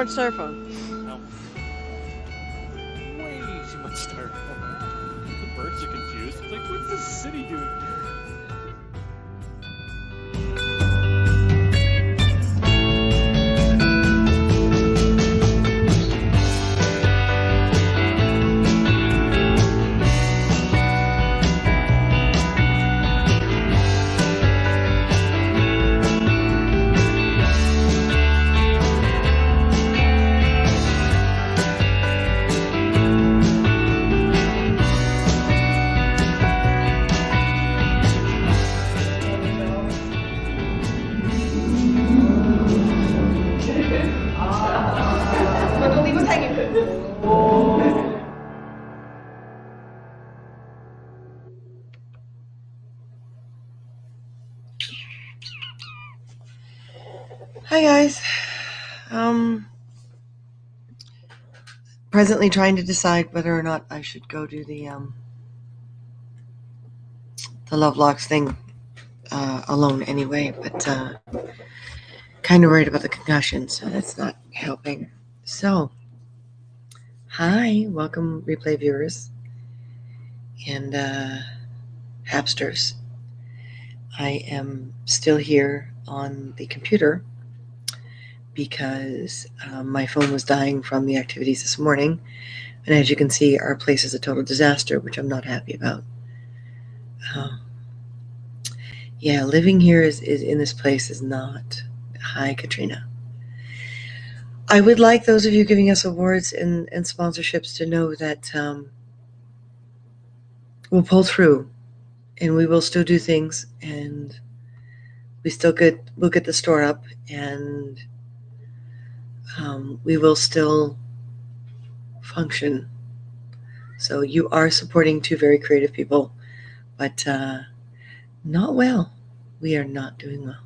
much styrofoam. No. Way too much styrofoam. The birds are confused. It's like, what's this city doing here? Hi guys. Presently trying to decide whether or not I should go do the Love Locks thing alone anyway, but kind of worried about the concussion, so that's not helping. So, hi, welcome replay viewers and Hapsters. I am still here on the computer because my phone was dying from the activities this morning, and as you can see, our place is a total disaster, which I'm not happy about. Yeah, living here is in this place is not. Hi, Katrina. I would like those of you giving us awards and sponsorships to know that we'll pull through, and we will still do things, and we'll get the store up, and we will still function. So you are supporting two very creative people, but not well. We are not doing well.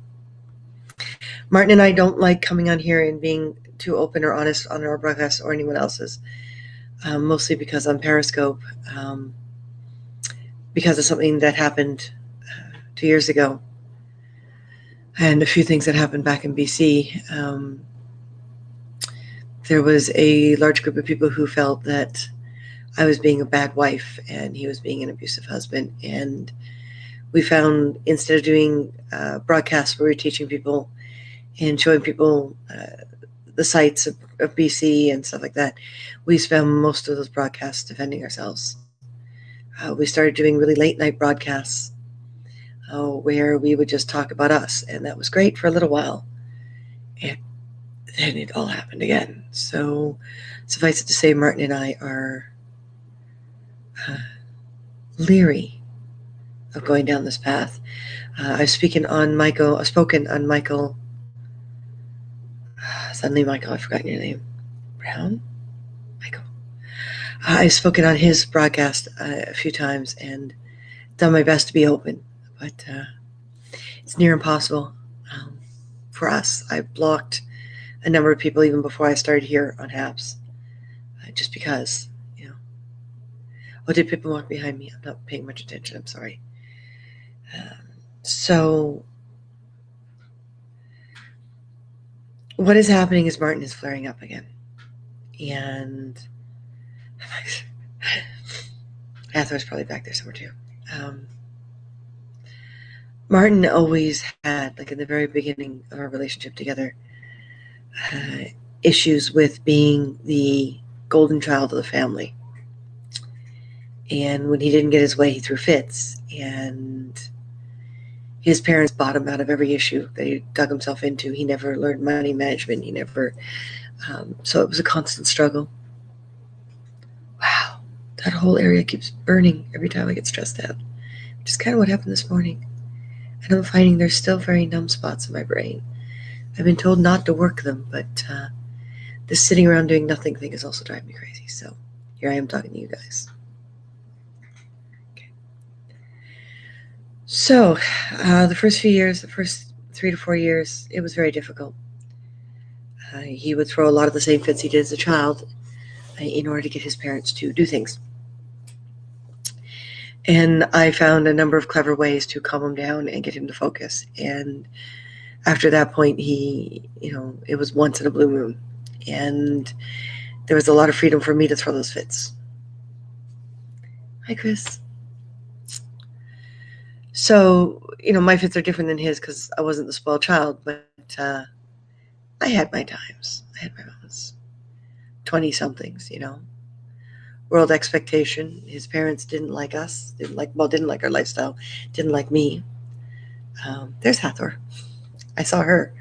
Martin and I don't like coming on here and being too open or honest on our broadcast or anyone else's, mostly because on Periscope, because of something that happened 2 years ago and a few things that happened back in BC. There was a large group of people who felt that I was being a bad wife and he was being an abusive husband. And we found, instead of doing broadcasts where we were teaching people and showing people the sites of BC and stuff like that, we spent most of those broadcasts defending ourselves. We started doing really late night broadcasts where we would just talk about us, and that was great for a little while. And then it all happened again. So suffice it to say, Martin and I are leery of going down this path. I've spoken on Michael. Suddenly, Michael, I've forgotten your name. Brown? Michael. I've spoken on his broadcast a few times and done my best to be open, but it's near impossible for us. I've blocked a number of people even before I started here on HAPS, just because, Oh, did people walk behind me? I'm not paying much attention. I'm sorry. So what is happening is Martin is flaring up again. And Athar's probably back there somewhere too. Martin always had, like in the very beginning of our relationship together, issues with being the golden child of the family. And when he didn't get his way, he threw fits. And his parents bought him out of every issue that he dug himself into. He never learned money management. So it was a constant struggle. Wow, that whole area keeps burning every time I get stressed out, which is kind of what happened this morning. And I'm finding there's still very numb spots in my brain. I've been told not to work them, but this sitting around doing nothing thing is also driving me crazy. So here I am talking to you guys. So the first 3 to 4 years, it was very difficult. He would throw a lot of the same fits he did as a child in order to get his parents to do things. And I found a number of clever ways to calm him down and get him to focus. And after that point, it was once in a blue moon. and there was a lot of freedom for me to throw those fits. Hi, Chris. So, my fits are different than his because I wasn't the spoiled child, but I had my times. I had my moments. 20-somethings, World expectation. His parents didn't like us, didn't like our lifestyle, didn't like me. There's Hathor. I saw her.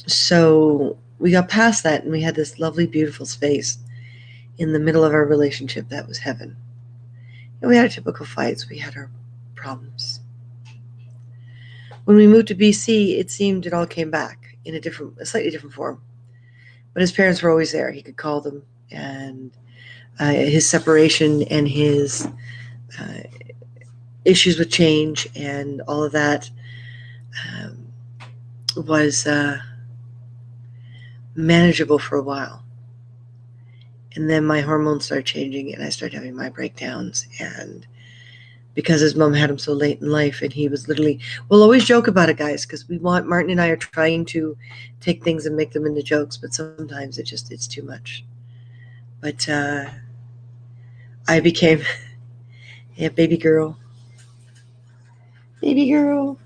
So we got past that, and we had this lovely, beautiful space in the middle of our relationship that was heaven. And we had our typical fights. We had our problems. When we moved to BC, it seemed it all came back in a slightly different form. But his parents were always there. He could call them, and his separation and his issues with change and all of that was manageable for a while. And then my hormones started changing, and I started having my breakdowns. And because his mom had him so late in life, and he was literally, we'll always joke about it, guys, because Martin and I are trying to take things and make them into jokes, but sometimes it's too much. But I became a baby girl. Baby girl.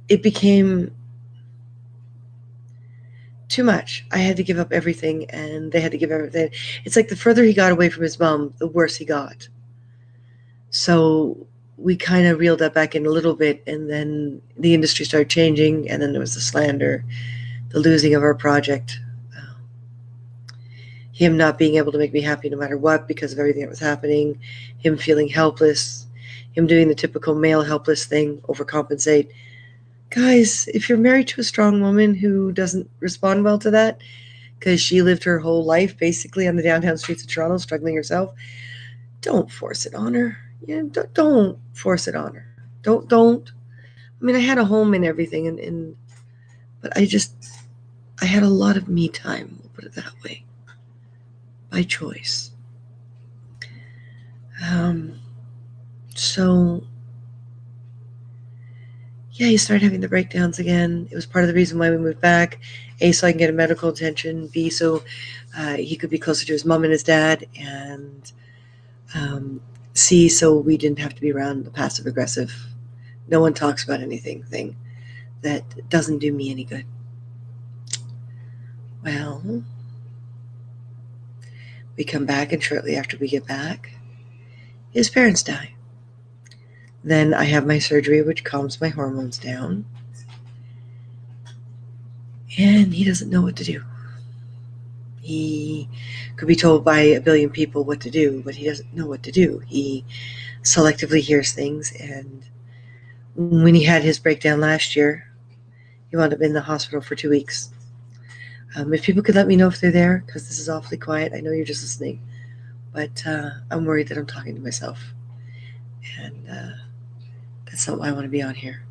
It became too much. I had to give up everything, and they had to give everything. It's like the further he got away from his mom, the worse he got. So we kind of reeled that back in a little bit, and then the industry started changing, and then there was the slander, the losing of our project, him not being able to make me happy no matter what because of everything that was happening, him feeling helpless, him doing the typical male helpless thing, overcompensate. Guys, if you're married to a strong woman who doesn't respond well to that, because she lived her whole life basically on the downtown streets of Toronto, struggling herself, don't force it on her. Don't force it on her. Don't. I mean, I had a home and everything, but I had a lot of me time, we'll put it that way, by choice. So yeah, he started having the breakdowns again. It was part of the reason why we moved back. A, so I can get a medical attention. B, so he could be closer to his mom and his dad. And C, so we didn't have to be around the passive aggressive, no one talks about anything thing that doesn't do me any good. Well, we come back, and shortly after we get back, his parents die. Then I have my surgery, which calms my hormones down. And he doesn't know what to do. He could be told by a billion people what to do, but he doesn't know what to do. He selectively hears things. And when he had his breakdown last year, he wound up in the hospital for 2 weeks. If people could let me know if they're there, because this is awfully quiet. I know you're just listening, but I'm worried that I'm talking to myself. And that's not why I want to be on here.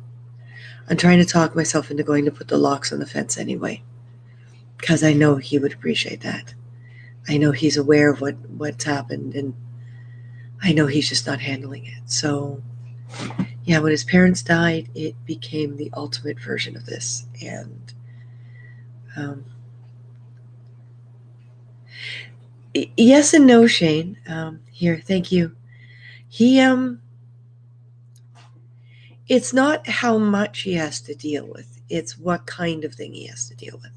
I'm trying to talk myself into going to put the locks on the fence anyway, because I know he would appreciate that. I know he's aware of what's happened, and I know he's just not handling it. So, yeah, when his parents died, it became the ultimate version of this. And yes and no, Shane. Here, thank you. He it's not how much he has to deal with, it's what kind of thing he has to deal with.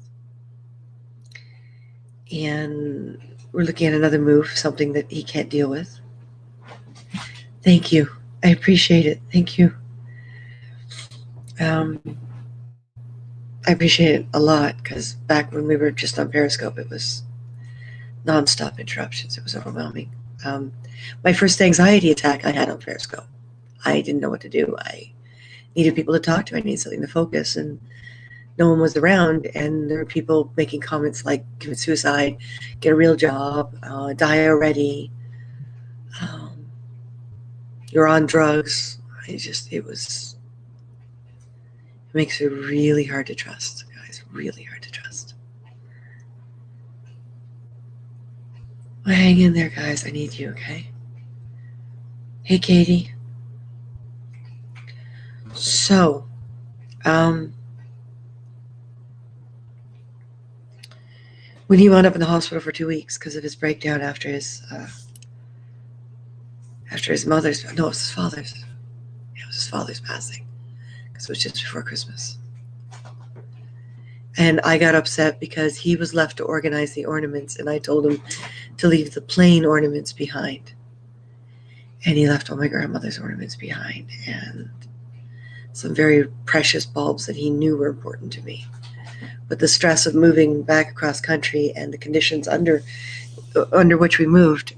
And we're looking at another move, something that he can't deal with. Thank you. I appreciate it. Thank you. I appreciate it a lot, because back when we were just on Periscope, it was nonstop interruptions. It was overwhelming. My first anxiety attack I had on Periscope. I didn't know what to do. I needed people to talk to. I needed something to focus, and no one was around. And there were people making comments like commit suicide, get a real job, die already, you're on drugs. It makes it really hard to trust, guys, really hard to trust. Well, hang in there, guys. I need you, okay? Hey, Katie. So, when he wound up in the hospital for 2 weeks because of his breakdown after his mother's, no, it was his father's. It was his father's passing because it was just before Christmas. And I got upset because he was left to organize the ornaments, and I told him to leave the plain ornaments behind. And he left all my grandmother's ornaments behind and some very precious bulbs that he knew were important to me. But the stress of moving back across country and the conditions under which we moved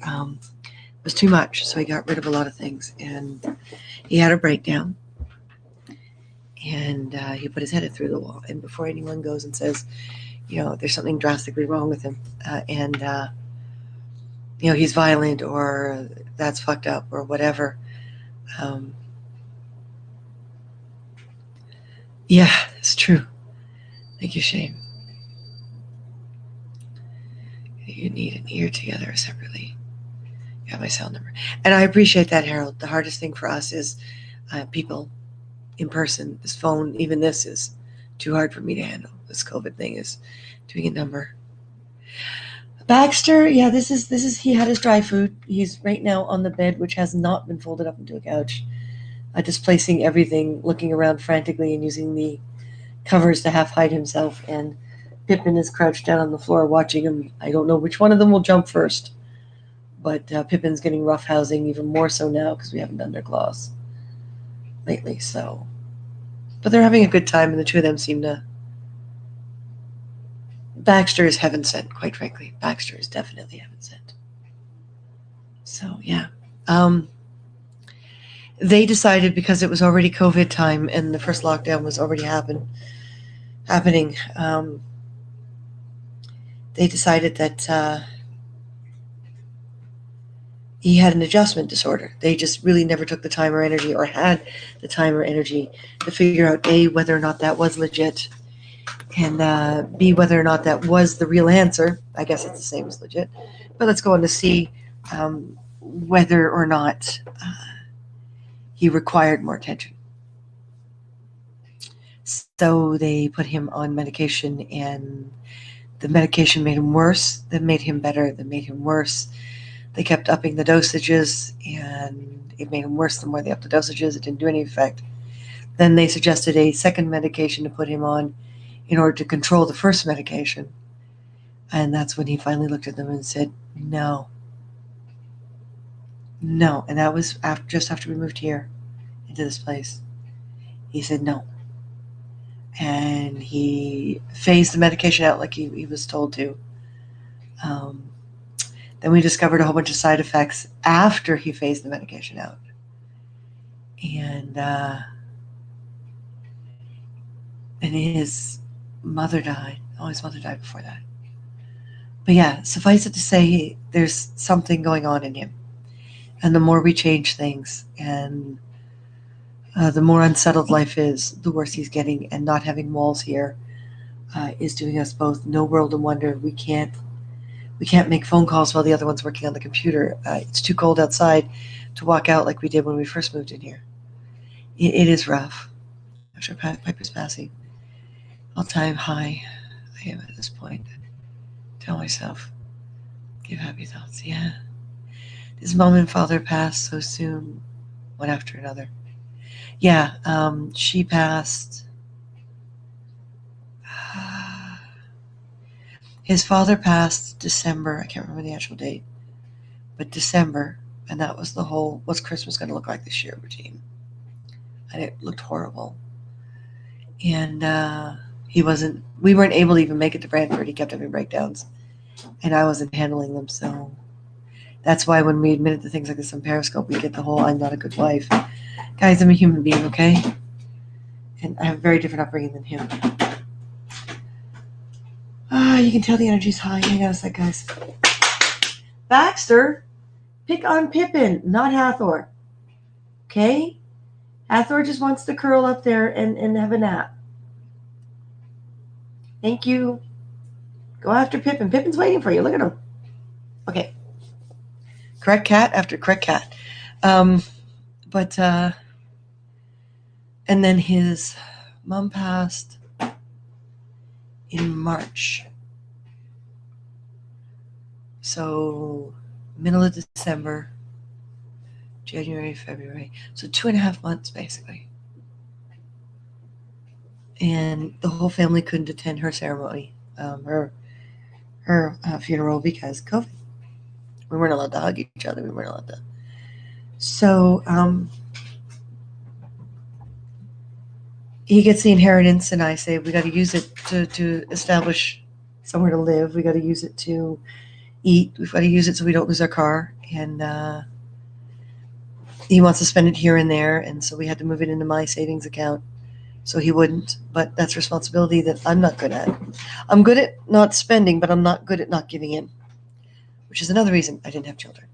was too much. So he got rid of a lot of things, and he had a breakdown. And he put his head through the wall. And before anyone goes and says, there's something drastically wrong with him, and he's violent or that's fucked up or whatever. Yeah, it's true. Thank you, Shane. You need an ear together or separately. You have my cell number. And I appreciate that, Harold. The hardest thing for us is people in person. This phone, even this is too hard for me to handle. This COVID thing is doing a number. Baxter, yeah, this is he had his dry food. He's right now on the bed, which has not been folded up into a couch, displacing everything, looking around frantically and using the covers to half hide himself. And Pippin is crouched down on the floor watching him. I don't know which one of them will jump first, but Pippin's getting rough housing even more so now because we haven't done their claws lately. So, but they're having a good time, and the two of them seem to. Baxter is heaven sent, quite frankly. Baxter is definitely heaven sent. So yeah, they decided because it was already COVID time and the first lockdown was already happening. They decided that he had an adjustment disorder. They just really never took the time or energy, or had the time or energy, to figure out A, whether or not that was legit, and B, whether or not that was the real answer. I guess it's the same as legit. But let's go on to C, whether or not he required more attention. So they put him on medication, and the medication made him worse, then made him better, then made him worse. They kept upping the dosages, and it made him worse the more they upped the dosages. It didn't do any effect. Then they suggested a second medication to put him on in order to control the first medication. And that's when he finally looked at them and said, no. And that was just after we moved here into this place. He said no. And he phased the medication out like he was told to. Then we discovered a whole bunch of side effects after he phased the medication out. And his mother died. Oh, his mother died before that. But yeah, suffice it to say, there's something going on in him. And the more we change things, and the more unsettled life is, the worse he's getting. And not having walls here is doing us both no world of wonder. We can't make phone calls while the other one's working on the computer. It's too cold outside to walk out like we did when we first moved in here. It is rough. After Piper's passing, all-time high I am at this point. Tell myself, give happy thoughts. Yeah. His mom and father passed so soon, one after another. Yeah, she passed. His father passed December. I can't remember the actual date, but December, and that was the whole "what's Christmas going to look like this year" routine, and it looked horrible. And we weren't able to even make it to Brantford. He kept having breakdowns, and I wasn't handling them. So that's why when we admitted to things like this on Periscope, we get the whole "I'm not a good wife." Guys, I'm a human being, okay? And I have a very different upbringing than him. You can tell the energy's high. Hang on a sec, guys. Baxter, pick on Pippin, not Hathor. Okay? Hathor just wants to curl up there and have a nap. Thank you. Go after Pippin. Pippin's waiting for you. Look at him. Okay. Correct cat after correct cat. And then his mom passed in March. So middle of December, January, February. So 2.5 months basically. And the whole family couldn't attend her ceremony, her funeral because COVID. We weren't allowed to hug each other. We weren't allowed to. So he gets the inheritance, and I say we got to use it to establish somewhere to live. We got to use it to eat. We've got to use it so we don't lose our car. And he wants to spend it here and there, and so we had to move it into my savings account so he wouldn't. But that's responsibility that I'm not good at. I'm good at not spending, but I'm not good at not giving in, which is another reason I didn't have children.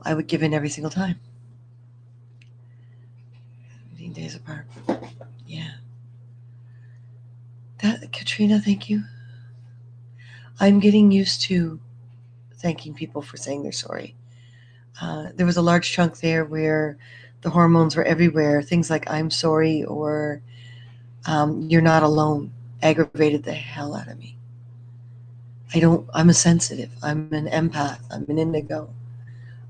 I would give in every single time. 15 days apart. Yeah. Katrina, thank you. I'm getting used to thanking people for saying they're sorry. There was a large chunk there where the hormones were everywhere. Things like I'm sorry or you're not alone aggravated the hell out of me. I'm a sensitive. I'm an empath. I'm an indigo.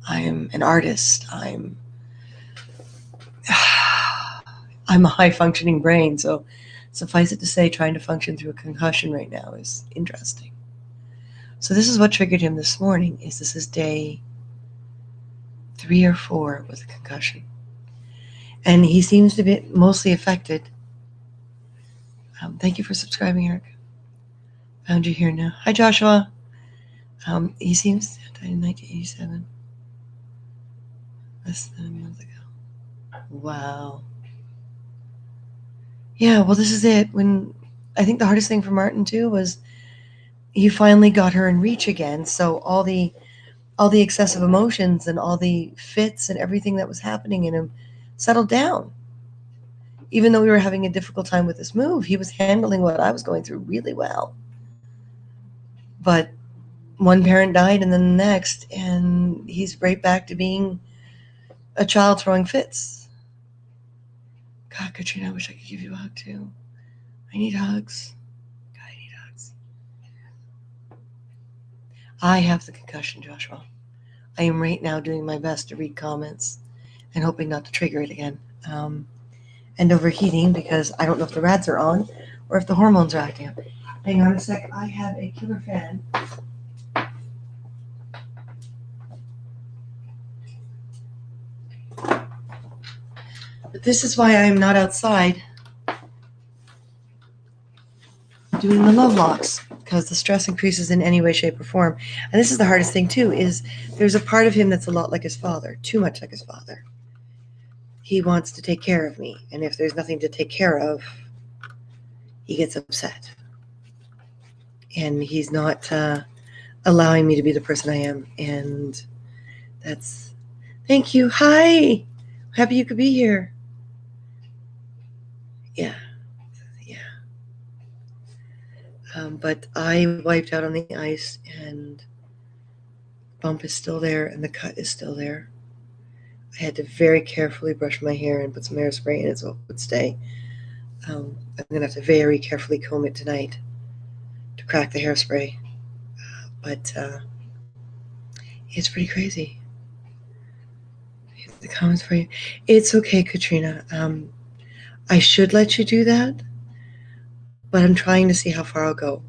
I'm an artist. I'm a high functioning brain. So suffice it to say, trying to function through a concussion right now is interesting. So this is what triggered him this morning. This is day 3 or 4 with a concussion. And he seems to be mostly affected. Thank you for subscribing, Eric. Found you here now. Hi, Joshua. He seems to have died in 1987. Less than a month ago. Wow. Yeah, well, this is it. When I think the hardest thing for Martin, too, was he finally got her in reach again. So all the excessive emotions and all the fits and everything that was happening in him settled down. Even though we were having a difficult time with this move, he was handling what I was going through really well. But one parent died and then the next, and he's right back to being a child throwing fits. God, Katrina, I wish I could give you a hug too. I need hugs. God, I need hugs. I have the concussion, Joshua. I am right now doing my best to read comments and hoping not to trigger it again. And overheating because I don't know if the rads are on or if the hormones are acting up. Hang on a sec. I have a killer fan. But this is why I am not outside doing the love locks, because the stress increases in any way, shape, or form. And this is the hardest thing too, is there's a part of him that's a lot like his father, too much like his father. He wants to take care of me, and if there's nothing to take care of, he gets upset. And he's not allowing me to be the person I am. And that's, thank you. Hi. Happy you could be here. Yeah. But I wiped out on the ice, and bump is still there, and the cut is still there. I had to very carefully brush my hair and put some hairspray in it so it would stay. I'm going to have to very carefully comb it tonight to crack the hairspray. But it's pretty crazy. The comments for you. It's okay, Katrina. I should let you do that, but I'm trying to see how far I'll go.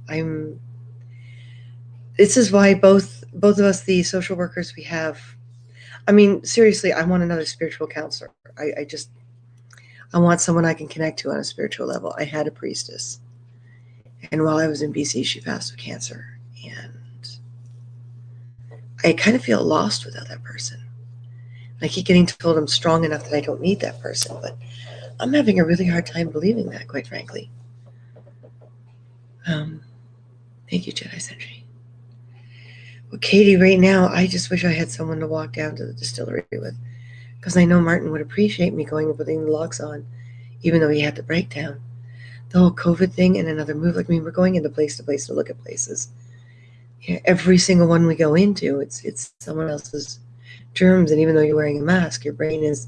This is why both of us, the social workers we have, I mean, seriously, I want another spiritual counselor. I want someone I can connect to on a spiritual level. I had a priestess, and while I was in BC, she passed with cancer, and I kind of feel lost without that person. I keep getting told I'm strong enough that I don't need that person, but I'm having a really hard time believing that, quite frankly. Thank you, Jedi Sentry. Well, Katie, right now, I just wish I had someone to walk down to the distillery with, because I know Martin would appreciate me going and putting the locks on, even though he had the breakdown. The whole COVID thing and another move, like, I mean, we're going into place to place to look at places. Yeah, every single one we go into, it's someone else's germs, and even though you're wearing a mask, your brain is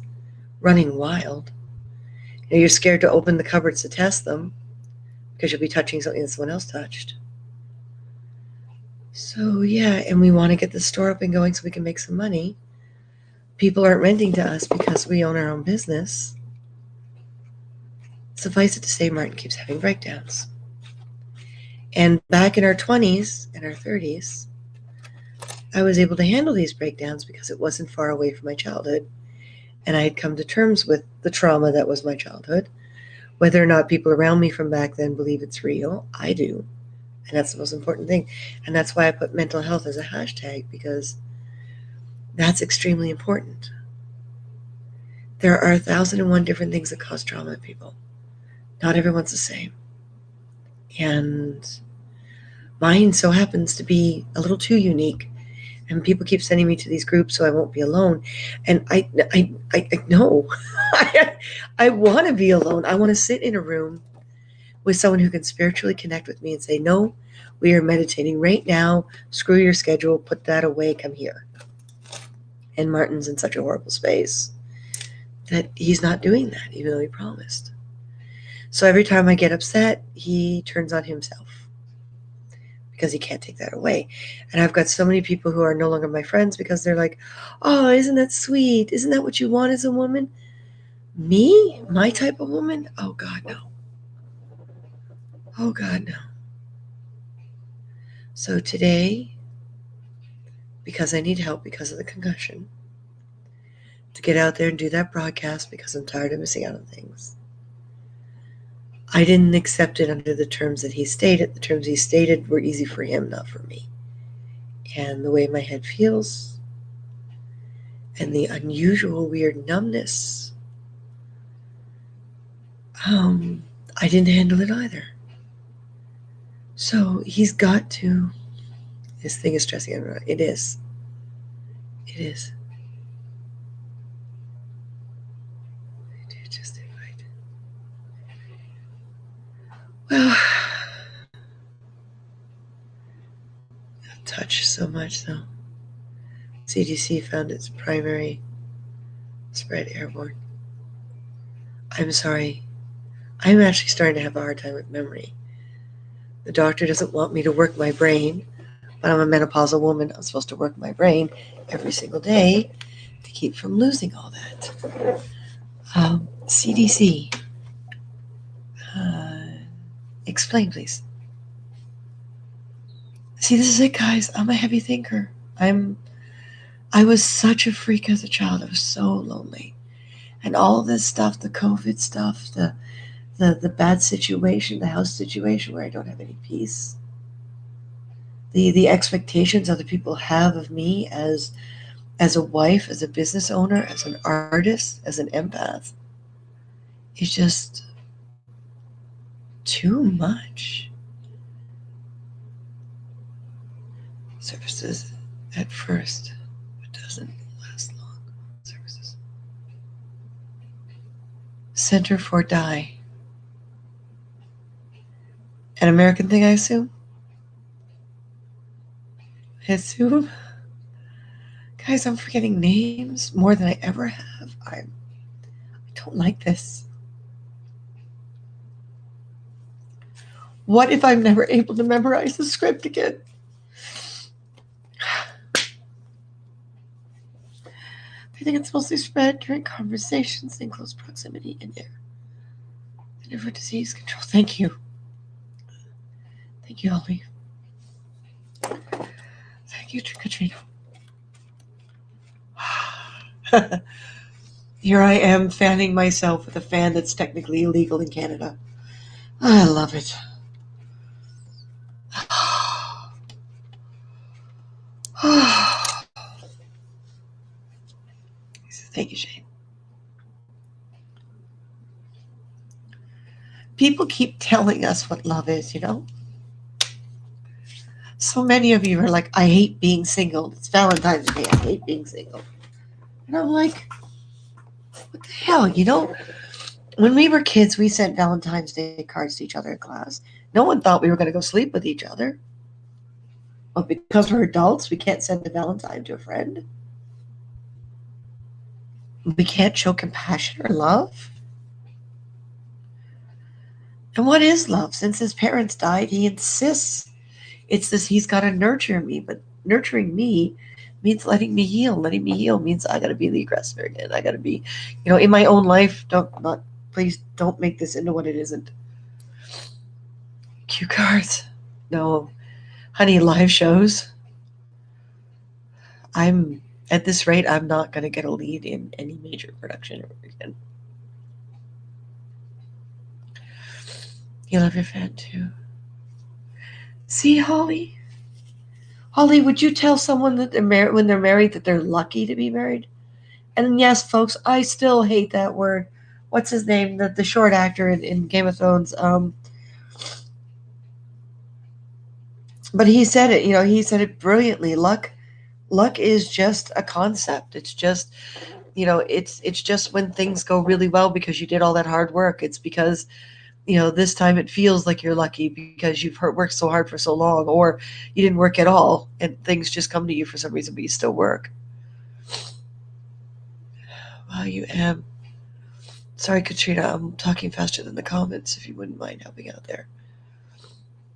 running wild. You're scared to open the cupboards to test them because you'll be touching something that someone else touched. So yeah, and we want to get the store up and going so we can make some money. People aren't renting to us because we own our own business. Suffice it to say, Martin keeps having breakdowns. And back in our 20s and our 30s, I was able to handle these breakdowns because it wasn't far away from my childhood. And I had come to terms with the trauma that was my childhood. Whether or not people around me from back then believe it's real, I do. And that's the most important thing. And that's why I put mental health as a hashtag, because that's extremely important. There are 1,001 different things that cause trauma in people. Not everyone's the same. And mine so happens to be a little too unique. And people keep sending me to these groups so I won't be alone. And I know. I want to be alone. I want to sit in a room with someone who can spiritually connect with me and say, no, we are meditating right now. Screw your schedule. Put that away. Come here. And Martin's in such a horrible space that he's not doing that, even though he promised. So every time I get upset, he turns on himself because he can't take that away. And I've got so many people who are no longer my friends because they're like, oh, isn't that sweet? Isn't that what you want as a woman? Me? My type of woman? Oh, God, no. Oh, God, no. So today, because I need help because of the concussion, to get out there and do that broadcast because I'm tired of missing out on things, I didn't accept it under the terms that he stated. The terms he stated were easy for him, not for me. And the way my head feels and the unusual weird numbness, I didn't handle it either. So he's got to, this thing is stressing him out. It is. It is. I do just invite. Well, I've touched so much though. CDC found its primary spread airborne. I'm sorry. I'm actually starting to have a hard time with memory. The doctor doesn't want me to work my brain, but I'm a menopausal woman. I'm supposed to work my brain every single day to keep from losing all that. CDC. Explain, please. See, this is it, guys. I'm a heavy thinker. I was such a freak as a child. I was so lonely. And all of this stuff, the COVID stuff, the bad situation, the house situation where I don't have any peace, the expectations other people have of me as a wife, as a business owner, as an artist, as an empath, is just too much. Services at first, it doesn't last long. Services. Center for Die. An American thing, I assume? Guys, I'm forgetting names more than I ever have. I don't like this. What if I'm never able to memorize the script again? I think it's mostly spread during conversations in close proximity and air. And for disease control. Thank you. Thank you, Holly. Thank you, Katrina. Here I am fanning myself with a fan that's technically illegal in Canada. I love it. Thank you, Shane. People keep telling us what love is, you know? So many of you are like, I hate being single. It's Valentine's Day. I hate being single. And I'm like, what the hell? You know, when we were kids, we sent Valentine's Day cards to each other in class. No one thought we were going to go sleep with each other. But because we're adults, we can't send a Valentine to a friend. We can't show compassion or love. And what is love? Since his parents died, he insists it's this, he's got to nurture me, but nurturing me means letting me heal. Letting me heal means I got to be the aggressor again. I got to be, in my own life. Please don't make this into what it isn't. Cue cards. No, honey, live shows. I'm, at this rate, I'm not going to get a lead in any major production ever again. You love your fan too. See, Holly? Holly, would you tell someone that when they're married that they're lucky to be married? And yes, folks, I still hate that word. What's his name? The short actor in Game of Thrones. But he said it. He said it brilliantly. Luck is just a concept. It's just, it's just when things go really well because you did all that hard work. It's because, this time it feels like you're lucky because you've worked so hard for so long, or you didn't work at all and things just come to you for some reason, but you still work. Wow, you am. Sorry, Katrina, I'm talking faster than the comments, if you wouldn't mind helping out there.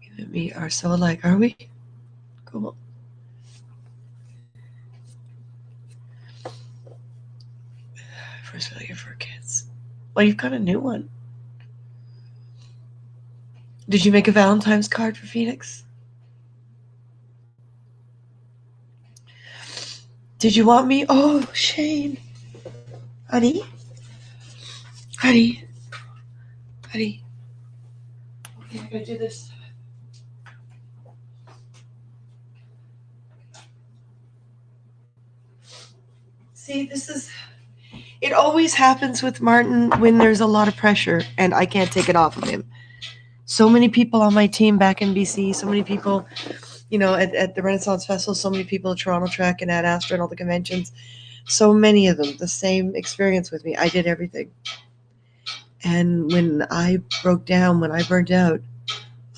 You and me are so alike, are we? Cool. First failure for kids. Well, you've got a new one. Did you make a Valentine's card for Phoenix? Did you want me? Oh, Shane. Honey? Honey? Honey? Okay, I'm going to do this. See, it always happens with Martin when there's a lot of pressure and I can't take it off of him. So many people on my team back in BC, so many people, at the Renaissance Festival, so many people at Toronto Trek and at Astra and all the conventions, so many of them, the same experience with me. I did everything. And when I broke down, when I burned out,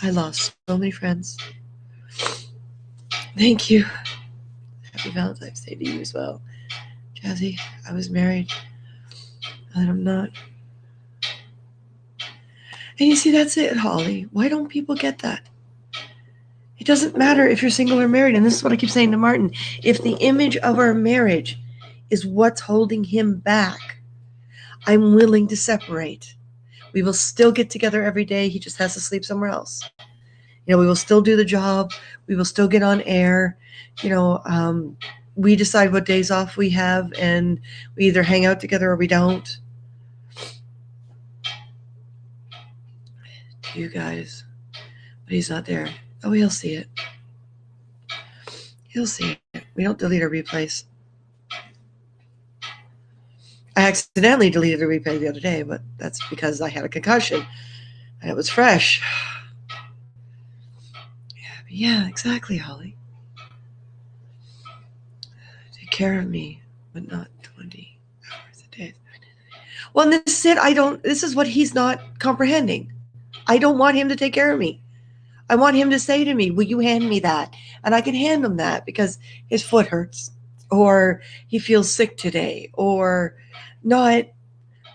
I lost so many friends. Thank you. Happy Valentine's Day to you as well. Jazzy, I was married, and I'm not. And you see, that's it, Holly. Why don't people get that? It doesn't matter if you're single or married, and this is what I keep saying to Martin. If the image of our marriage is what's holding him back, I'm willing to separate. We will still get together every day. He just has to sleep somewhere else. We will still do the job. We will still get on air. We decide what days off we have, and we either hang out together or we don't. To you guys. But he's not there. Oh, he'll see it. He'll see it. We don't delete our replays. I accidentally deleted a replay the other day, but that's because I had a concussion and it was fresh. Yeah, exactly, Holly. Take care of me, but not 20 hours a day. Well, and this is it. This is what he's not comprehending. I don't want him to take care of me. I want him to say to me, will you hand me that? And I can hand him that because his foot hurts, or he feels sick today, or not.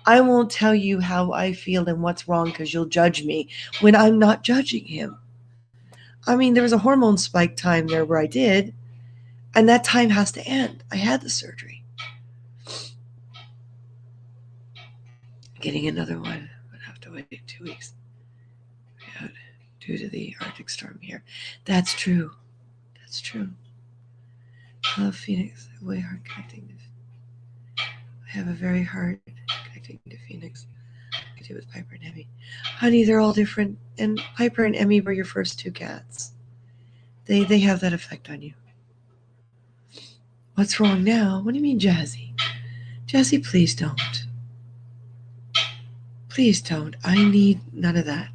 I won't tell you how I feel and what's wrong because you'll judge me when I'm not judging him. I mean, there was a hormone spike time there where I did, and that time has to end. I had the surgery. Getting another one, but have to wait 2 weeks. Due to the Arctic storm here. That's true. That's true. I love Phoenix. Way hard connecting. I have a very hard connecting to Phoenix. I do with Piper and Emmy. Honey, they're all different. And Piper and Emmy were your first two cats. They have that effect on you. What's wrong now? What do you mean, Jazzy? Jazzy, please don't. Please don't. I need none of that.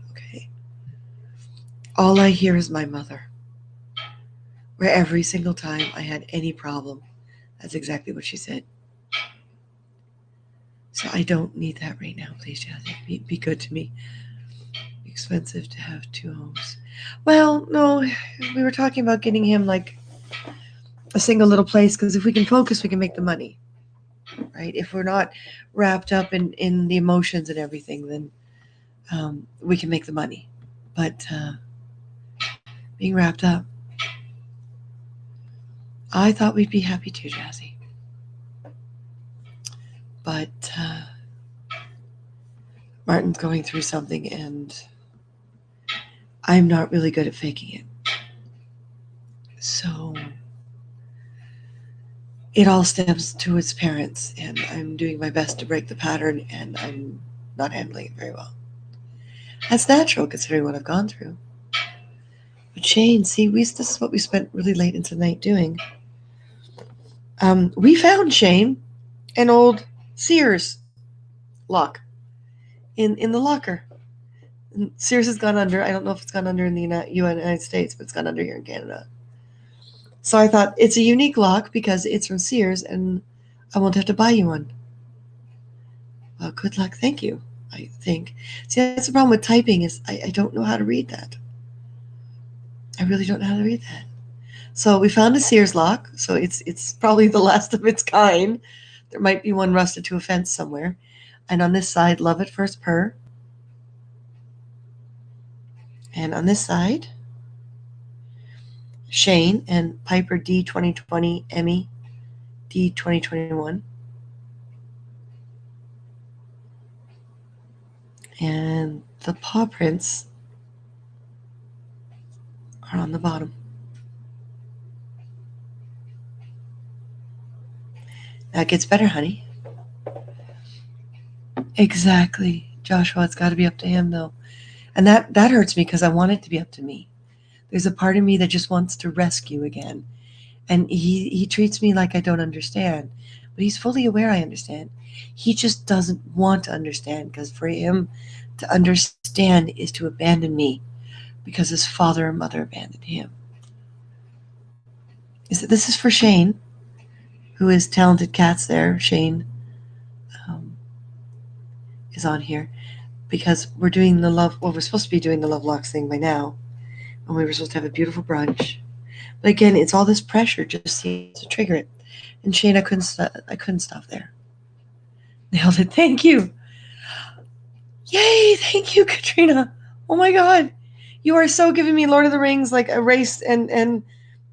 All I hear is my mother. Where every single time I had any problem, that's exactly what she said. So I don't need that right now, please, Jazzy. Be good to me. Expensive to have two homes. Well, no, we were talking about getting him like a single little place, because if we can focus, we can make the money, right? If we're not wrapped up in the emotions and everything, then we can make the money. But being wrapped up, I thought we'd be happy too, Jazzy. But Martin's going through something, and I'm not really good at faking it. So it all stems to his parents, and I'm doing my best to break the pattern, and I'm not handling it very well. That's natural considering what I've gone through. But Shane, see, this is what we spent really late into the night doing. We found, Shane, an old Sears lock in the locker. And Sears has gone under. I don't know if it's gone under in the United States, but it's gone under here in Canada. So I thought it's a unique lock because it's from Sears, and I won't have to buy you one. Well, good luck. Thank you, I think. See, that's the problem with typing is I don't know how to read that. I really don't know how to read that. So we found a Sears lock. So it's probably the last of its kind. There might be one rusted to a fence somewhere. And on this side, love at first purr. And on this side, Shane and Piper D 2020, Emmy D 2021. And the paw prints are on the bottom. That gets better, honey. Exactly. Joshua, it's got to be up to him, though. And that hurts me because I want it to be up to me. There's a part of me that just wants to rescue again. And he treats me like I don't understand. But he's fully aware I understand. He just doesn't want to understand because for him to understand is to abandon me because his father and mother abandoned him. This is for Shane, who is Talented Cats there. Shane is on here because we're doing we're supposed to be doing the Love Locks thing by now. And we were supposed to have a beautiful brunch. But again, it's all this pressure just seems to trigger it. And Shane, I couldn't stop there. Nailed it. Thank you. Yay. Thank you, Katrina. Oh my God. You are so giving me Lord of the Rings, like a race and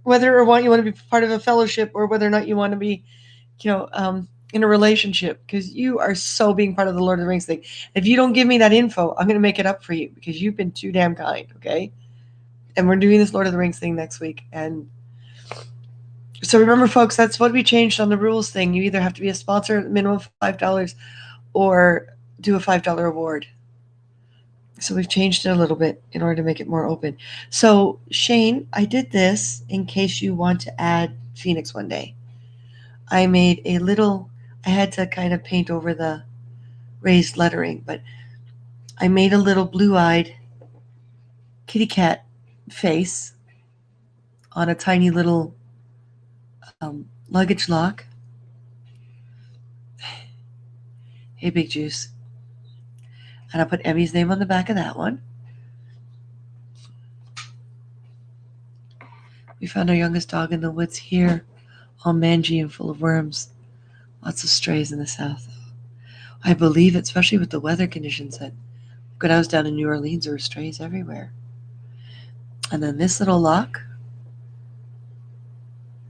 whether or not you want to be part of a fellowship or whether or not you want to be, in a relationship, because you are so being part of the Lord of the Rings thing. If you don't give me that info, I'm going to make it up for you because you've been too damn kind. Okay. And we're doing this Lord of the Rings thing next week. And so remember, folks, that's what we changed on the rules thing. You either have to be a sponsor, minimum of $5, or do a $5 award. So we've changed it a little bit in order to make it more open. So Shane, I did this in case you want to add Phoenix one day. I made I had to kind of paint over the raised lettering, but I made a little blue-eyed kitty cat face on a tiny little luggage lock. Hey, Big Juice. And I put Emmy's name on the back of that one. We found our youngest dog in the woods here, all mangy and full of worms. Lots of strays in the south. I believe it, especially with the weather conditions that when I was down in New Orleans, there were strays everywhere. And then this little lock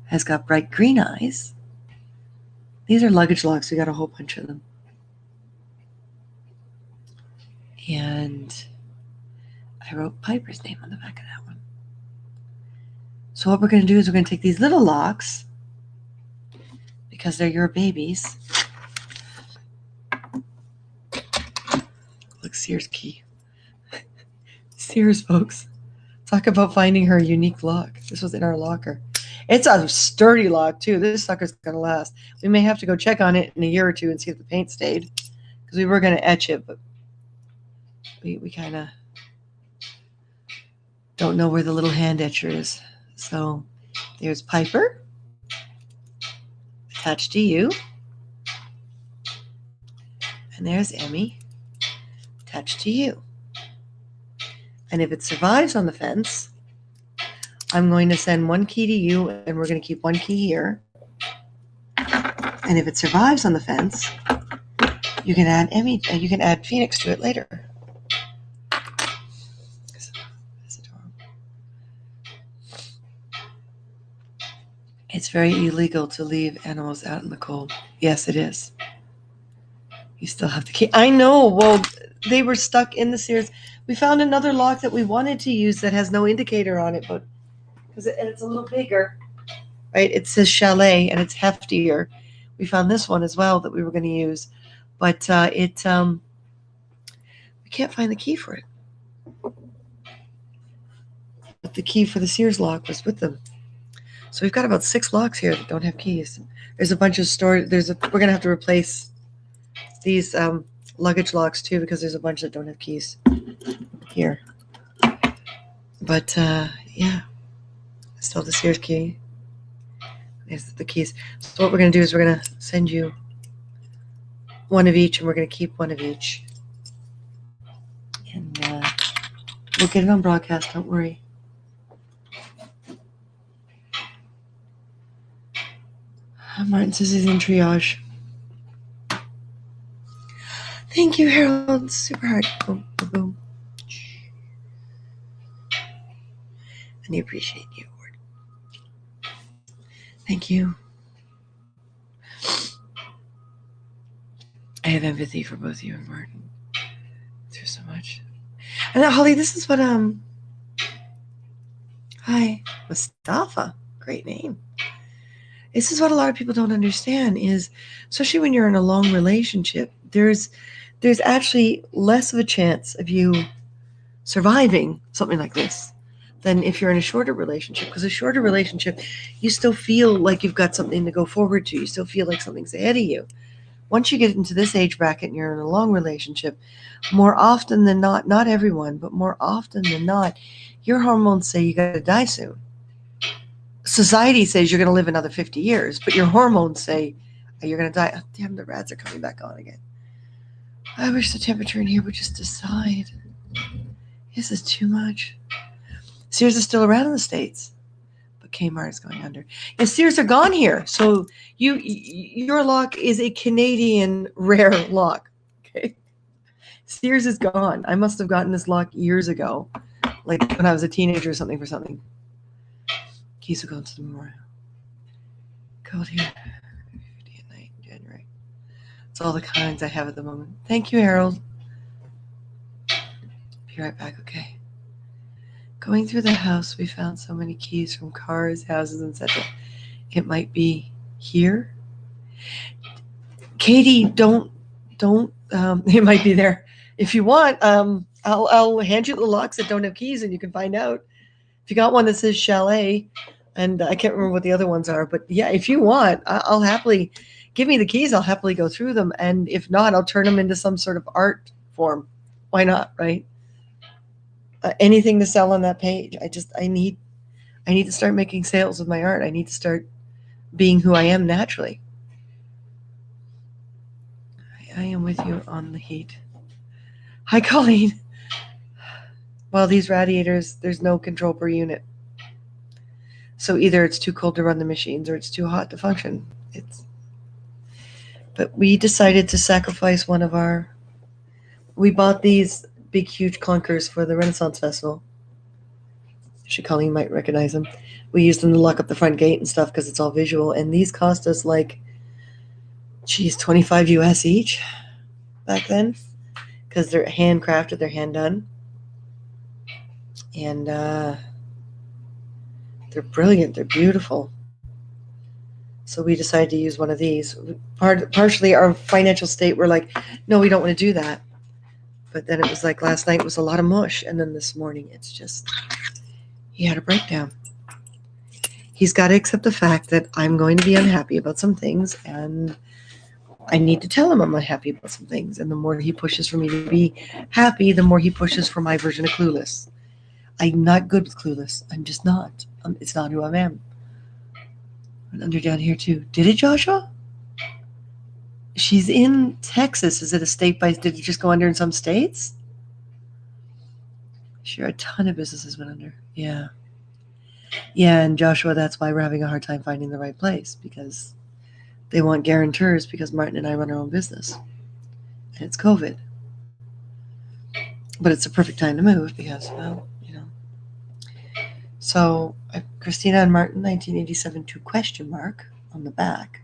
has got bright green eyes. These are luggage locks. We got a whole bunch of them. And I wrote Piper's name on the back of that one. So what we're going to do is we're going to take these little locks, because they're your babies. Look, Sears key. Sears, folks. Talk about finding her unique lock. This was in our locker. It's a sturdy lock, too. This sucker's going to last. We may have to go check on it in a year or two and see if the paint stayed, because we were going to etch it, but we kind of don't know where the little hand etcher is. So there's Piper attached to you. And there's Emmy attached to you. And if it survives on the fence, I'm going to send one key to you, and we're going to keep one key here. And if it survives on the fence, you can add Emmy. You can add Phoenix to it later. It's very illegal to leave animals out in the cold. Yes, it is. You still have the key. I know. Well, they were stuck in the Sears. We found another lock that we wanted to use that has no indicator on it, but and it's a little bigger, right? It says chalet and it's heftier. We found this one as well that we were going to use, but we can't find the key for it. But the key for the Sears lock was with them. So we've got about 6 locks here that don't have keys. There's a bunch of storage. We're going to have to replace these luggage locks too because there's a bunch that don't have keys here. But yeah, still the Sears key. There's the keys. So what we're going to do is we're going to send you one of each, and we're going to keep one of each. And we'll get it on broadcast. Don't worry. Martin says he's in triage. Thank you, Harold. Super hard. Boom, boom, boom. And I appreciate you. Thank you. I have empathy for both you and Martin. Through so much. And Holly, this is what hi, Mustafa. Great name. This is what a lot of people don't understand is, especially when you're in a long relationship, there's actually less of a chance of you surviving something like this than if you're in a shorter relationship. Because a shorter relationship, you still feel like you've got something to go forward to. You still feel like something's ahead of you. Once you get into this age bracket and you're in a long relationship, more often than not everyone, but more often than not, your hormones say you got to die soon. Society says you're going to live another 50 years, but your hormones say you're going to die. Oh, damn, the rats are coming back on again. I wish the temperature in here would just decide. This is too much. Sears is still around in the States, but Kmart is going under. And Sears are gone here. So your lock is a Canadian rare lock. Okay. Sears is gone. I must have gotten this lock years ago, like when I was a teenager or something for something. Keys will go to the memorial. Cold here. 50 at night in January. It's all the kinds I have at the moment. Thank you, Harold. Be right back, okay? Going through the house, we found so many keys from cars, houses, etc. It might be here. Katie, don't. It might be there. If you want, I'll hand you the locks that don't have keys, and you can find out. If you got one that says chalet, and I can't remember what the other ones are, but yeah, if you want, I'll happily give me the keys. I'll happily go through them, and if not, I'll turn them into some sort of art form. Why not, right? Anything to sell on that page. I need to start making sales with my art. I need to start being who I am naturally. I am with you on the heat. Hi, Colleen. Well, these radiators, there's no control per unit. So either it's too cold to run the machines or it's too hot to function. But we decided to sacrifice we bought these big, huge clunkers for the Renaissance Festival. Colleen might recognize them. We used them to lock up the front gate and stuff because it's all visual. And these cost us like, $25 US each back then because they're handcrafted, they're hand done. And they're brilliant. They're beautiful. So we decided to use one of these. Partially our financial state, we're like, no, we don't want to do that. But then it was like last night was a lot of mush. And then this morning, it's just, he had a breakdown. He's got to accept the fact that I'm going to be unhappy about some things. And I need to tell him I'm unhappy about some things. And the more he pushes for me to be happy, the more he pushes for my version of clueless. I'm not good with clueless. I'm just not. It's not who I am. And under down here too. Did it, Joshua? She's in Texas. Is it a state by? Did it just go under in some states? Sure, a ton of businesses went under. Yeah. Yeah, and Joshua, that's why we're having a hard time finding the right place because they want guarantors because Martin and I run our own business. And it's COVID. But it's a perfect time to move because, well, So Christina and Martin, 1987 to question mark on the back.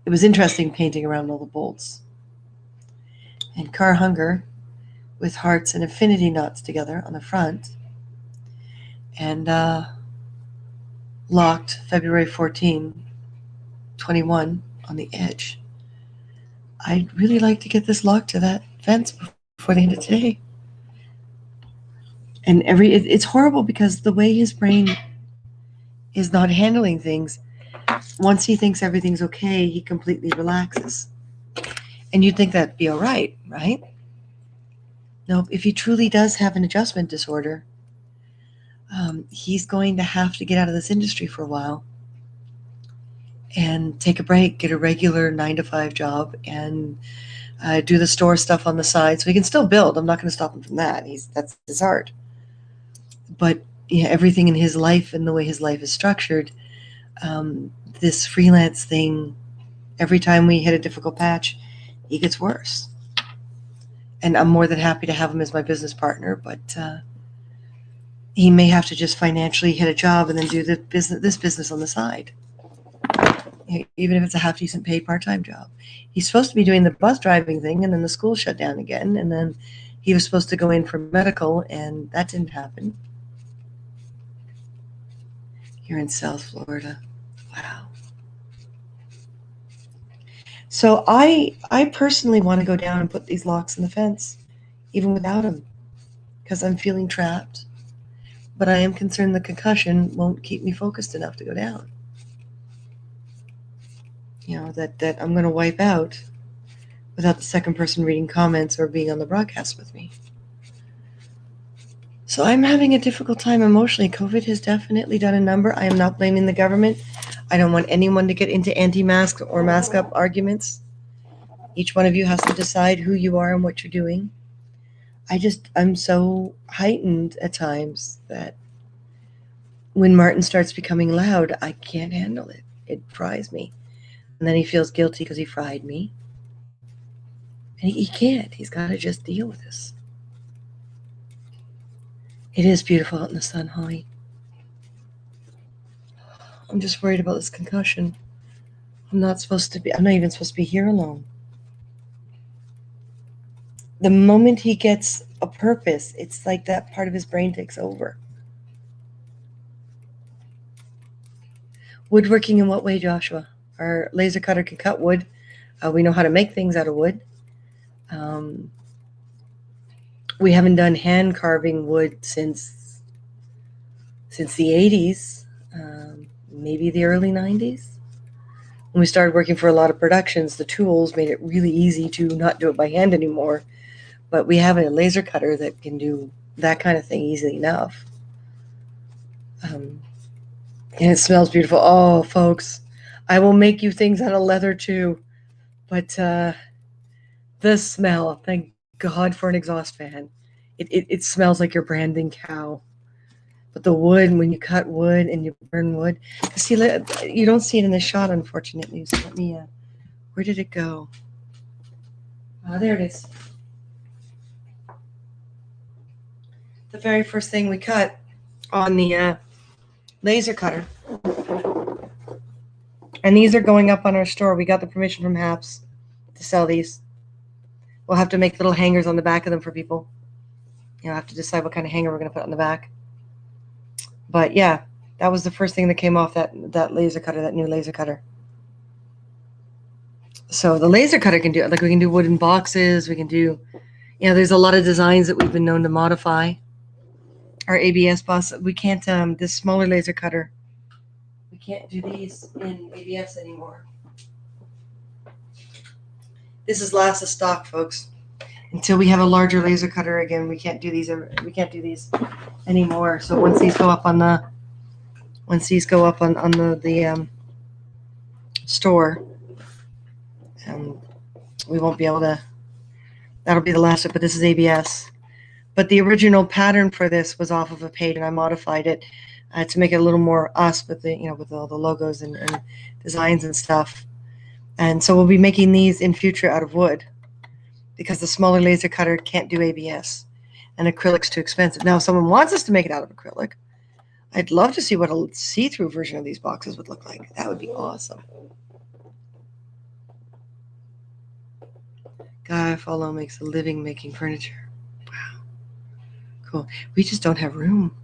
It was interesting painting around all the bolts. And CarrHunger with hearts and infinity knots together on the front. And locked February 14, 21 on the edge. I'd really like to get this locked to that fence before the end of today. And it's horrible because the way his brain is not handling things, once he thinks everything's okay, he completely relaxes. And you'd think that'd be all right, right? No, if he truly does have an adjustment disorder, he's going to have to get out of this industry for a while and take a break, get a regular 9-to-5 job, and do the store stuff on the side so he can still build. I'm not going to stop him from that. That's his art. But yeah, everything in his life and the way his life is structured, this freelance thing, every time we hit a difficult patch, he gets worse. And I'm more than happy to have him as my business partner, but he may have to just financially hit a job and then do this business on the side, even if it's a half-decent paid part-time job. He's supposed to be doing the bus driving thing, and then the school shut down again, and then he was supposed to go in for medical, and that didn't happen. You're in South Florida. Wow. So I personally want to go down and put these locks in the fence, even without him, because I'm feeling trapped. But I am concerned the concussion won't keep me focused enough to go down. You know, that I'm going to wipe out without the second person reading comments or being on the broadcast with me. So I'm having a difficult time emotionally. COVID has definitely done a number. I am not blaming the government. I don't want anyone to get into anti-mask or mask-up arguments. Each one of you has to decide who you are and what you're doing. I'm so heightened at times that when Martin starts becoming loud, I can't handle it. It fries me. And then he feels guilty because he fried me. And he can't. He's got to just deal with this. It is beautiful out in the sun, Holly. I'm just worried about this concussion. I'm not even supposed to be here alone. The moment he gets a purpose, it's like that part of his brain takes over. Woodworking in what way, Joshua? Our laser cutter can cut wood. We know how to make things out of wood. We haven't done hand carving wood since the 80s, maybe the early 90s. When we started working for a lot of productions, the tools made it really easy to not do it by hand anymore. But we have a laser cutter that can do that kind of thing easily enough. And it smells beautiful. Oh, folks, I will make you things out of leather too. But the smell, thank God for an exhaust fan. It smells like you're branding cow. But the wood, when you cut wood and you burn wood, see, you don't see it in the shot, unfortunately. So let me, where did it go? There it is. The very first thing we cut on the laser cutter. And these are going up on our store. We got the permission from HAPS to sell these. We'll have to make little hangers on the back of them for people. You know, I have to decide what kind of hanger we're going to put on the back. But yeah, that was the first thing that came off that laser cutter, that new laser cutter. So the laser cutter can do, like, we can do wooden boxes. We can do, you know, there's a lot of designs that we've been known to modify. Our ABS bus, we can't, this smaller laser cutter, we can't do these in ABS anymore. This is last of stock, folks. Until we have a larger laser cutter again, we can't do these. We can't do these anymore. So once these go up on the store, we won't be able to. That'll be the last of it. But this is ABS. But the original pattern for this was off of a page, and I modified it to make it a little more us, with with all the logos and designs and stuff. And so we'll be making these in future out of wood, because the smaller laser cutter can't do ABS, and acrylic's too expensive. Now, if someone wants us to make it out of acrylic, I'd love to see what a see-through version of these boxes would look like. That would be awesome. Guy I follow makes a living making furniture. Wow. Cool. We just don't have room.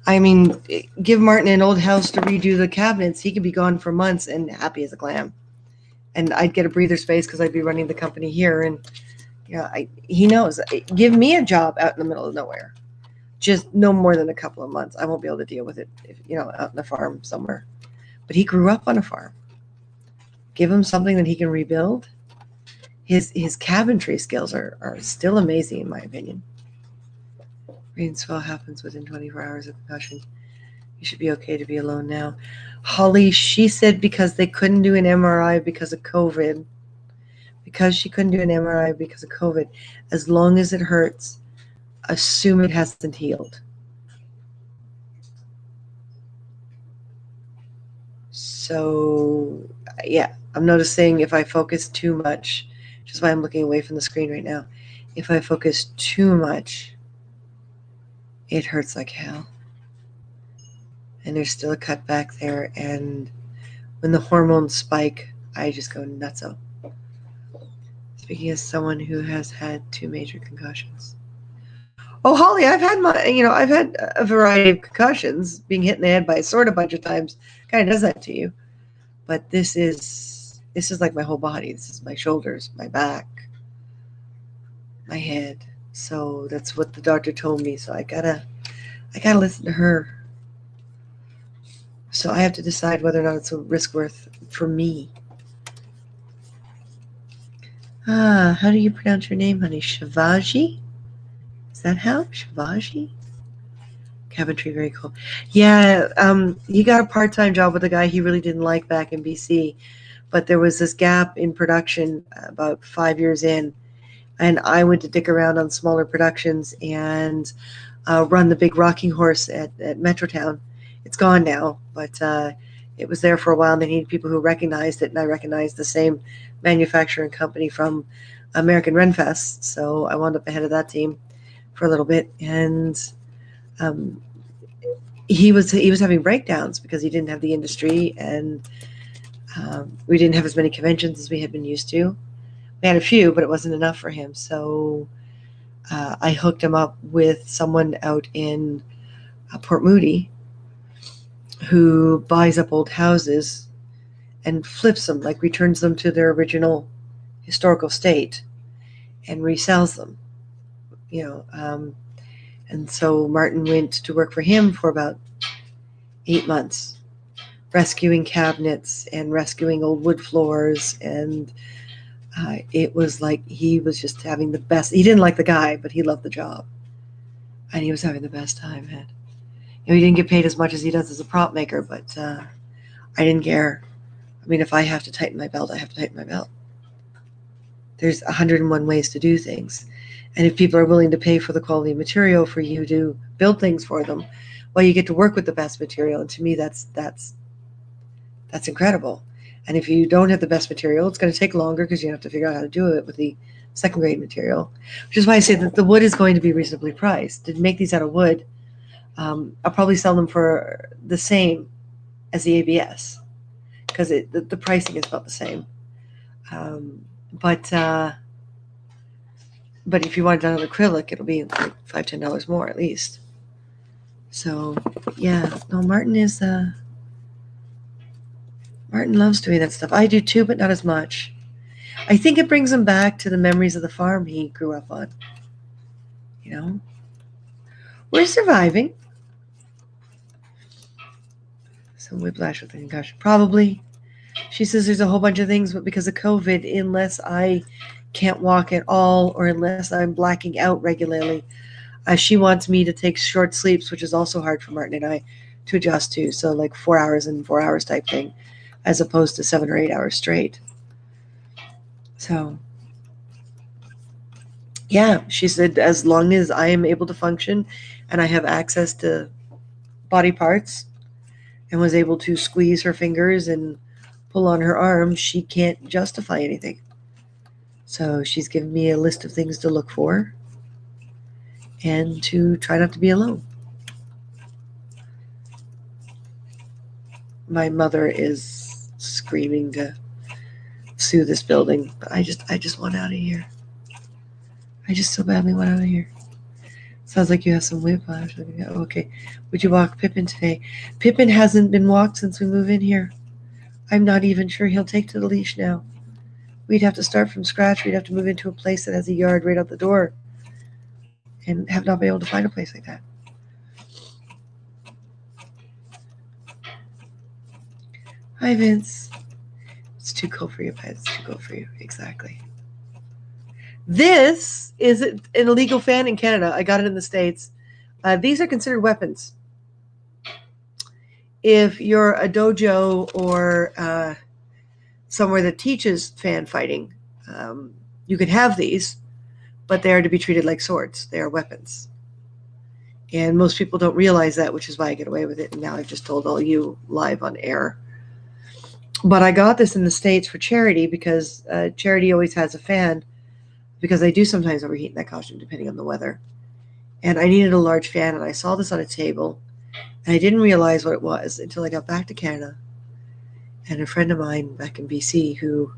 I mean, give Martin an old house to redo the cabinets. He could be gone for months and happy as a clam. And I'd get a breather space because I'd be running the company here. And he knows. Give me a job out in the middle of nowhere. Just no more than a couple of months. I won't be able to deal with it, out in a farm somewhere. But he grew up on a farm. Give him something that he can rebuild. His cabinetry skills are still amazing, in my opinion. Brain swell happens within 24 hours of concussion. You should be okay to be alone now. Holly, she said because they couldn't do an MRI because of COVID. Because she couldn't do an MRI because of COVID, as long as it hurts, assume it hasn't healed. So, yeah, I'm noticing if I focus too much, which is why I'm looking away from the screen right now, if I focus too much, it hurts like hell. And there's still a cut back there, and when the hormones spike, I just go nutso. Speaking as someone who has had 2 major concussions. Oh, Holly, I've had a variety of concussions. Being hit in the head by a sword a bunch of times kind of does that to you. But this is like my whole body. This is my shoulders, my back, my head. So that's what the doctor told me. So I gotta listen to her. So I have to decide whether or not it's a risk worth for me. How do you pronounce your name, honey? Shivaji? Is that how? Shivaji? Cabinetry, very cool. Yeah, he got a part-time job with a guy he really didn't like back in BC, but there was this gap in production about 5 years in, and I went to dick around on smaller productions and run the big rocking horse at Metrotown. It's gone now, but it was there for a while, and they needed people who recognized it, and I recognized the same manufacturing company from American Renfest, so I wound up ahead of that team for a little bit, and he was having breakdowns because he didn't have the industry, and we didn't have as many conventions as we had been used to. We had a few, but it wasn't enough for him, so I hooked him up with someone out in Port Moody who buys up old houses and flips them, like returns them to their original historical state and resells them, and so Martin went to work for him for about 8 months, rescuing cabinets and rescuing old wood floors, and it was like he was just having the best. He didn't like the guy, but he loved the job, and he was having the best time. And he didn't get paid as much as he does as a prop maker, but I didn't care. I mean, if I have to tighten my belt, I have to tighten my belt. There's 101 ways to do things, and if people are willing to pay for the quality of material for you to build things for them, well, you get to work with the best material, and to me, that's incredible. And if you don't have the best material, it's going to take longer because you have to figure out how to do it with the second grade material, which is why I say that the wood is going to be reasonably priced. To make these out of wood, I'll probably sell them for the same as the ABS because the pricing is about the same. But if you want it done on acrylic, it'll be like $5-10 more at least. So yeah, no, Martin loves doing that stuff. I do too, but not as much. I think it brings him back to the memories of the farm he grew up on. We're surviving. Some whiplash with the concussion, probably. She says there's a whole bunch of things, but because of COVID, unless I can't walk at all or unless I'm blacking out regularly, she wants me to take short sleeps, which is also hard for Martin and I to adjust to. So like 4 hours and 4 hours type thing, as opposed to 7 or 8 hours straight. So yeah, she said as long as I am able to function and I have access to body parts and was able to squeeze her fingers and pull on her arm, she can't justify anything. So she's given me a list of things to look for and to try not to be alone. My mother is screaming to sue this building, but I just want out of here. I just so badly want out of here. Sounds like you have some whiplash. Okay. Would you walk Pippin today? Pippin hasn't been walked since we moved in here. I'm not even sure he'll take to the leash now. We'd have to start from scratch. We'd have to move into a place that has a yard right out the door and have not been able to find a place like that. Hi, Vince. It's too cold for you, but it's too cold for you. Exactly. This is an illegal fan in Canada. I got it in the States. These are considered weapons. If you're a dojo or somewhere that teaches fan fighting, you can have these, but they are to be treated like swords. They are weapons. And most people don't realize that, which is why I get away with it. And now I've just told all you live on air. But I got this in the States for charity because charity always has a fan, because they do sometimes overheat in that costume depending on the weather. And I needed a large fan, and I saw this on a table, and I didn't realize what it was until I got back to Canada. And a friend of mine back in BC who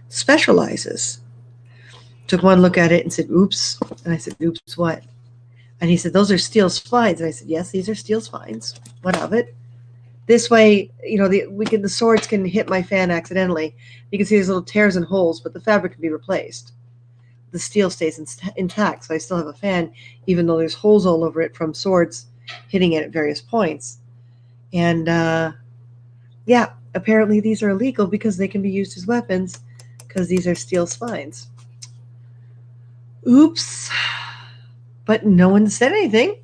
specializes took one look at it and said, oops. And I said, oops, what? And he said, those are steel spines. And I said, yes, these are steel spines. What of it? This way, the swords can hit my fan accidentally. You can see there's little tears and holes, but the fabric can be replaced. The steel stays intact, so I still have a fan, even though there's holes all over it from swords hitting it at various points. And apparently these are illegal because they can be used as weapons, because these are steel spines. Oops. But no one said anything,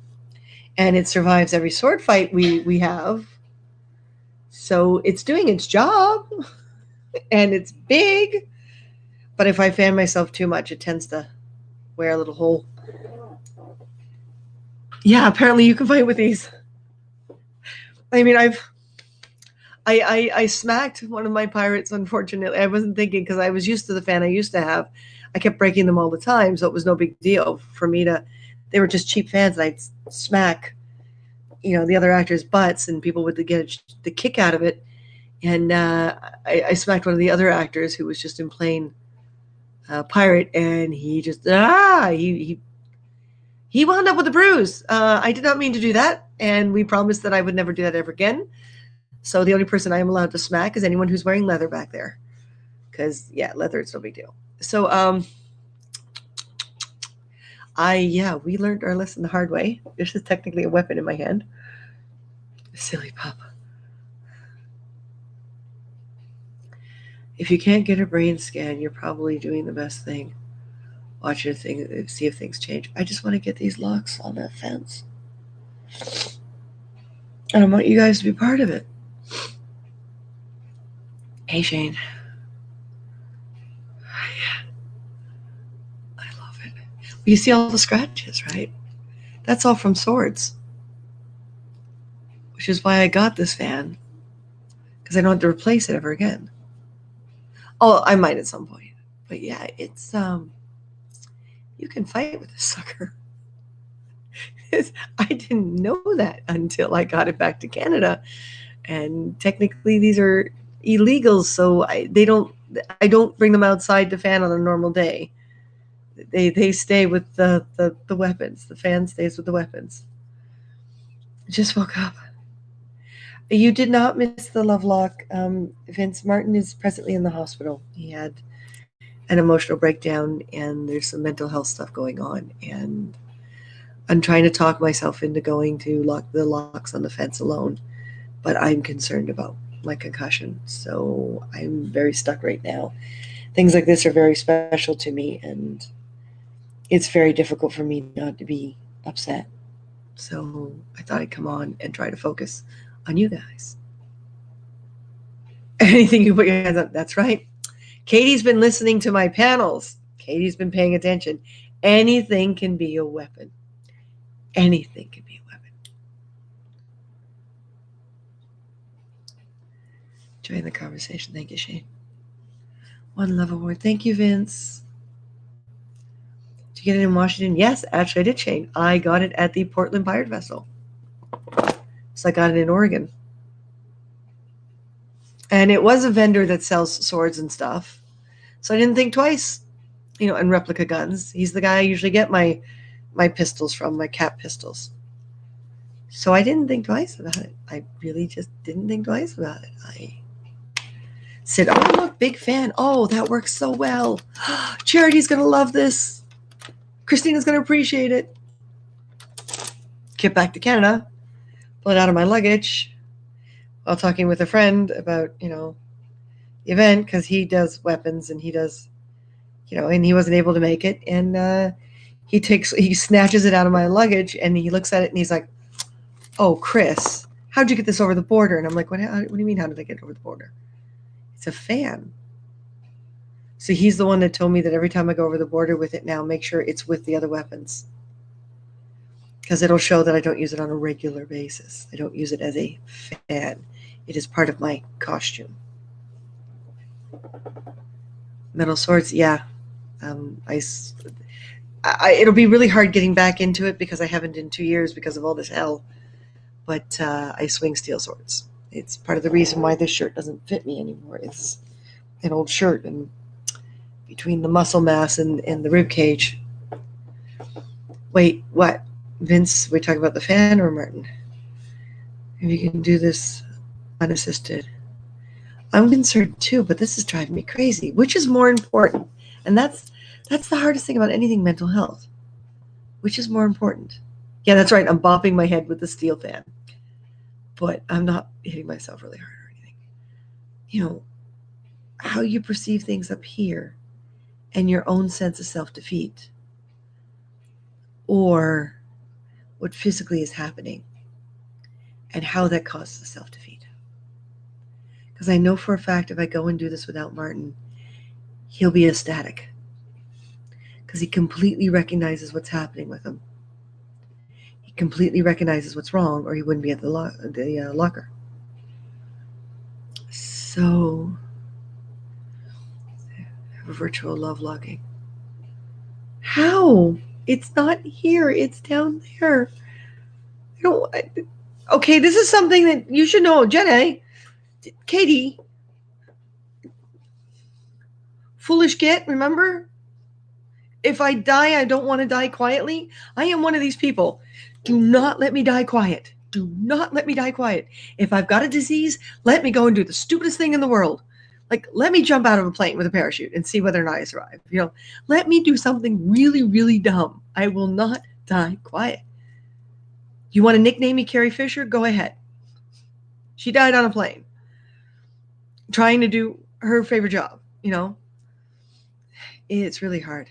and it survives every sword fight we have. So it's doing its job, and it's big. But if I fan myself too much, it tends to wear a little hole. Yeah, apparently you can fight with these. I mean, I smacked one of my pirates, unfortunately. I wasn't thinking, because I was used to the fan I used to have. I kept breaking them all the time, so it was no big deal for me to. They were just cheap fans, and I'd smack, the other actors' butts, and people would get the kick out of it. And I smacked one of the other actors who was just in plain pirate, and he just he wound up with a bruise. I did not mean to do that, and we promised that I would never do that ever again. So the only person I am allowed to smack is anyone who's wearing leather back there, because leather is no big deal. So we learned our lesson the hard way. This is technically a weapon in my hand. Silly papa. If you can't get a brain scan, you're probably doing the best thing. Watch your thing, see if things change. I just want to get these locks on that fence. And I want you guys to be part of it. Hey, Shane. Yeah. I love it. Well, you see all the scratches, right? That's all from swords. Which is why I got this fan. Because I don't have to replace it ever again. Oh, I might at some point. But yeah, it's you can fight with this sucker. I didn't know that until I got it back to Canada. And technically these are illegals, so I don't bring them outside to fan on a normal day. They stay with the weapons. The fan stays with the weapons. I just woke up. You did not miss the Lovelock. Vince Martin is presently in the hospital. He had an emotional breakdown, and there's some mental health stuff going on. And I'm trying to talk myself into going to lock the locks on the fence alone, but I'm concerned about my concussion. So I'm very stuck right now. Things like this are very special to me, and it's very difficult for me not to be upset. So I thought I'd come on and try to focus on you guys. Anything you put your hands up, that's right. Katie's been listening to my panels. Katie's been paying attention. Anything can be a weapon. Anything can be a weapon. Enjoying the conversation. Thank you, Shane. One Love Award. Thank you, Vince. Did you get it in Washington? Yes, actually I did, Shane. I got it at the Portland Pirate Festival. So I got it in Oregon. And it was a vendor that sells swords and stuff. So I didn't think twice, and replica guns. He's the guy I usually get my pistols from, my cap pistols. So I didn't think twice about it. I really just didn't think twice about it. I said, oh, look, big fan. Oh, that works so well. Charity's going to love this. Christina's going to appreciate it. Get back to Canada, pull it out of my luggage while talking with a friend about, the event, because he does weapons and he does, and he wasn't able to make it. And he snatches it out of my luggage and he looks at it and he's like, oh, Chris, how'd you get this over the border? And I'm like, what do you mean, how did I get it over the border? It's a fan. So he's the one that told me that every time I go over the border with it now, make sure it's with the other weapons. Because it'll show that I don't use it on a regular basis. I don't use it as a fan. It is part of my costume. Metal swords, yeah. It'll be really hard getting back into it because I haven't in 2 years because of all this hell. But I swing steel swords. It's part of the reason why this shirt doesn't fit me anymore. It's an old shirt, and between the muscle mass and the rib cage. Wait, what? Vince, we talking about the fan or Martin? If you can do this unassisted. I'm concerned too, but this is driving me crazy. Which is more important? And that's the hardest thing about anything mental health. Which is more important? Yeah, that's right. I'm bopping my head with the steel fan. But I'm not hitting myself really hard or anything. How you perceive things up here and your own sense of self-defeat, or what physically is happening and how that causes self-defeat. Because I know for a fact if I go and do this without Martin, he'll be ecstatic because he completely recognizes what's happening with him. He completely recognizes what's wrong, or he wouldn't be at the locker. So, have a virtual love locking. How? It's not here. It's down there. Okay, this is something that you should know. Jenny, Katie, foolish git, remember? If I die, I don't want to die quietly. I am one of these people. Do not let me die quiet. Do not let me die quiet. If I've got a disease, let me go and do the stupidest thing in the world. Like, let me jump out of a plane with a parachute and see whether or not I survive. Let me do something really, really dumb. I will not die quiet. You want to nickname me Carrie Fisher? Go ahead. She died on a plane trying to do her favorite job, It's really hard.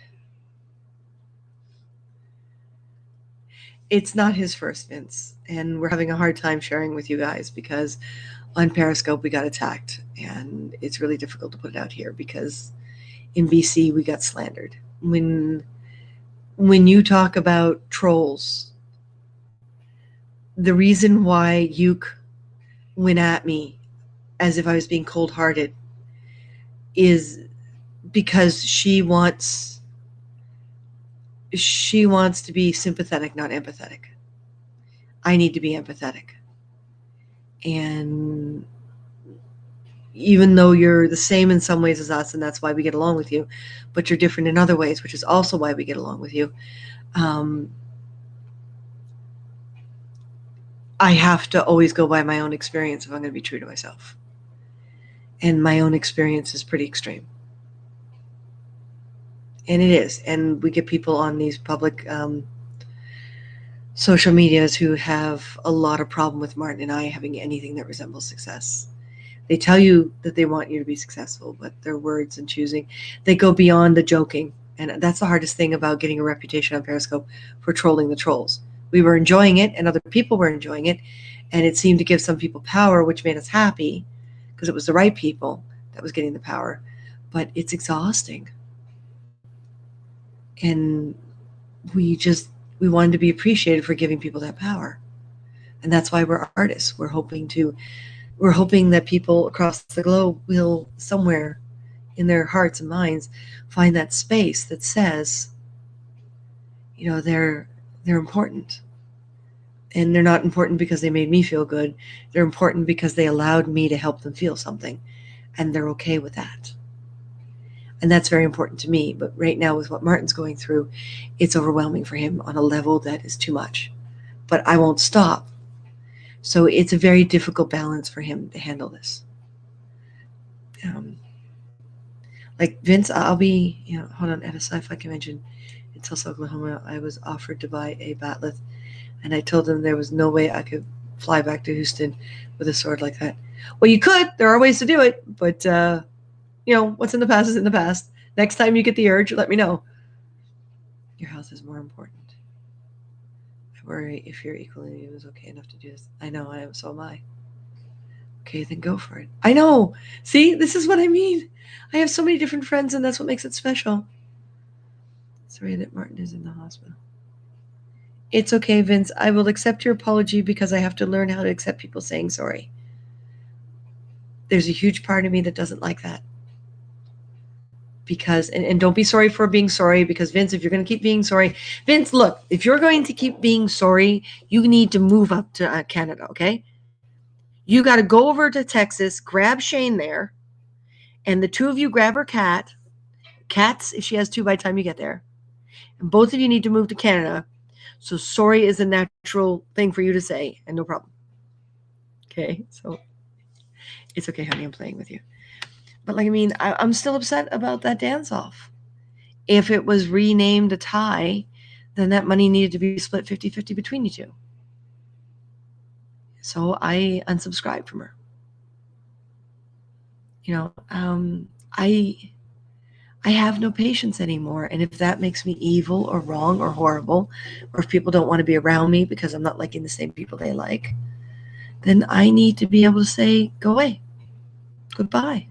It's not his first, Vince, and we're having a hard time sharing with you guys because on Periscope we got attacked, and it's really difficult to put it out here because in BC we got slandered. When you talk about trolls, the reason why Yuke went at me as if I was being cold-hearted is because she wants to be sympathetic, not empathetic. I need to be empathetic. And even though you're the same in some ways as us, and that's why we get along with you, but you're different in other ways, which is also why we get along with you. I have to always go by my own experience if I'm going to be true to myself. And my own experience is pretty extreme. And it is. And we get people on these public social medias who have a lot of problem with Martin and I having anything that resembles success. They tell you that they want you to be successful, but their words and choosing, they go beyond the joking. And that's the hardest thing about getting a reputation on Periscope, for trolling the trolls. We were enjoying it and other people were enjoying it. And it seemed to give some people power, which made us happy because it was the right people that was getting the power. But it's exhausting. And we wanted to be appreciated for giving people that power. And that's why we're artists. We're hoping that people across the globe will somewhere in their hearts and minds find that space that says, they're important. And they're not important because they made me feel good. They're important because they allowed me to help them feel something. And they're okay with that. And that's very important to me. But right now, with what Martin's going through, it's overwhelming for him on a level that is too much. But I won't stop. So it's a very difficult balance for him to handle this. Like Vince, I'll be, hold on, at a sci-fi convention in Tulsa, Oklahoma, I was offered to buy a batleth, and I told them there was no way I could fly back to Houston with a sword like that. Well, you could. There are ways to do it, but what's in the past is in the past. Next time you get the urge, let me know. Your health is more important. I worry if you're equally as okay enough to do this. I know I am. So am I. Okay, then go for it. I know. See, this is what I mean. I have so many different friends, and that's what makes it special. Sorry that Martin is in the hospital. It's okay, Vince. I will accept your apology because I have to learn how to accept people saying sorry. There's a huge part of me that doesn't like that. Because, and don't be sorry for being sorry, because Vince, if you're going to keep being sorry, Vince, look, if you're going to keep being sorry, you need to move up to Canada, okay? You got to go over to Texas, grab Shane there, and the two of you grab her cats, if she has two by the time you get there, and both of you need to move to Canada. So sorry is a natural thing for you to say, and no problem. Okay, so it's okay, honey, I'm playing with you. But I'm still upset about that dance-off. If it was renamed a tie, then that money needed to be split 50-50 between you two. So I unsubscribed from her. I have no patience anymore. And if that makes me evil or wrong or horrible, or if people don't want to be around me because I'm not liking the same people they like, then I need to be able to say, go away. Goodbye.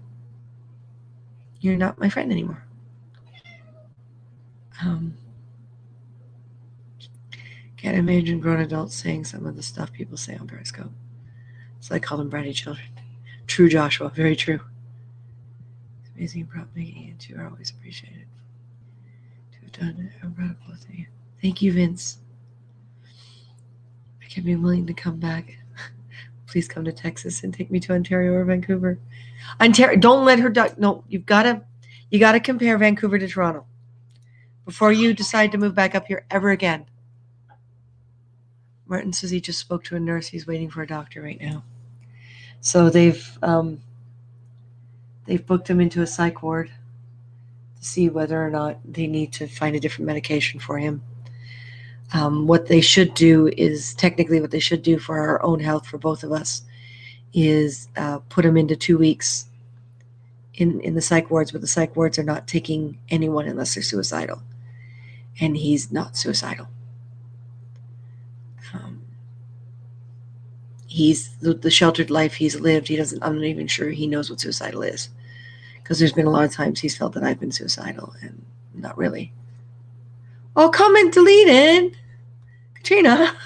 You're not my friend anymore. Can't imagine grown adults saying some of the stuff people say on Periscope. So I call them bratty children. True, Joshua. Very true. It's amazing prop making it too. Are always appreciated. To have done it, I'm proud of both of you. Thank you, Vince. I can be willing to come back. Please come to Texas and take me to Ontario or Vancouver. Ontario, don't let her die. No, you gotta compare Vancouver to Toronto before you decide to move back up here ever again. Martin says he just spoke to a nurse. He's waiting for a doctor right now. So they've booked him into a psych ward to see whether or not they need to find a different medication for him. What they should do for our own health, for both of us, is put him into 2 weeks in the psych wards, but the psych wards are not taking anyone unless they're suicidal. And he's not suicidal. He's the sheltered life he's lived. I'm not even sure he knows what suicidal is, because there's been a lot of times he's felt that I've been suicidal, and not really. Oh, comment deleted, Katrina.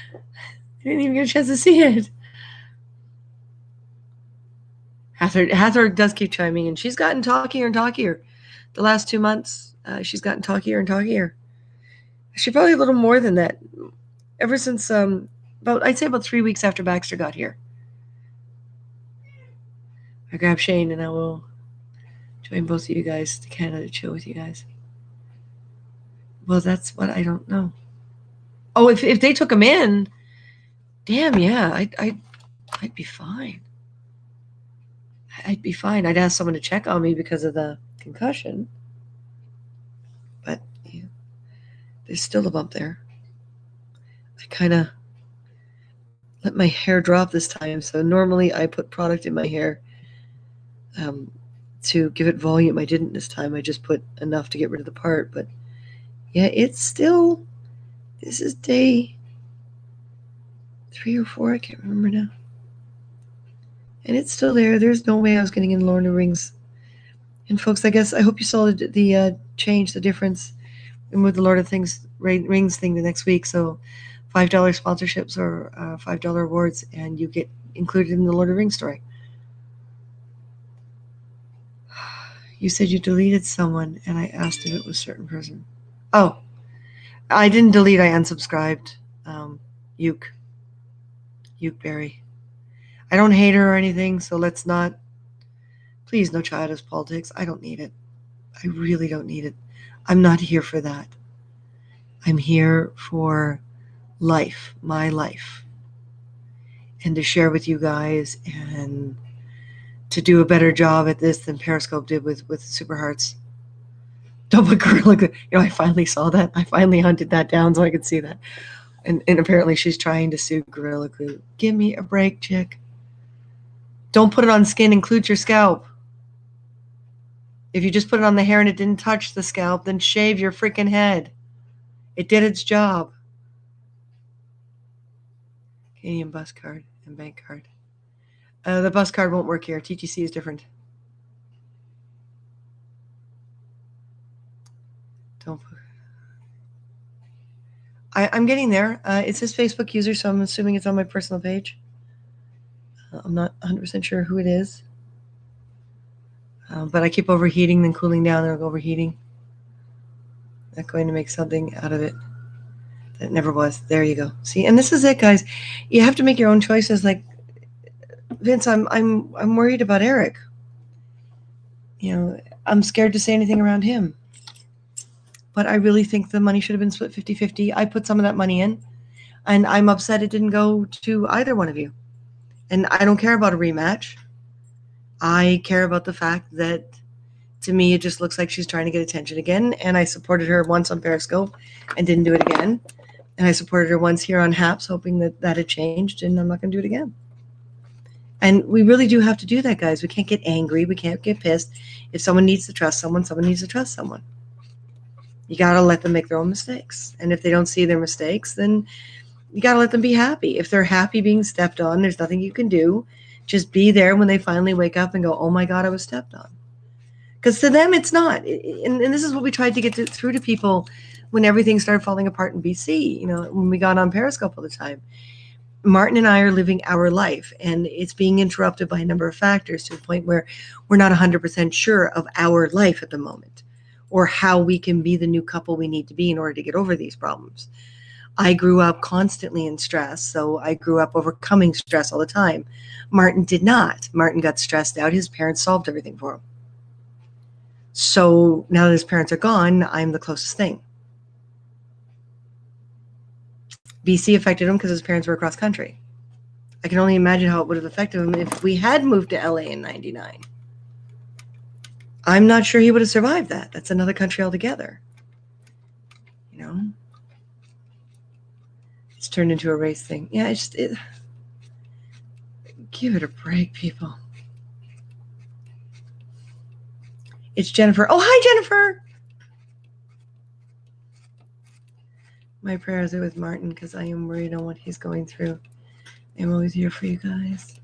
I didn't even get a chance to see it. Hathor does keep chiming in. She's gotten talkier and talkier. The last 2 months, she's gotten talkier and talkier. She probably a little more than that. Ever since I'd say about 3 weeks after Baxter got here. I grab Shane and I will join both of you guys to Canada to chill with you guys. Well, that's what I don't know. Oh, if they took him in, damn, yeah, I'd be fine. I'd be fine. I'd ask someone to check on me because of the concussion. But yeah, there's still a bump there. I kind of let my hair drop this time. So normally I put product in my hair to give it volume. I didn't this time. I just put enough to get rid of the part. But yeah, it's still, this is day 3 or 4. I can't remember now. And it's still there. There's no way I was getting in Lord of the Rings. And folks, I hope you saw the change, the difference with the Lord of Things Rings thing the next week. So $5 sponsorships or $5 awards, and you get included in the Lord of the Rings story. You said you deleted someone, and I asked if it was a certain person. Oh, I didn't delete. I unsubscribed. Uke Berry. I don't hate her or anything, so let's not. Please, no childish politics. I don't need it. I really don't need it. I'm not here for that. I'm here for life, my life, and to share with you guys and to do a better job at this than Periscope did with Super Hearts. Don't put Gorilla Glue. I finally saw that. I finally hunted that down so I could see that. And apparently she's trying to sue Gorilla Glue. Give me a break, chick. Don't put it on skin, include your scalp. If you just put it on the hair and it didn't touch the scalp, then shave your freaking head. It did its job. Canadian bus card and bank card. The bus card won't work here. TTC is different. Don't. I'm getting there. It says Facebook user, so I'm assuming it's on my personal page. I'm not 100% sure who it is. But I keep overheating, then cooling down, then overheating. Not going to make something out of it that never was. There you go. See, and this is it, guys. You have to make your own choices. Like Vince, I'm worried about Eric. I'm scared to say anything around him. But I really think the money should have been split 50-50. I put some of that money in, and I'm upset it didn't go to either one of you. And I don't care about a rematch. I care about the fact that, to me, it just looks like she's trying to get attention again. And I supported her once on Periscope and didn't do it again. And I supported her once here on Haps, hoping that had changed, and I'm not going to do it again. And we really do have to do that, guys. We can't get angry. We can't get pissed. If someone needs to trust someone needs to trust someone. You got to let them make their own mistakes. And if they don't see their mistakes, then you got to let them be happy. If they're happy being stepped on, there's nothing you can do. Just be there when they finally wake up and go, oh my God, I was stepped on. Because to them, it's not. And this is what we tried to get through to people when everything started falling apart in BC, when we got on Periscope all the time. Martin and I are living our life, and it's being interrupted by a number of factors to the point where we're not 100% sure of our life at the moment, or how we can be the new couple we need to be in order to get over these problems. I grew up constantly in stress, so I grew up overcoming stress all the time. Martin did not. Martin got stressed out. His parents solved everything for him. So now that his parents are gone, I'm the closest thing. BC affected him because his parents were across country. I can only imagine how it would have affected him if we had moved to LA in 99. I'm not sure he would have survived that. That's another country altogether. It's turned into a race thing. Yeah, give it a break, people. It's Jennifer. Oh, hi, Jennifer. My prayers are with Martin because I am worried on what he's going through. I'm always here for you guys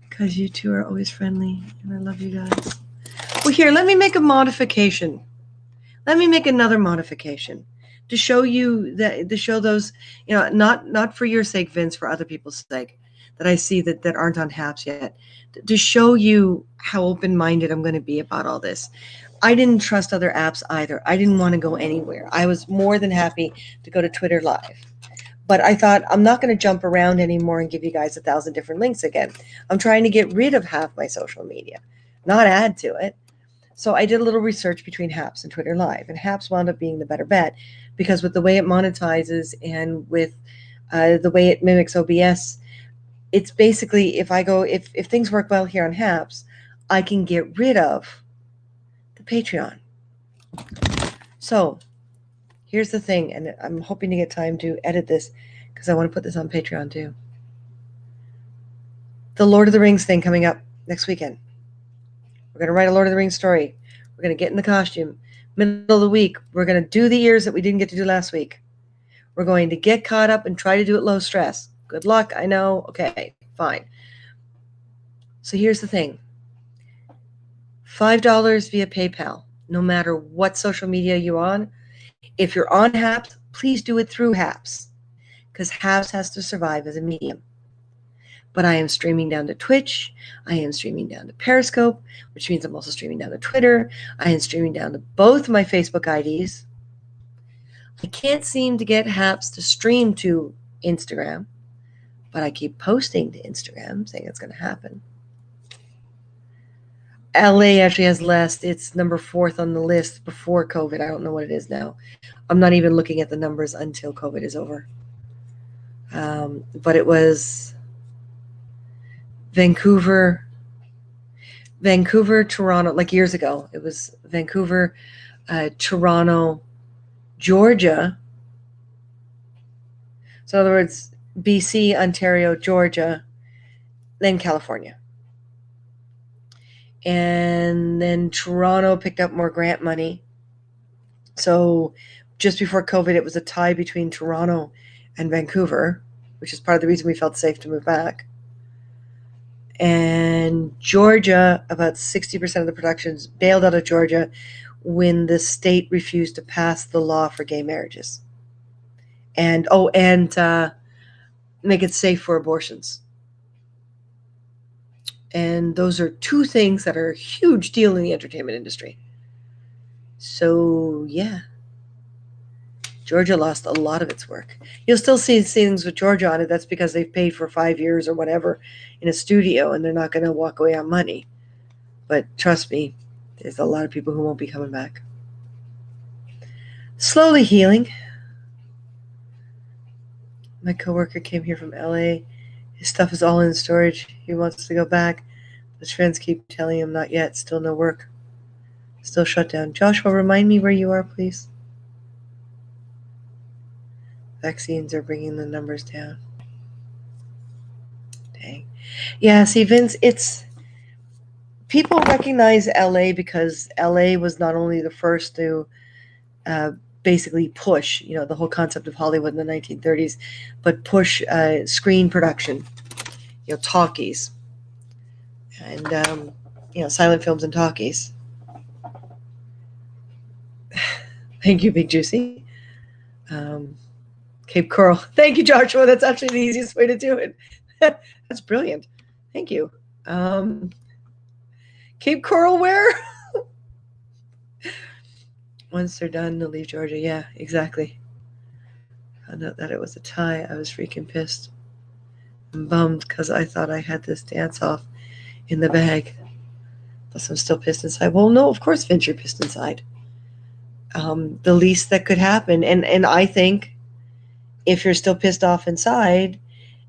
because you two are always friendly and I love you guys. Well, here, let me make a modification. Let me make another modification to show you to show those, not for your sake, Vince, for other people's sake that I see that aren't on Haps yet, to show you how open-minded I'm going to be about all this. I didn't trust other apps either. I didn't want to go anywhere. I was more than happy to go to Twitter Live. But I thought, I'm not going to jump around anymore and give you guys 1,000 different links again. I'm trying to get rid of half my social media, not add to it. So I did a little research between Haps and Twitter Live, and Haps wound up being the better bet because with the way it monetizes and with the way it mimics OBS, it's basically if things work well here on Haps, I can get rid of the Patreon. So here's the thing, and I'm hoping to get time to edit this because I want to put this on Patreon too. The Lord of the Rings thing coming up next weekend. We're going to write a Lord of the Rings story. We're going to get in the costume. Middle of the week, we're going to do the ears that we didn't get to do last week. We're going to get caught up and try to do it low stress. Good luck, I know. Okay, fine. So here's the thing. $5 via PayPal, no matter what social media you're on. If you're on Haps, please do it through Haps, because Haps has to survive as a medium. But I am streaming down to Twitch. I am streaming down to Periscope, which means I'm also streaming down to Twitter. I am streaming down to both my Facebook IDs. I can't seem to get Haps to stream to Instagram, but I keep posting to Instagram saying it's going to happen. LA actually has less. It's number 4th on the list before COVID. I don't know what it is now. I'm not even looking at the numbers until COVID is over. But it was Vancouver, Toronto, like years ago. It was Vancouver, Toronto, Georgia. So in other words, BC, Ontario, Georgia, then California. And then Toronto picked up more grant money. So just before COVID, it was a tie between Toronto and Vancouver, which is part of the reason we felt safe to move back. And Georgia, about 60% of the productions bailed out of Georgia when the state refused to pass the law for gay marriages. And make it safe for abortions. And those are two things that are a huge deal in the entertainment industry. So, yeah. Georgia lost a lot of its work. You'll still see things with Georgia on it. That's because they've paid for 5 years or whatever in a studio, and they're not going to walk away on money. But trust me, there's a lot of people who won't be coming back. Slowly healing. My coworker came here from LA. His stuff is all in storage. He wants to go back. His friends keep telling him not yet. Still no work. Still shut down. Joshua, remind me where you are, please. Vaccines are bringing the numbers down. Dang. Yeah, see, Vince, it's... People recognize LA because LA was not only the first to basically push, the whole concept of Hollywood in the 1930s, but push screen production, talkies, and, silent films and talkies. Thank you, Big Juicy. Cape Coral. Thank you, Joshua. That's actually the easiest way to do it. That's brilliant. Thank you. Cape Coral where? Once they're done, they'll leave Georgia. Yeah, exactly. Found out that it was a tie. I was freaking pissed and bummed because I thought I had this dance off in the bag. Plus, I'm still pissed inside. Well, no, of course, Vince, you're pissed inside. The least that could happen, and I think if you're still pissed off inside,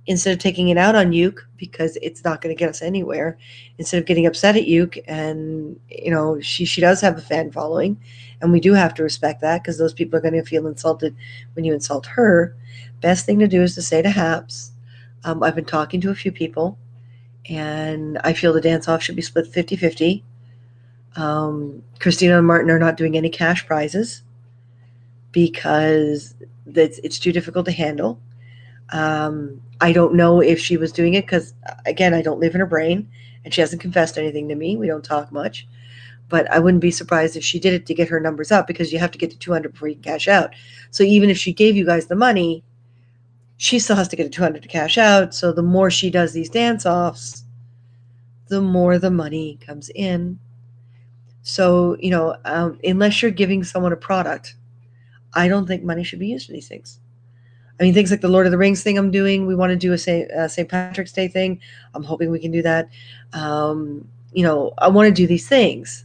instead of taking it out on Uke, because it's not going to get us anywhere, instead of getting upset at Uke, and she does have a fan following, and we do have to respect that because those people are going to feel insulted when you insult her. Best thing to do is to say to Haps, I've been talking to a few people, and I feel the dance-off should be split 50-50. Christina and Martin are not doing any cash prizes because it's too difficult to handle. I don't know if she was doing it because, again, I don't live in her brain, and she hasn't confessed anything to me. We don't talk much. But I wouldn't be surprised if she did it to get her numbers up because you have to get to 200 before you can cash out. So even if she gave you guys the money, she still has to get to 200 to cash out. So the more she does these dance-offs, the more the money comes in. So, unless you're giving someone a product, I don't think money should be used for these things. I mean, things like the Lord of the Rings thing I'm doing. We want to do a St. Patrick's Day thing. I'm hoping we can do that. I want to do these things.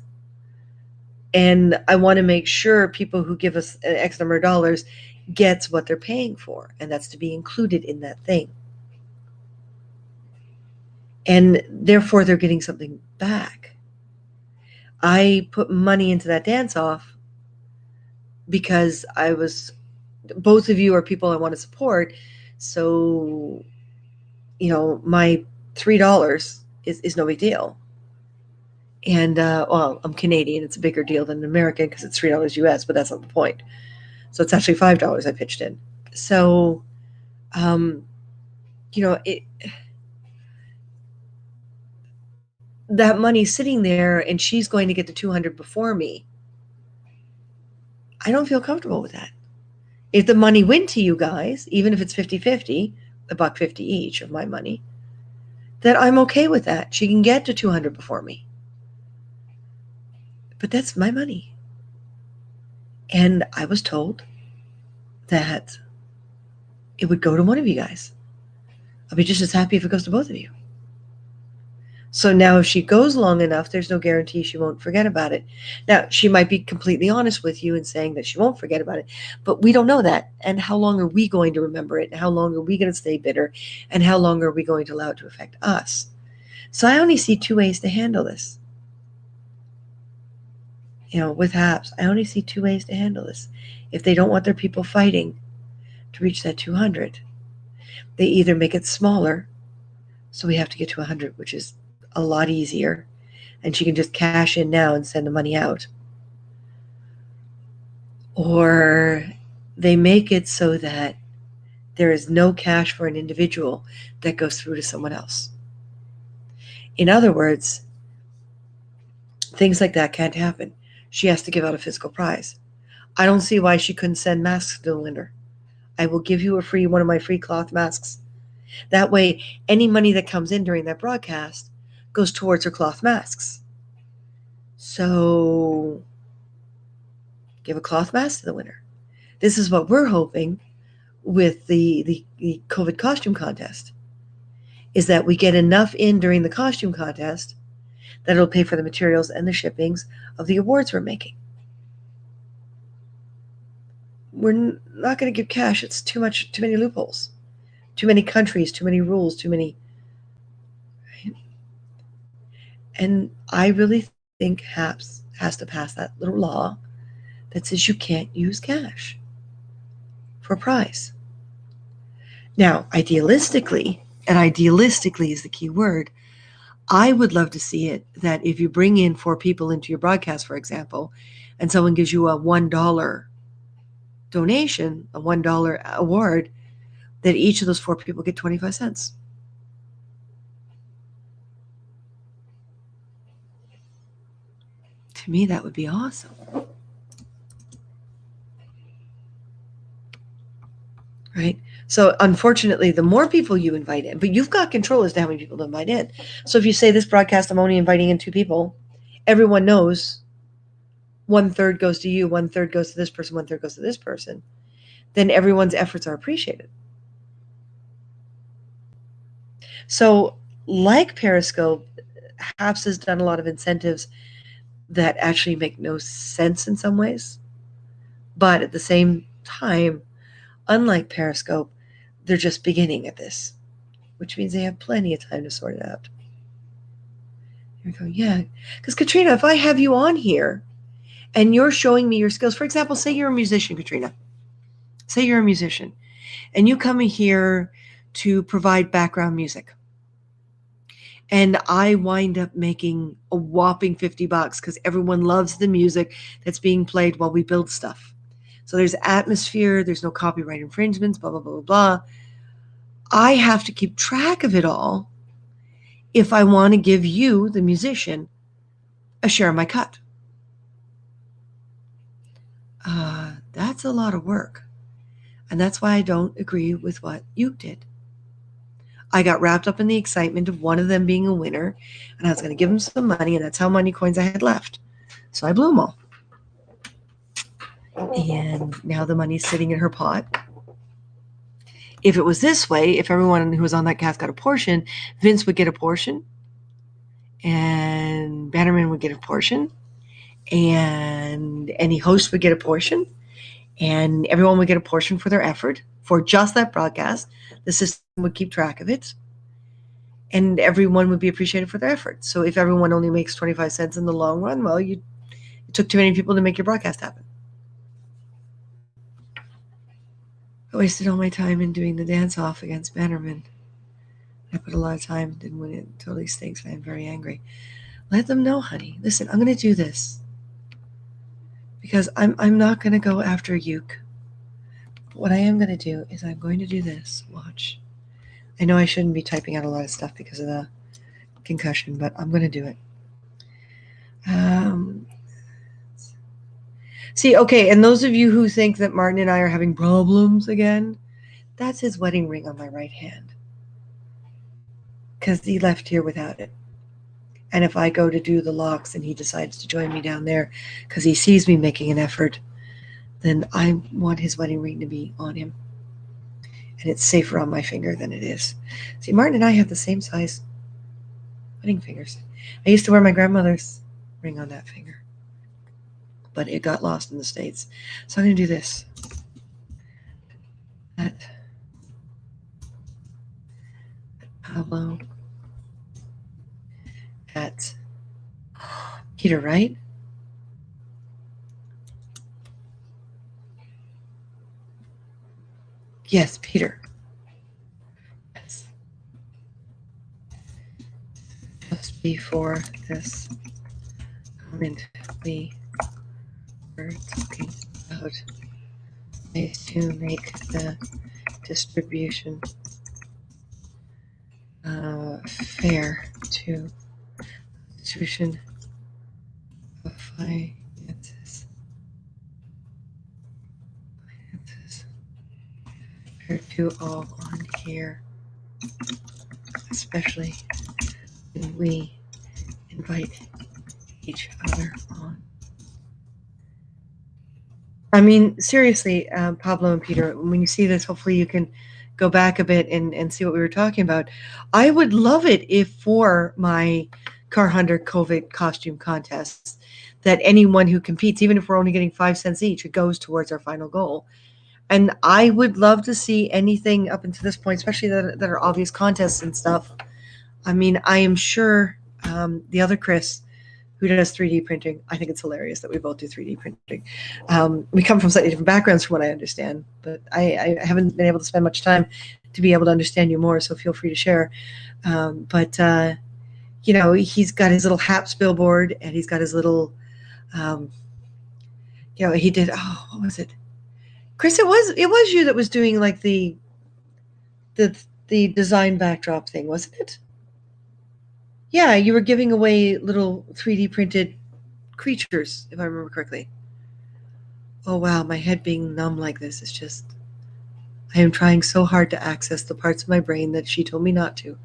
And I want to make sure people who give us an X number of dollars gets what they're paying for. And that's to be included in that thing. And therefore, they're getting something back. I put money into that dance-off because both of you are people I want to support. So, my $3 is no big deal. And, I'm Canadian. It's a bigger deal than American because it's $3 US, but that's not the point. So it's actually $5 I pitched in. So, that money's sitting there and she's going to get the 200 before me. I don't feel comfortable with that. If the money went to you guys, even if it's 50-50, $1.50 each of my money, then I'm okay with that. She can get to 200 before me. But that's my money. And I was told that it would go to one of you guys. I'll be just as happy if it goes to both of you. So now if she goes long enough, there's no guarantee she won't forget about it. Now, she might be completely honest with you and saying that she won't forget about it, but we don't know that. And how long are we going to remember it? And how long are we going to stay bitter? And how long are we going to allow it to affect us? So I only see two ways to handle this. With HAPs, I only see two ways to handle this. If they don't want their people fighting to reach that 200, they either make it smaller, so we have to get to 100, which is a lot easier, and she can just cash in now and send the money out. Or they make it so that there is no cash for an individual that goes through to someone else. In other words, things like that can't happen. She has to give out a physical prize. I don't see why she couldn't send masks to the winner. I will give you one of my free cloth masks. That way, any money that comes in during that broadcast goes towards her cloth masks. So give a cloth mask to the winner. This is what we're hoping with the COVID costume contest, is that we get enough in during the costume contest that it'll pay for the materials and the shippings of the awards we're making. We're not going to give cash. It's too many loopholes, too many countries, too many rules, too many. Right? And I really think HAPS has to pass that little law that says you can't use cash for a prize. Now, idealistically, and idealistically is the key word, I would love to see it that if you bring in 4 people into your broadcast, for example, and someone gives you a $1 donation, a $1 award, that each of those 4 people get 25 cents. To me, that would be awesome. Right? So unfortunately, the more people you invite in, but you've got control as to how many people to invite in. So if you say this broadcast, I'm only inviting in 2 people, everyone knows 1/3 goes to you, 1/3 goes to this person, 1/3 goes to this person, then everyone's efforts are appreciated. So like Periscope, HAPS has done a lot of incentives that actually make no sense in some ways. But at the same time, unlike Periscope, they're just beginning at this, which means they have plenty of time to sort it out. Here we go, yeah. Because Katrina, if I have you on here and you're showing me your skills, for example, say you're a musician, Katrina. Say you're a musician and you come in here to provide background music. And I wind up making a whopping $50 because everyone loves the music that's being played while we build stuff. So there's atmosphere, there's no copyright infringements, blah, blah, blah, blah, blah. I have to keep track of it all if I want to give you, the musician, a share of my cut. That's a lot of work. And that's why I don't agree with what you did. I got wrapped up in the excitement of one of them being a winner, and I was going to give them some money, and that's how many coins I had left. So I blew them all. And now the money's sitting in her pot. If it was this way, if everyone who was on that cast got a portion, Vince would get a portion, and Bannerman would get a portion, and any host would get a portion, and everyone would get a portion for their effort for just that broadcast. The system would keep track of it, and everyone would be appreciated for their effort. So if everyone only makes 25 cents in the long run, well, it took too many people to make your broadcast happen. I wasted all my time in doing the dance-off against Bannerman. I put a lot of time, didn't win it, totally stinks, and I'm very angry. Let them know, honey. Listen, I'm going to do this because I'm not going to go after Uke. What I am going to do is I'm going to do this. Watch. I know I shouldn't be typing out a lot of stuff because of the concussion, but I'm going to do it. See, okay, and those of you who think that Martin and I are having problems again, that's his wedding ring on my right hand because he left here without it. And if I go to do the locks and he decides to join me down there because he sees me making an effort, then I want his wedding ring to be on him. And it's safer on my finger than it is. See, Martin and I have the same size wedding fingers. I used to wear my grandmother's ring on that finger, but it got lost in the States. So I'm going to do this. At Pablo, at Peter, right? Yes, Peter. Yes. Just before this comment, we were talking about ways to make the distribution fair to distribution of finances fair to all on here, especially when we invite each other on. I mean, seriously, Pablo and Peter, when you see this, hopefully you can go back a bit and see what we were talking about. I would love it if for my CarrHunger COVID costume contests, that anyone who competes, even if we're only getting 5 cents each, it goes towards our final goal. And I would love to see anything up until this point, especially that are obvious contests and stuff. I mean, I am sure the other Chris, who does 3D printing, I think it's hilarious that we both do 3D printing. We come from slightly different backgrounds from what I understand, but I haven't been able to spend much time to be able to understand you more, so feel free to share. But you know, he's got his little HAPS billboard, and he's got his little, you know, he did, oh, what was it? Chris, it was you that was doing like the design backdrop thing, wasn't it? Yeah, you were giving away little 3D printed creatures, if I remember correctly. Oh wow, my head being numb like this is just, I am trying so hard to access the parts of my brain that she told me not to.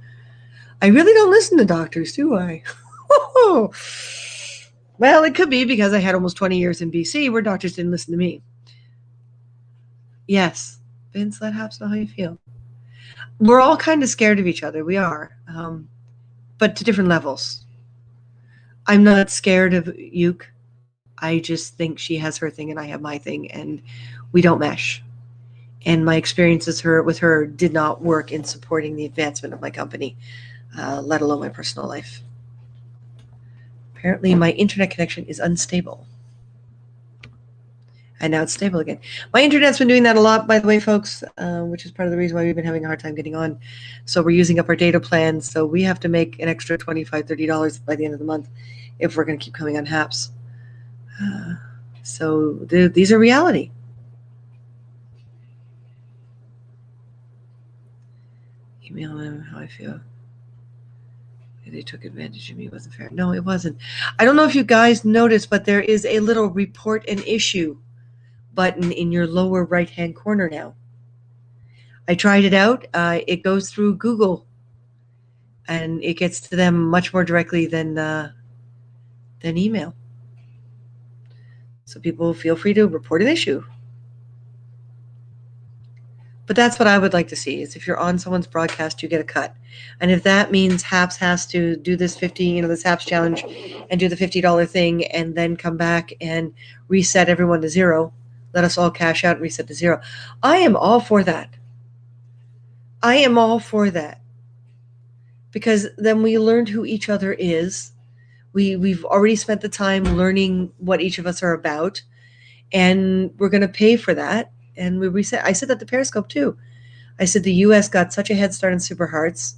I really don't listen to doctors, do I? Well, it could be because I had almost 20 years in BC where doctors didn't listen to me. Yes, Vince, let Haps know how you feel. We're all kind of scared of each other. We are, but to different levels. I'm not scared of Yuke. I just think she has her thing and I have my thing, and we don't mesh. And my experiences with her did not work in supporting the advancement of my company, let alone my personal life. Apparently, my internet connection is unstable. And now it's stable again. My internet's been doing that a lot, by the way, folks, which is part of the reason why we've been having a hard time getting on. So we're using up our data plans. So we have to make an extra $25, $30 by the end of the month if we're going to keep coming on HAPS. So these are reality. Email them how I feel. They took advantage of me. It wasn't fair. No, it wasn't. I don't know if you guys noticed, but there is a little report an issue button in your lower right-hand corner now. I tried it out. It goes through Google, and it gets to them much more directly than email. So people feel free to report an issue. But that's what I would like to see, is if you're on someone's broadcast, you get a cut. And if that means HAPS has to do this this HAPS challenge and do the $50 thing and then come back and reset everyone to zero, let us all cash out and reset to zero. I am all for that. I am all for that. Because then we learned who each other is. We've already spent the time learning what each of us are about. And we're going to pay for that. And we reset. I said that to Periscope too. I said the U.S. got such a head start on Super Hearts.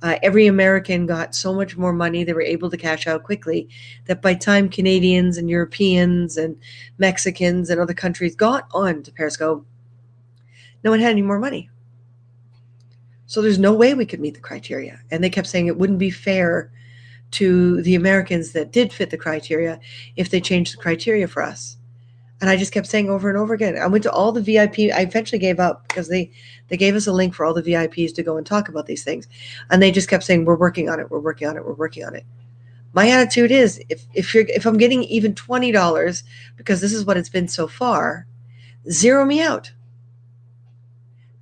Every American got so much more money. They were able to cash out quickly that by time Canadians and Europeans and Mexicans and other countries got on to Periscope, no one had any more money. So there's no way we could meet the criteria. And they kept saying it wouldn't be fair to the Americans that did fit the criteria if they changed the criteria for us. And I just kept saying over and over again. I went to all the VIP. I eventually gave up because they gave us a link for all the VIPs to go and talk about these things. And they just kept saying, we're working on it. We're working on it. We're working on it. My attitude is if I'm getting even $20, because this is what it's been so far, Zero me out.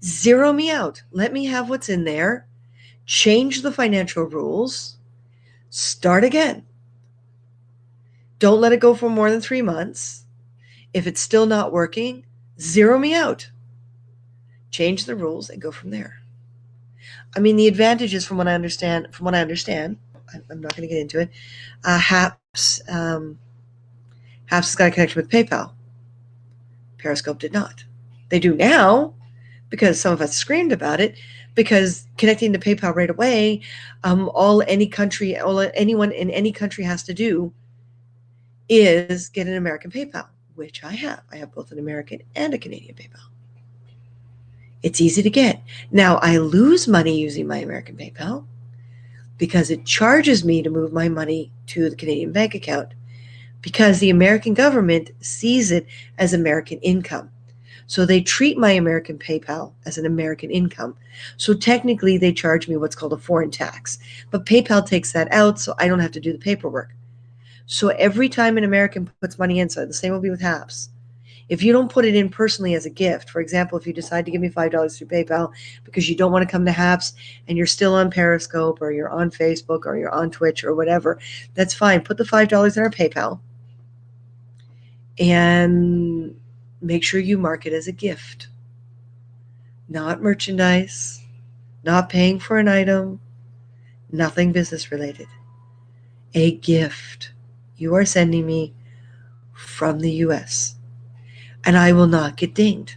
Zero me out. Let me have what's in there. Change the financial rules. Start again. Don't let it go for more than 3 months. If it's still not working, zero me out. Change the rules and go from there. I mean, the advantages from what I understand, I'm not going to get into it. HAPS has got a connection with PayPal. Periscope did not. They do now because some of us screamed about it, because connecting to PayPal right away, all anyone in any country has to do is get an American PayPal, which I have. I have both an American and a Canadian PayPal. It's easy to get. Now, I lose money using my American PayPal because it charges me to move my money to the Canadian bank account, because the American government sees it as American income. So they treat my American PayPal as an American income. So technically they charge me what's called a foreign tax. But PayPal takes that out, so I don't have to do the paperwork. So every time an American puts money in, so the same will be with HAPS. If you don't put it in personally as a gift, for example, if you decide to give me $5 through PayPal because you don't want to come to HAPS and you're still on Periscope or you're on Facebook or you're on Twitch or whatever, that's fine. Put the $5 in our PayPal and make sure you mark it as a gift, not merchandise, not paying for an item, nothing business related. A gift you are sending me from the US, and I will not get dinged.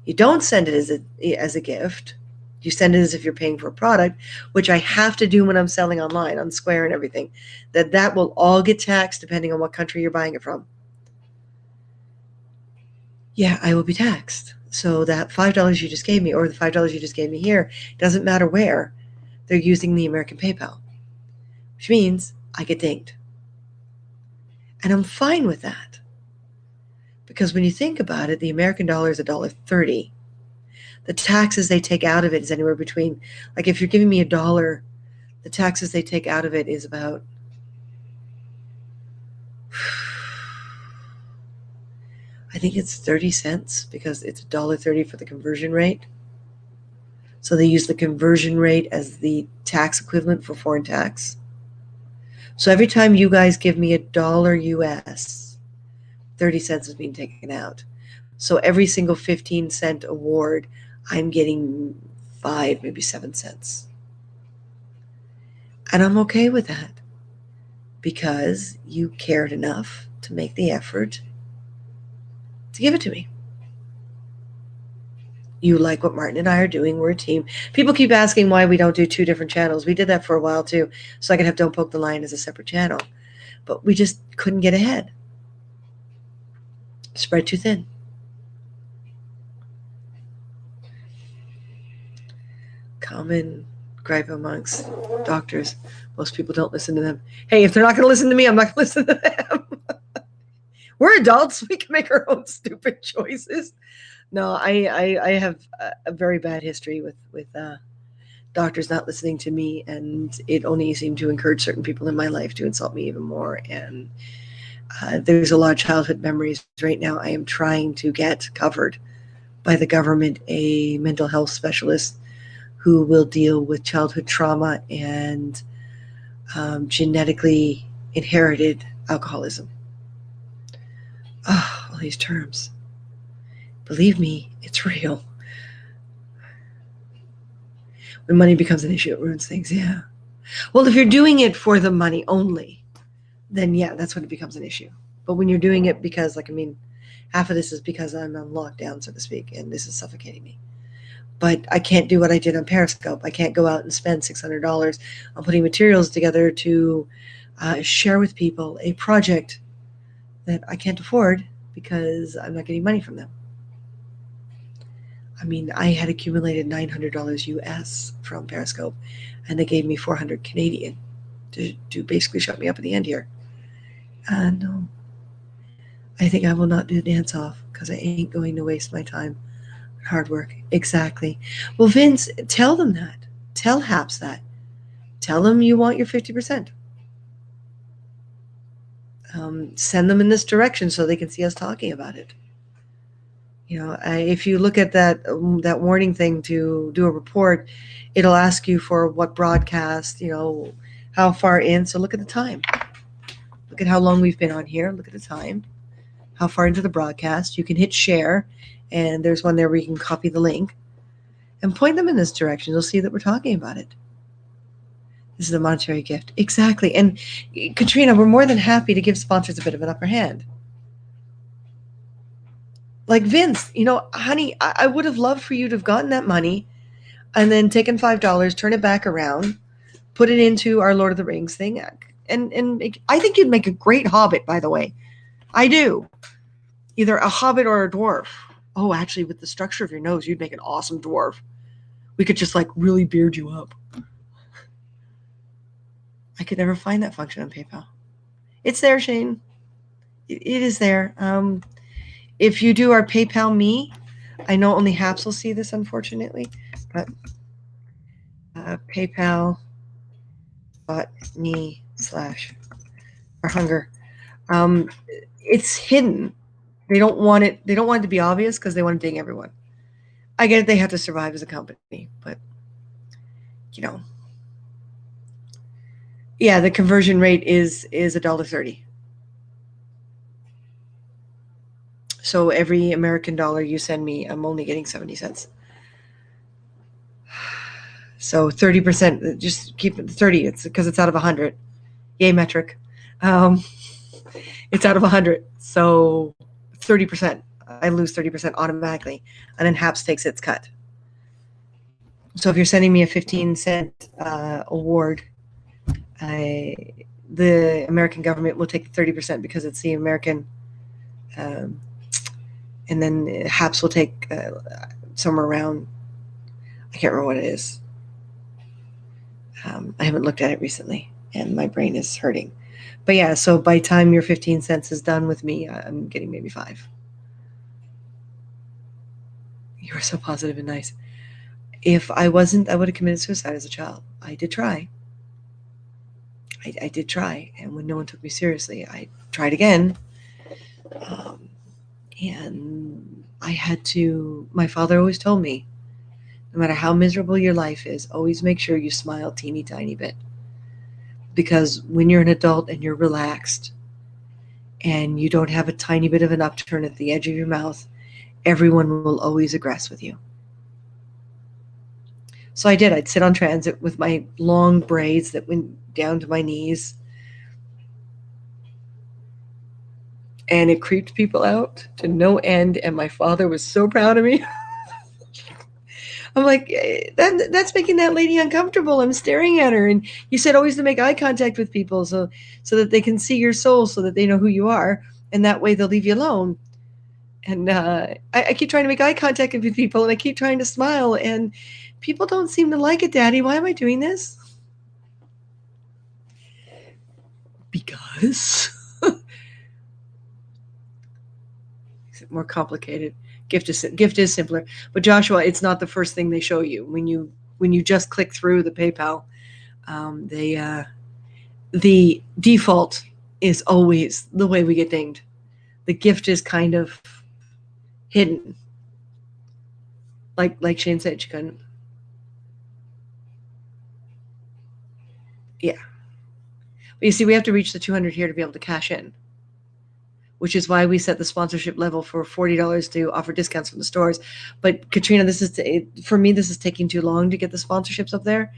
You don't send it as a gift. You send it as if you're paying for a product, which I have to do when I'm selling online on Square and everything. That will all get taxed depending on what country you're buying it from. Yeah, I will be taxed. So that $5 you just gave me, or the $5 you just gave me here, doesn't matter where, they're using the American PayPal, which means I get dinged. And I'm fine with that. Because when you think about it, the American dollar is $1.30. The taxes they take out of it is anywhere between, like if you're giving me $1, the taxes they take out of it is about, I think it's 30 cents, because it's $1.30 for the conversion rate. So they use the conversion rate as the tax equivalent for foreign tax. So every time you guys give me $1 US, 30 cents is being taken out. So every single 15-cent award, I'm getting 5, maybe 7 cents. And I'm okay with that, because you cared enough to make the effort to give it to me. You like what Martin and I are doing. We're a team. People keep asking why we don't do 2 different channels. We did that for a while too, so I could have Don't Poke the Lion as a separate channel. But we just couldn't get ahead. Spread too thin. Common gripe amongst doctors. Most people don't listen to them. Hey, if they're not going to listen to me, I'm not going to listen to them. We're adults. We can make our own stupid choices. No, I have a very bad history with doctors not listening to me, and it only seemed to encourage certain people in my life to insult me even more. And there's a lot of childhood memories right now. I am trying to get covered by the government, a mental health specialist who will deal with childhood trauma and genetically inherited alcoholism. Oh, all these terms. Believe me, it's real. When money becomes an issue, it ruins things, yeah. Well, if you're doing it for the money only, then yeah, that's when it becomes an issue. But when you're doing it because, half of this is because I'm on lockdown, so to speak, and this is suffocating me. But I can't do what I did on Periscope. I can't go out and spend $600 on putting materials together to share with people a project that I can't afford because I'm not getting money from them. I mean, I had accumulated $900 US from Periscope, and they gave me 400 Canadian to basically shut me up at the end here. No, I think I will not do dance off, because I ain't going to waste my time on hard work. Exactly. Well, Vince, tell them that. Tell HAPS that. Tell them you want your 50%. Send them in this direction so they can see us talking about it. If you look at that warning thing to do a report, it'll ask you for what broadcast, how far in. So look at the time. Look at how long we've been on here. Look at the time. How far into the broadcast. You can hit share, and there's one there where you can copy the link and point them in this direction. You'll see that we're talking about it. This is a monetary gift. Exactly. And Katrina, we're more than happy to give sponsors a bit of an upper hand. Like Vince, honey, I would have loved for you to have gotten that money and then taken $5, turn it back around, put it into our Lord of the Rings thing. And I think you'd make a great hobbit, by the way. I do. Either a hobbit or a dwarf. Oh, actually, with the structure of your nose, you'd make an awesome dwarf. We could just really beard you up. I could never find that function on PayPal. It's there, Shane. It is there. If you do our PayPal me, I know only Haps will see this, unfortunately, but PayPal.me/CarrHunger. It's hidden. They don't want it. They don't want it to be obvious because they want to ding everyone. I get it. They have to survive as a company, but yeah, the conversion rate is $1.30. So every American dollar you send me, I'm only getting 70 cents. So 30%, just keep it 30. It's because it's out of 100. Yay, metric. It's out of 100. So 30%. I lose 30% automatically. And then HAPS takes its cut. So if you're sending me a 15-cent award, the American government will take the 30% because it's the American, and then HAPS will take somewhere around, I can't remember what it is. I haven't looked at it recently, and my brain is hurting. But yeah, so by the time your 15 cents is done with me, I'm getting maybe 5. You were so positive and nice. If I wasn't, I would have committed suicide as a child. I did try. I did try, and when no one took me seriously, I tried again. And I had to, my father always told me, no matter how miserable your life is, always make sure you smile a teeny tiny bit. Because when you're an adult and you're relaxed and you don't have a tiny bit of an upturn at the edge of your mouth, everyone will always aggress with you. So I did. I'd sit on transit with my long braids that went down to my knees. And it creeped people out to no end. And my father was so proud of me. I'm like, that's making that lady uncomfortable. I'm staring at her. And you said always to make eye contact with people so that they can see your soul, so that they know who you are. And that way they'll leave you alone. And I keep trying to make eye contact with people, and I keep trying to smile. And people don't seem to like it, Daddy. Why am I doing this? Because it's more complicated. Gift is simpler. But Joshua, it's not the first thing they show you when you just click through the PayPal. The default is always the way we get dinged. The gift is kind of hidden. Like Shane said, she couldn't. Yeah. But you see, we have to reach the 200 here to be able to cash in, which is why we set the sponsorship level for $40 to offer discounts from the stores. But Katrina, for me, this is taking too long to get the sponsorships up there.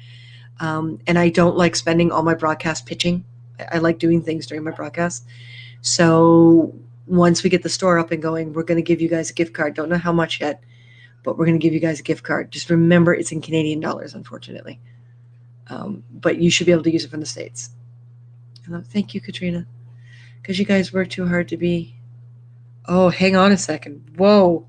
And I don't like spending all my broadcast pitching. I like doing things during my broadcast. So once we get the store up and going, we're going to give you guys a gift card. Don't know how much yet, but we're going to give you guys a gift card. Just remember, it's in Canadian dollars, unfortunately. But you should be able to use it from the States. Thank you, Katrina, because you guys work too hard to be. Oh, hang on a second. Whoa.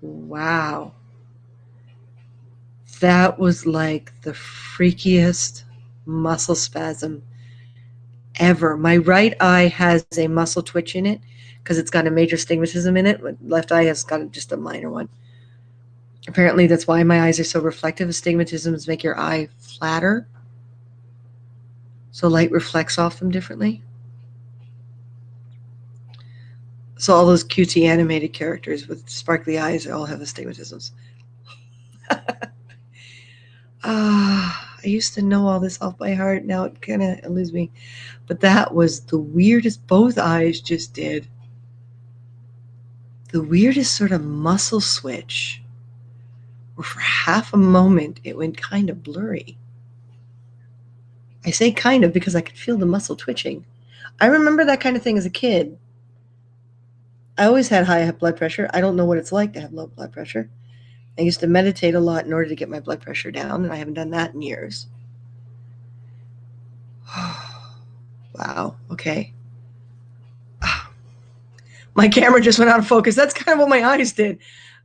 Wow. That was like the freakiest muscle spasm ever. My right eye has a muscle twitch in it because it's got a major stigmatism in it. Left eye has got just a minor one. Apparently, that's why my eyes are so reflective. Astigmatisms make your eye flatter, so light reflects off them differently. So all those cutesy animated characters with sparkly eyes, they all have astigmatisms. I used to know all this off by heart. Now it kind of eludes me. But that was the weirdest, both eyes just did. The weirdest sort of muscle switch, where for half a moment it went kind of blurry. I say kind of because I could feel the muscle twitching. I remember that kind of thing as a kid. I always had high blood pressure. I don't know what it's like to have low blood pressure. I used to meditate a lot in order to get my blood pressure down, and I haven't done that in years. Wow, okay. My camera just went out of focus. That's kind of what my eyes did.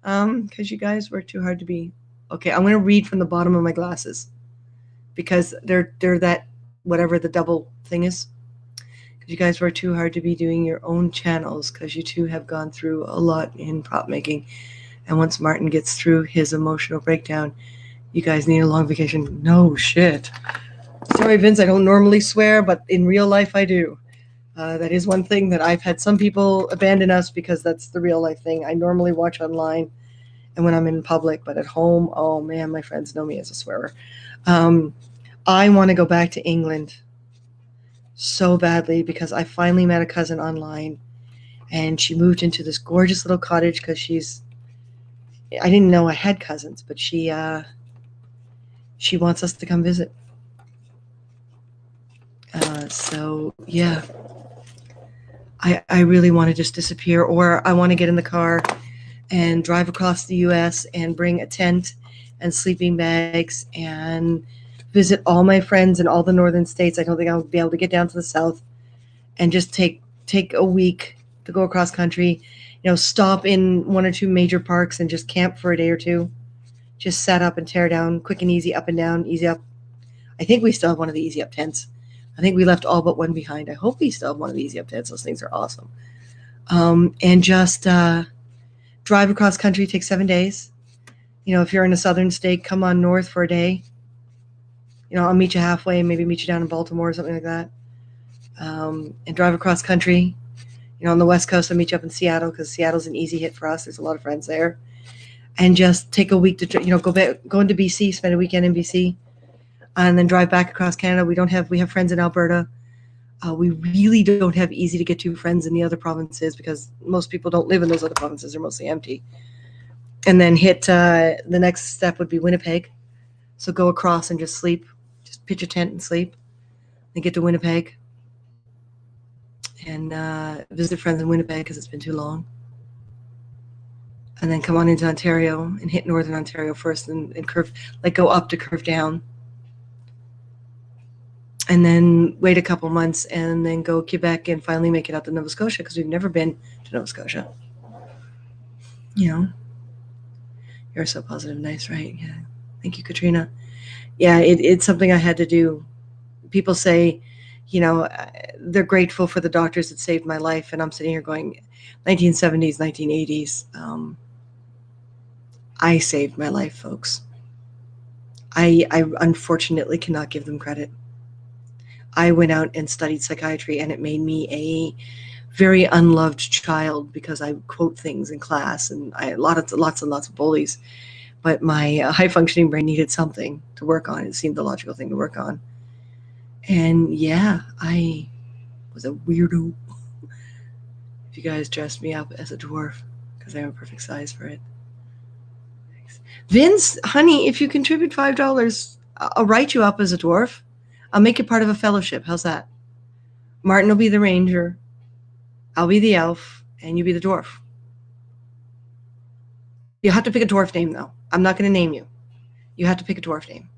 Because you guys were too hard to be. Okay, I'm going to read from the bottom of my glasses. Because they're that, whatever the double thing is. Because you guys were too hard to be doing your own channels. Because you two have gone through a lot in prop making. And once Martin gets through his emotional breakdown, you guys need a long vacation. No shit. Sorry, Vince, I don't normally swear, but in real life I do. That is one thing that I've had some people abandon us because that's the real life thing. I normally watch online and when I'm in public, but at home, oh man, my friends know me as a swearer. I want to go back to England so badly because I finally met a cousin online and she moved into this gorgeous little cottage because I didn't know I had cousins, but she wants us to come visit. So yeah. I really want to just disappear, or I want to get in the car and drive across the U.S. and bring a tent and sleeping bags and visit all my friends in all the northern states. I don't think I'll be able to get down to the south and just take a week to go across country, stop in one or two major parks and just camp for a day or two. Just set up and tear down, quick and easy, up and down, easy up. I think we still have one of the easy up tents. I think we left all but one behind. I hope we still have one of the easy up tents. Those things are awesome. And just drive across country, take 7 days. If you're in a southern state, come on north for a day. I'll meet you halfway, maybe meet you down in Baltimore or something like that. And drive across country. On the West Coast, I'll meet you up in Seattle because Seattle's an easy hit for us. There's a lot of friends there. And just take a week to, go into BC, spend a weekend in BC. And then drive back across Canada. We have friends in Alberta. We really don't have easy to get to friends in the other provinces because most people don't live in those other provinces. They're mostly empty. And then the next step would be Winnipeg. So go across and just sleep. Just pitch a tent and sleep. Then get to Winnipeg. And visit friends in Winnipeg because it's been too long. And then come on into Ontario and hit Northern Ontario first and curve, go up to curve down. And then wait a couple months and then go Quebec and finally make it out to Nova Scotia because we've never been to Nova Scotia. You're so positive, nice, right? Yeah. Thank you, Katrina. Yeah, it's something I had to do. People say, they're grateful for the doctors that saved my life. And I'm sitting here going, 1970s, 1980s. I saved my life, folks. I unfortunately cannot give them credit. I went out and studied psychiatry, and it made me a very unloved child because I quote things in class, and I had lots and lots of bullies. But my high-functioning brain needed something to work on. It seemed the logical thing to work on. And yeah, I was a weirdo. If you guys dressed me up as a dwarf, because I'm a perfect size for it. Thanks. Vince, honey, if you contribute $5, I'll write you up as a dwarf. I'll make you part of a fellowship. How's that? Martin will be the ranger. I'll be the elf, and you be the dwarf. You have to pick a dwarf name, though. I'm not going to name you. You have to pick a dwarf name.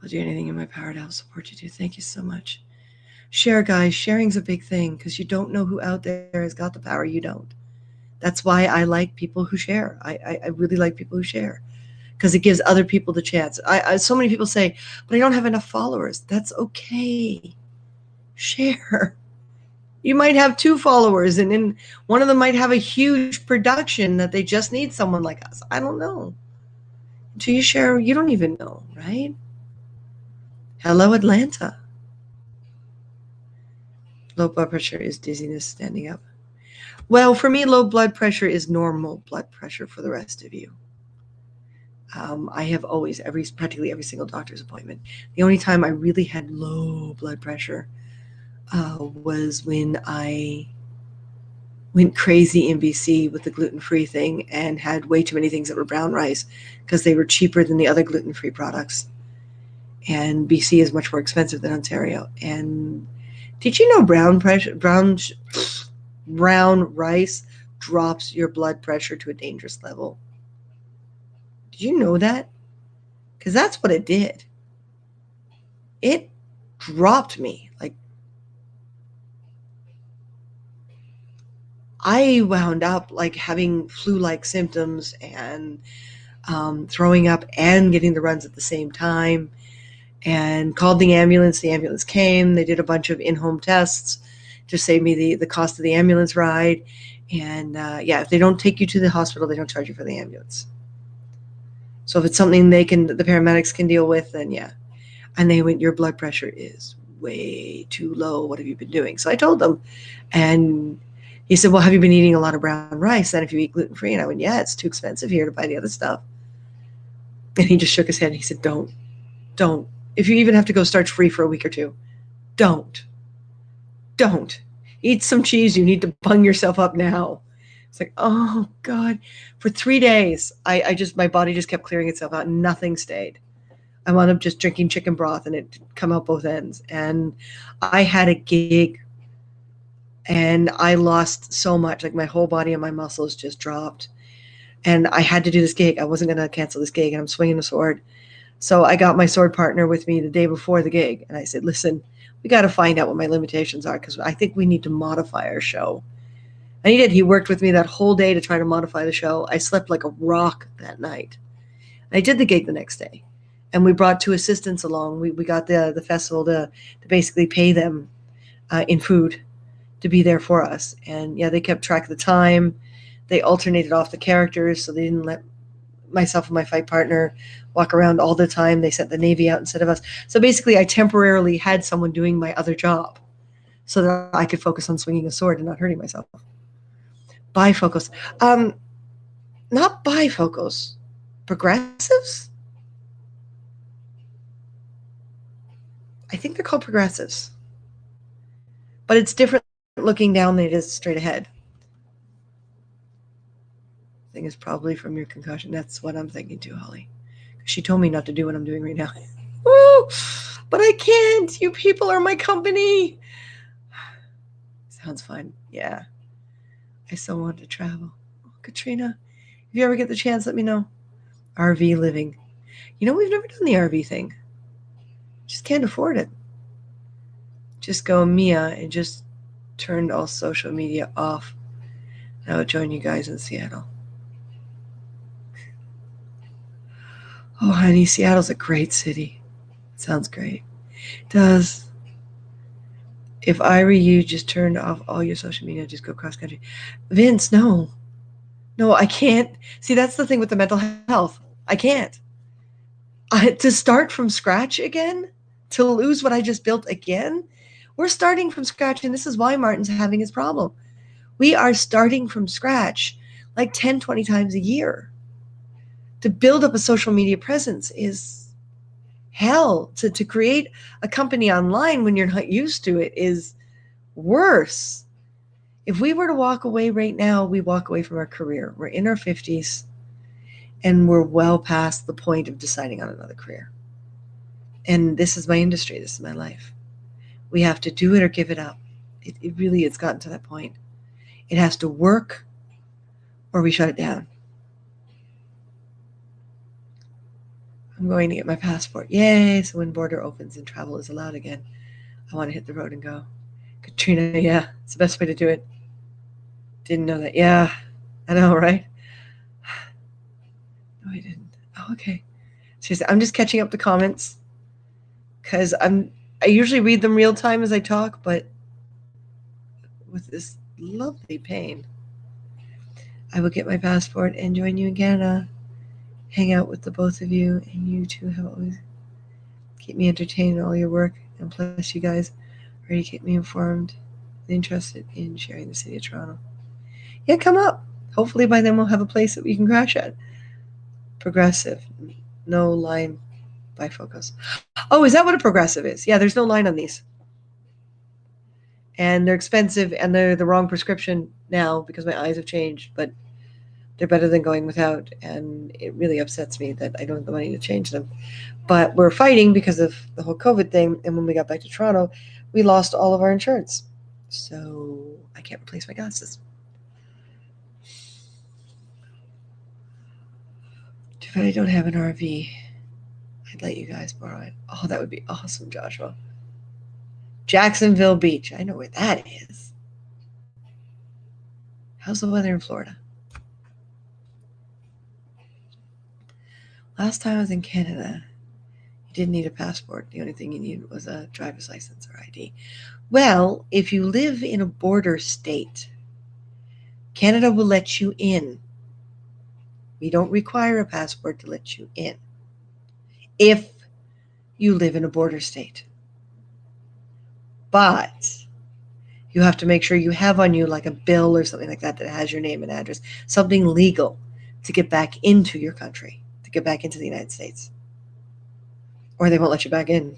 I'll do anything in my power to help support you too. Thank you so much. Share, guys. Sharing's a big thing because you don't know who out there has got the power. You don't. That's why I like people who share. I really like people who share because it gives other people the chance. So many people say, but I don't have enough followers. That's okay. Share. You might have 2 followers, and then one of them might have a huge production that they just need someone like us. I don't know. Until you share, you don't even know, right? Hello, Atlanta. Low blood pressure is dizziness standing up. Well, for me, low blood pressure is normal blood pressure for the rest of you. I have always, practically every single doctor's appointment. The only time I really had low blood pressure was when I went crazy in BC with the gluten-free thing and had way too many things that were brown rice because they were cheaper than the other gluten-free products. And BC is much more expensive than Ontario. And did you know brown rice drops your blood pressure to a dangerous level? Did you know that? Because that's what it did. It dropped me. Like, I wound up like having flu-like symptoms and throwing up and getting the runs at the same time, and called the ambulance. The ambulance came. They did a bunch of in-home tests to save me the cost of the ambulance ride. And yeah, if they don't take you to the hospital, they don't charge you for the ambulance. So if it's something the paramedics can deal with, then yeah. And they went, your blood pressure is way too low. What have you been doing? So I told them, and he said, well, have you been eating a lot of brown rice then if you eat gluten-free? And I went, yeah, it's too expensive here to buy the other stuff. And he just shook his head and he said, don't. If you even have to go starch-free for a week or two, don't. Eat some cheese. You need to bung yourself up now. It's like, oh God. For 3 days, my body just kept clearing itself out. Nothing stayed. I wound up just drinking chicken broth and it come out both ends. And I had a gig and I lost so much. Like, my whole body and my muscles just dropped. And I had to do this gig. I wasn't going to cancel this gig, and I'm swinging a sword. So I got my sword partner with me the day before the gig. And I said, listen, we got to find out what my limitations are, because I think we need to modify our show. And he did. He worked with me that whole day to try to modify the show. I slept like a rock that night. I did the gig the next day. And we brought 2 assistants along. We got the festival to basically pay them in food to be there for us. And yeah, they kept track of the time. They alternated off the characters, so they didn't let myself and my fight partner walk around all the time. They sent the Navy out instead of us. So basically, I temporarily had someone doing my other job so that I could focus on swinging a sword and not hurting myself. Bifocals. Not bifocals. Progressives? I think they're called progressives. But it's different looking down than it is straight ahead. I think it's probably from your concussion. That's what I'm thinking too, Holly. She told me not to do what I'm doing right now. Woo! But I can't. You people are my company. Sounds fun. Yeah. I still want to travel. Oh, Katrina, if you ever get the chance, let me know. RV living. You know, we've never done the RV thing. Just can't afford it. Just go Mia and just turned all social media off. And I will join you guys in Seattle. Oh, honey, Seattle's a great city. It sounds great. It does. If I were you, just turn off all your social media, just go cross country. Vince, no. No, I can't. See, that's the thing with the mental health. I can't. To start from scratch again, to lose what I just built again, we're starting from scratch, and this is why Martin's having his problem. We are starting from scratch like 10, 20 times a year. To build up a social media presence is hell. To create a company online when you're not used to it is worse. If we were to walk away right now, we walk away from our career. We're in our 50s, and we're well past the point of deciding on another career. And this is my industry. This is my life. We have to do it or give it up. It really has gotten to that point. It has to work or we shut it down. I'm going to get my passport. Yay! So when border opens and travel is allowed again, I want to hit the road and go. Katrina, yeah, it's the best way to do it. Didn't know that. Yeah, I know, right? No, I didn't. Oh, okay. Seriously, I'm just catching up the comments because I usually read them real time as I talk, but with this lovely pain, I will get my passport and join you in Canada. Hang out with the both of you, and you two have always keep me entertained in all your work, and plus you guys already keep me informed. Interested in sharing the city of Toronto. Yeah, come up. Hopefully by then we'll have a place that we can crash at. Progressive. No line bifocals. Oh, is that what a progressive is? Yeah, there's no line on these. And they're expensive and they're the wrong prescription now because my eyes have changed, but they're better than going without. And it really upsets me that I don't have the money to change them. But we're fighting because of the whole COVID thing. And when we got back to Toronto, we lost all of our insurance. So I can't replace my glasses. Too bad I don't have an RV. I'd let you guys borrow it. Oh, that would be awesome, Joshua. Jacksonville Beach. I know where that is. How's the weather in Florida? Last time I was in Canada, you didn't need a passport. The only thing you needed was a driver's license or ID. Well, if you live in a border state, Canada will let you in. We don't require a passport to let you in if you live in a border state. But you have to make sure you have on you like a bill or something like that that has your name and address, something legal to get back into your country, to get back into the United States. Or they won't let you back in,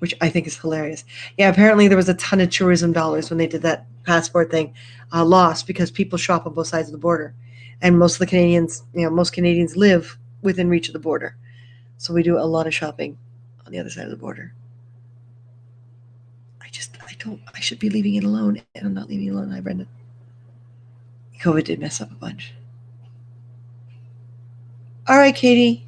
which I think is hilarious. Yeah, apparently there was a ton of tourism dollars when they did that passport thing, lost because people shop on both sides of the border. And most Canadians live within reach of the border. So we do a lot of shopping on the other side of the border. I should be leaving it alone, and I'm not leaving it alone. Hi, Brenda. COVID did mess up a bunch. All right, Katie.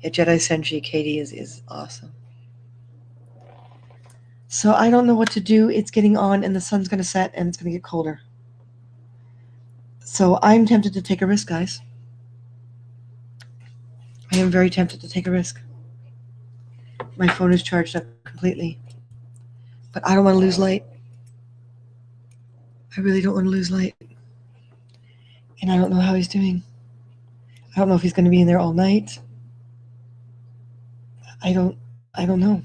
Yeah, Jedi Senshi, Katie is awesome. So I don't know what to do. It's getting on, and the sun's going to set, and it's going to get colder. So I'm tempted to take a risk, guys. I am very tempted to take a risk. My phone is charged up completely. But I don't want to lose light. I really don't want to lose light. And I don't know how he's doing. I don't know if he's going to be in there all night. I don't know.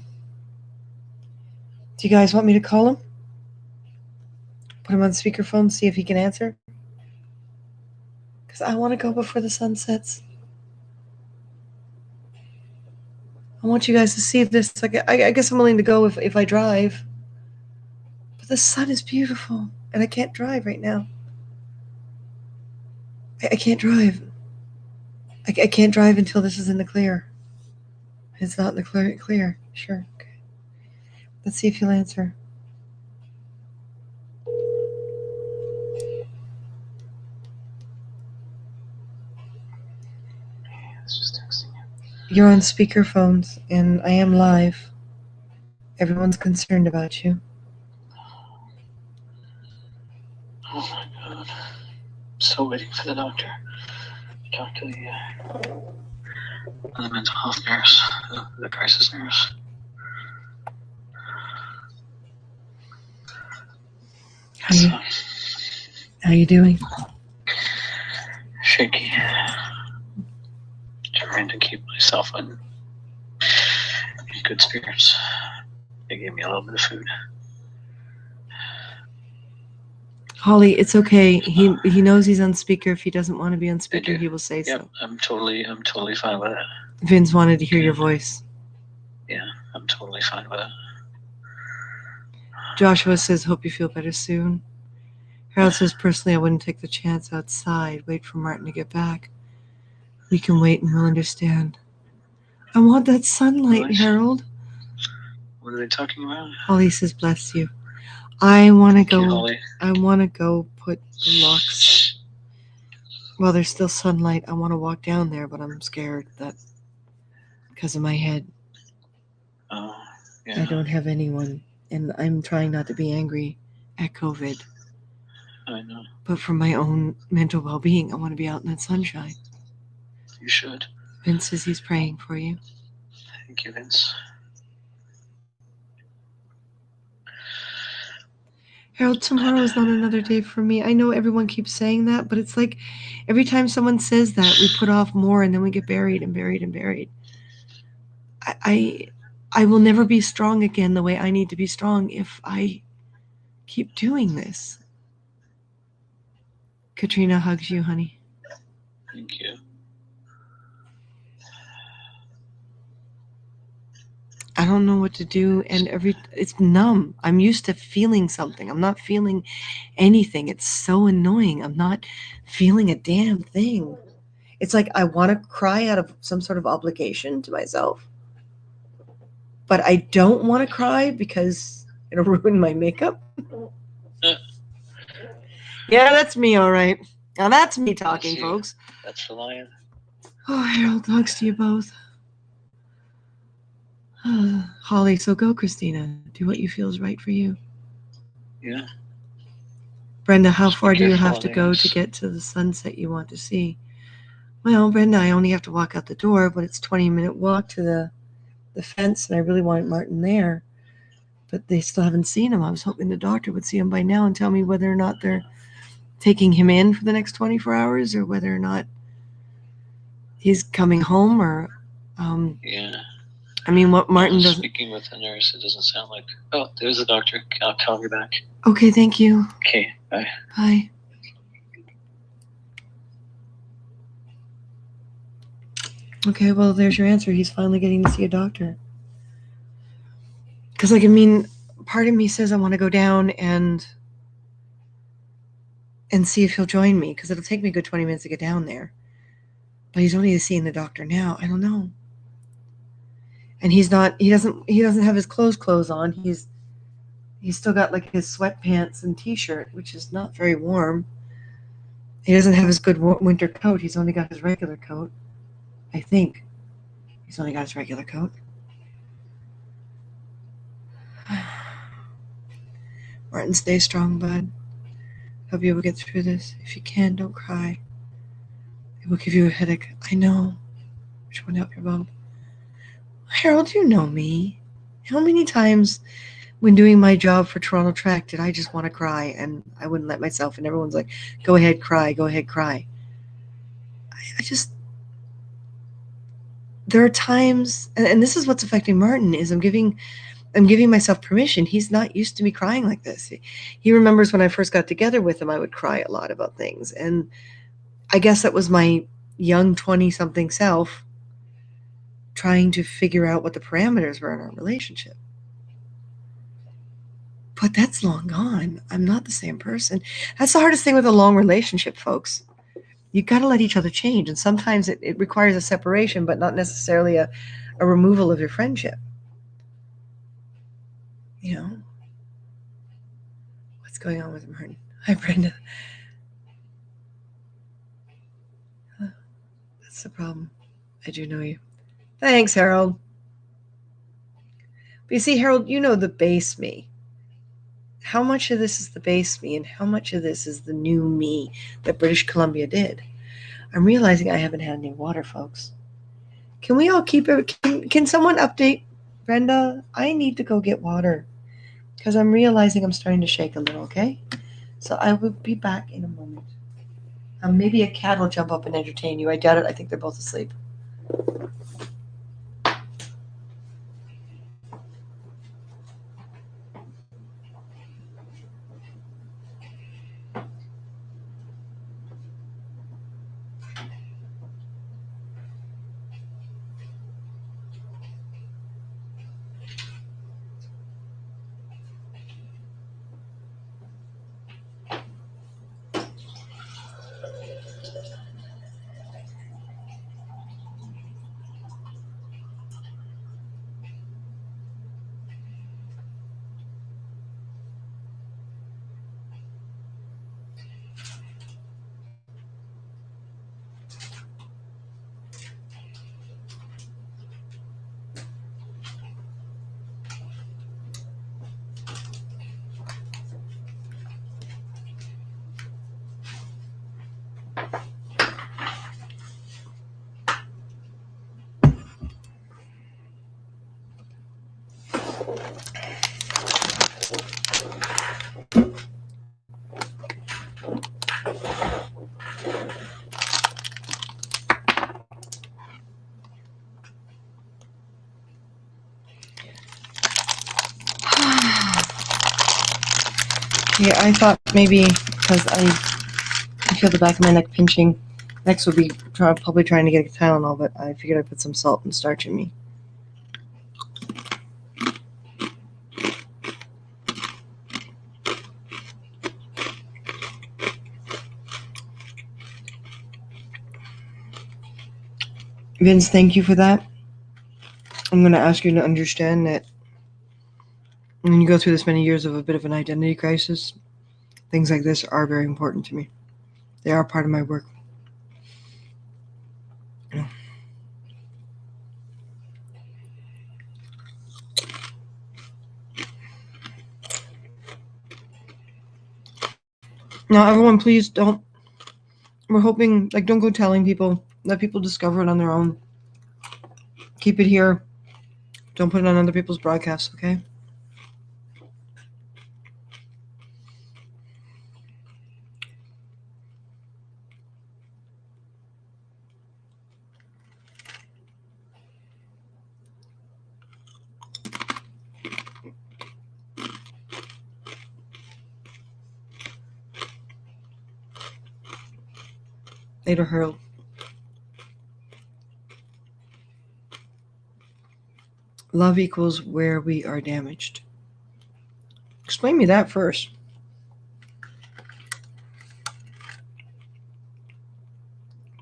Do you guys want me to call him? Put him on speakerphone, see if he can answer? Because I want to go before the sun sets. I want you guys to see this. I guess I'm willing to go if I drive. But the sun is beautiful, and I can't drive right now. I can't drive. I can't drive until this is in the clear. It's not in the clear. Sure. Okay. Let's see if he'll answer. It's just texting you. You're on speakerphones, and I am live. Everyone's concerned about you. Oh my god. I'm still waiting for the doctor to talk to the mental health nurse, the crisis nurse. How you doing? Shaky. Trying to keep myself in good spirits. They gave me a little bit of food. Holly, it's okay. He knows he's on speaker. If he doesn't want to be on speaker, he will say yep, so. I'm totally fine with it. Vince wanted to hear your voice. Yeah, I'm totally fine with it. Joshua says, hope you feel better soon. Harold says, personally, I wouldn't take the chance outside. Wait for Martin to get back. We can wait and we'll understand. I want that sunlight, Nice. Harold. What are they talking about? Holly says, bless you. I want to go. Holly. I want to go put the locks. Well, there's still sunlight. I want to walk down there, but I'm scared that because of my head. Oh, yeah. I don't have anyone, and I'm trying not to be angry at COVID. I know. But for my own mental well-being, I want to be out in that sunshine. You should. Vince says he's praying for you. Thank you, Vince. Harold, tomorrow is not another day for me. I know everyone keeps saying that, but it's like every time someone says that, we put off more, and then we get buried and buried and buried. I will never be strong again the way I need to be strong if I keep doing this. Katrina hugs you, honey. Thank you. I don't know what to do, and it's numb. I'm used to feeling something. I'm not feeling anything. It's so annoying. I'm not feeling a damn thing. It's like I want to cry out of some sort of obligation to myself, but I don't want to cry because it'll ruin my makeup. Yeah, that's me, all right. Now that's me talking, That's you. folks. That's the lion. Oh, Harold, hugs to you both. Holly, so go, Christina. Do what you feel is right for you. Yeah. Brenda, how Just be far do you careful have on to the go ice. to get to the sunset you want to see? Well, Brenda, I only have to walk out the door, but it's a 20-minute walk to the fence, and I really wanted Martin there. But they still haven't seen him. I was hoping the doctor would see him by now and tell me whether or not they're taking him in for the next 24 hours or whether or not he's coming home or... Yeah. I mean, what Martin doesn't... Speaking with the nurse, it doesn't sound like... Oh, there's the doctor. I'll call you back. Okay, thank you. Okay, bye. Bye. Okay, well, there's your answer. He's finally getting to see a doctor. Because, like, I mean, part of me says I want to go down and see if he'll join me, because it'll take me a good 20 minutes to get down there. But he's only seeing the doctor now. I don't know. And he doesn't have his clothes on. He's still got like his sweatpants and t-shirt, which is not very warm. He doesn't have his good winter coat. He's only got his regular coat. I think he's only got his regular coat. Martin, stay strong, bud. Hope you will get through this. If you can, don't cry. It will give you a headache. I know. Which one help your bump? Harold, you know me. How many times when doing my job for Toronto Track did I just want to cry and I wouldn't let myself, and everyone's like, go ahead, cry, go ahead, cry. I just... There are times, and this is what's affecting Martin, is I'm giving myself permission. He's not used to me crying like this. He remembers when I first got together with him, I would cry a lot about things. And I guess that was my young 20-something self trying to figure out what the parameters were in our relationship. But that's long gone. I'm not the same person. That's the hardest thing with a long relationship, folks. You got to let each other change. And sometimes it requires a separation, but not necessarily a removal of your friendship. You know? What's going on with Martin? Hi, Brenda. That's the problem. I do know you. Thanks, Harold. But you see, Harold, you know the base me. How much of this is the base me and how much of this is the new me that British Columbia did? I'm realizing I haven't had any water, folks. Can we all keep it? Can someone update Brenda? I need to go get water because I'm realizing I'm starting to shake a little, okay? So I will be back in a moment. Maybe a cat will jump up and entertain you. I doubt it. I think they're both asleep. Yeah, I thought maybe because I feel the back of my neck pinching. Next would be probably trying to get a Tylenol, but I figured I'd put some salt and starch in me. Vince, thank you for that. I'm going to ask you to understand that when you go through this many years of a bit of an identity crisis, things like this are very important to me. They are part of my work. Now, everyone, please don't. We're hoping, don't go telling people. Let people discover it on their own. Keep it here. Don't put it on other people's broadcasts, okay? Later, Harold. Love equals where we are damaged. Explain me that first.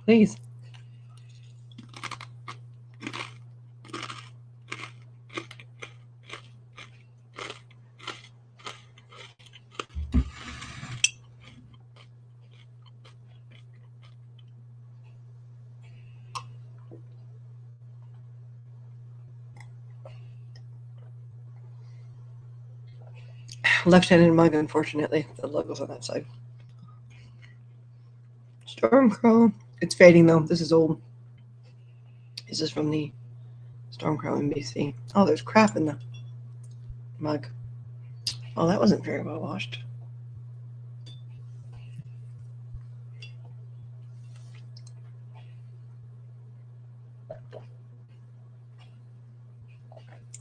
Please. Left-handed mug, unfortunately. The logo's on that side. Storm Crow. It's fading, though. This is old. This is from the Storm Crow NBC. Oh, there's crap in the mug. Oh, that wasn't very well washed.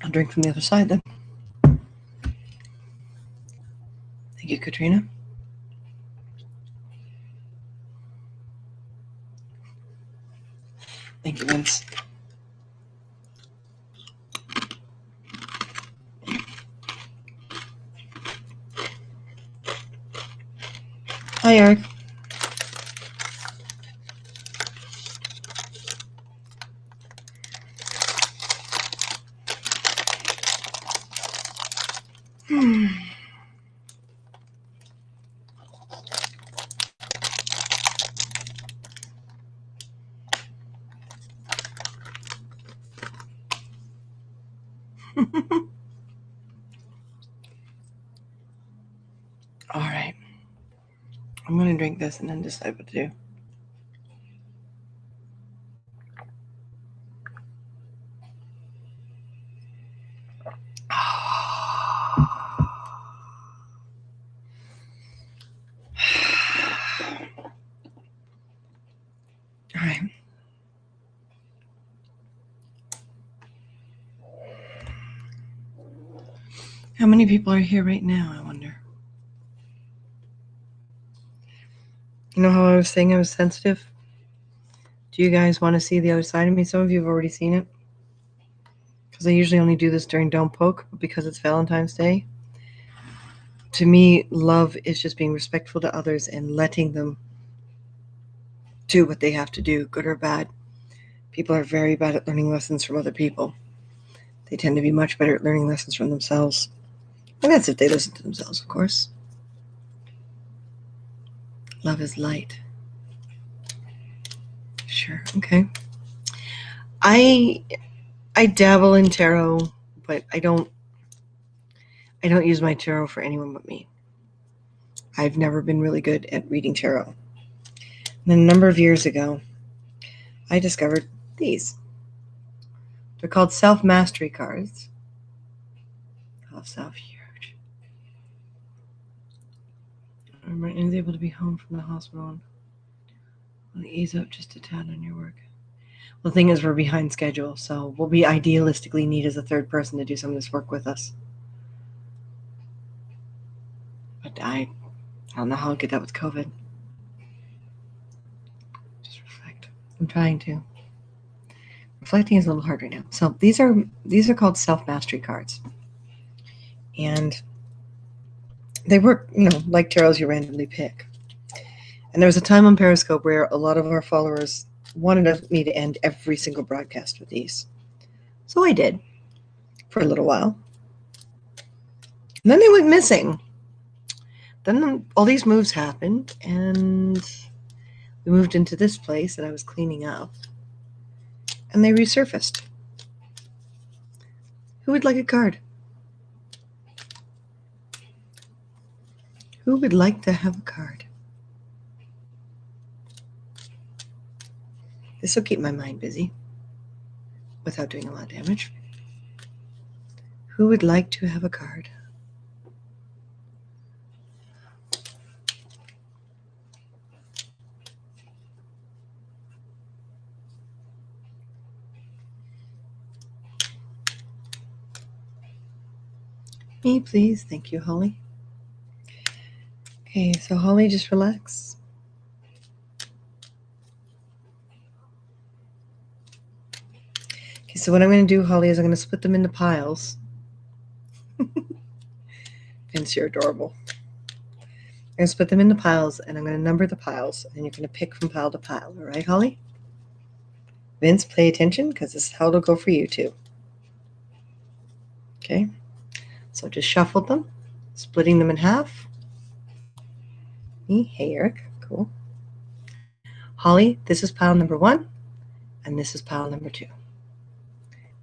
I'll drink from the other side, then. Thank you, Katrina. Thank you, Vince. Hi, Eric. All right. I'm going to drink this and then decide what to do. All right. How many people are here right now, I wonder? You know how I was saying I was sensitive? Do you guys want to see the other side of me? Some of you have already seen it. Because I usually only do this during Don't Poke, but because it's Valentine's Day, to me, love is just being respectful to others and letting them do what they have to do, good or bad. People are very bad at learning lessons from other people. They tend to be much better at learning lessons from themselves. And that's if they listen to themselves, of course. Love is light. Sure, okay. I dabble in tarot, but I don't use my tarot for anyone but me. I've never been really good at reading tarot. And then a number of years ago, I discovered these. They're called self-mastery cards. Oh, self-huge. Is able to be home from the hospital. Will ease up just a tad on your work. Well, the thing is, we're behind schedule, so we'll be idealistically need as a third person to do some of this work with us. But I don't know how I'll get that with COVID. Just reflect. I'm trying to. Reflecting is a little hard right now. So these are called self-mastery cards. And they work, like tarots you randomly pick. And there was a time on Periscope where a lot of our followers wanted me to end every single broadcast with these. So I did for a little while. And then they went missing. Then all these moves happened, and we moved into this place that I was cleaning up, and they resurfaced. Who would like a card? Who would like to have a card? This will keep my mind busy without doing a lot of damage. Who would like to have a card? Me, please. Thank you, Holly. Okay, so Holly, just relax. Okay, so what I'm going to do, Holly, is I'm going to split them into piles. Vince, you're adorable. I'm going to split them into piles, and I'm going to number the piles, and you're going to pick from pile to pile. All right, Holly? Vince, pay attention, because this is how it'll go for you, too. Okay? So just shuffled them, splitting them in half. Me, hey, Eric, cool. Holly, this is pile number 1, and this is pile number 2.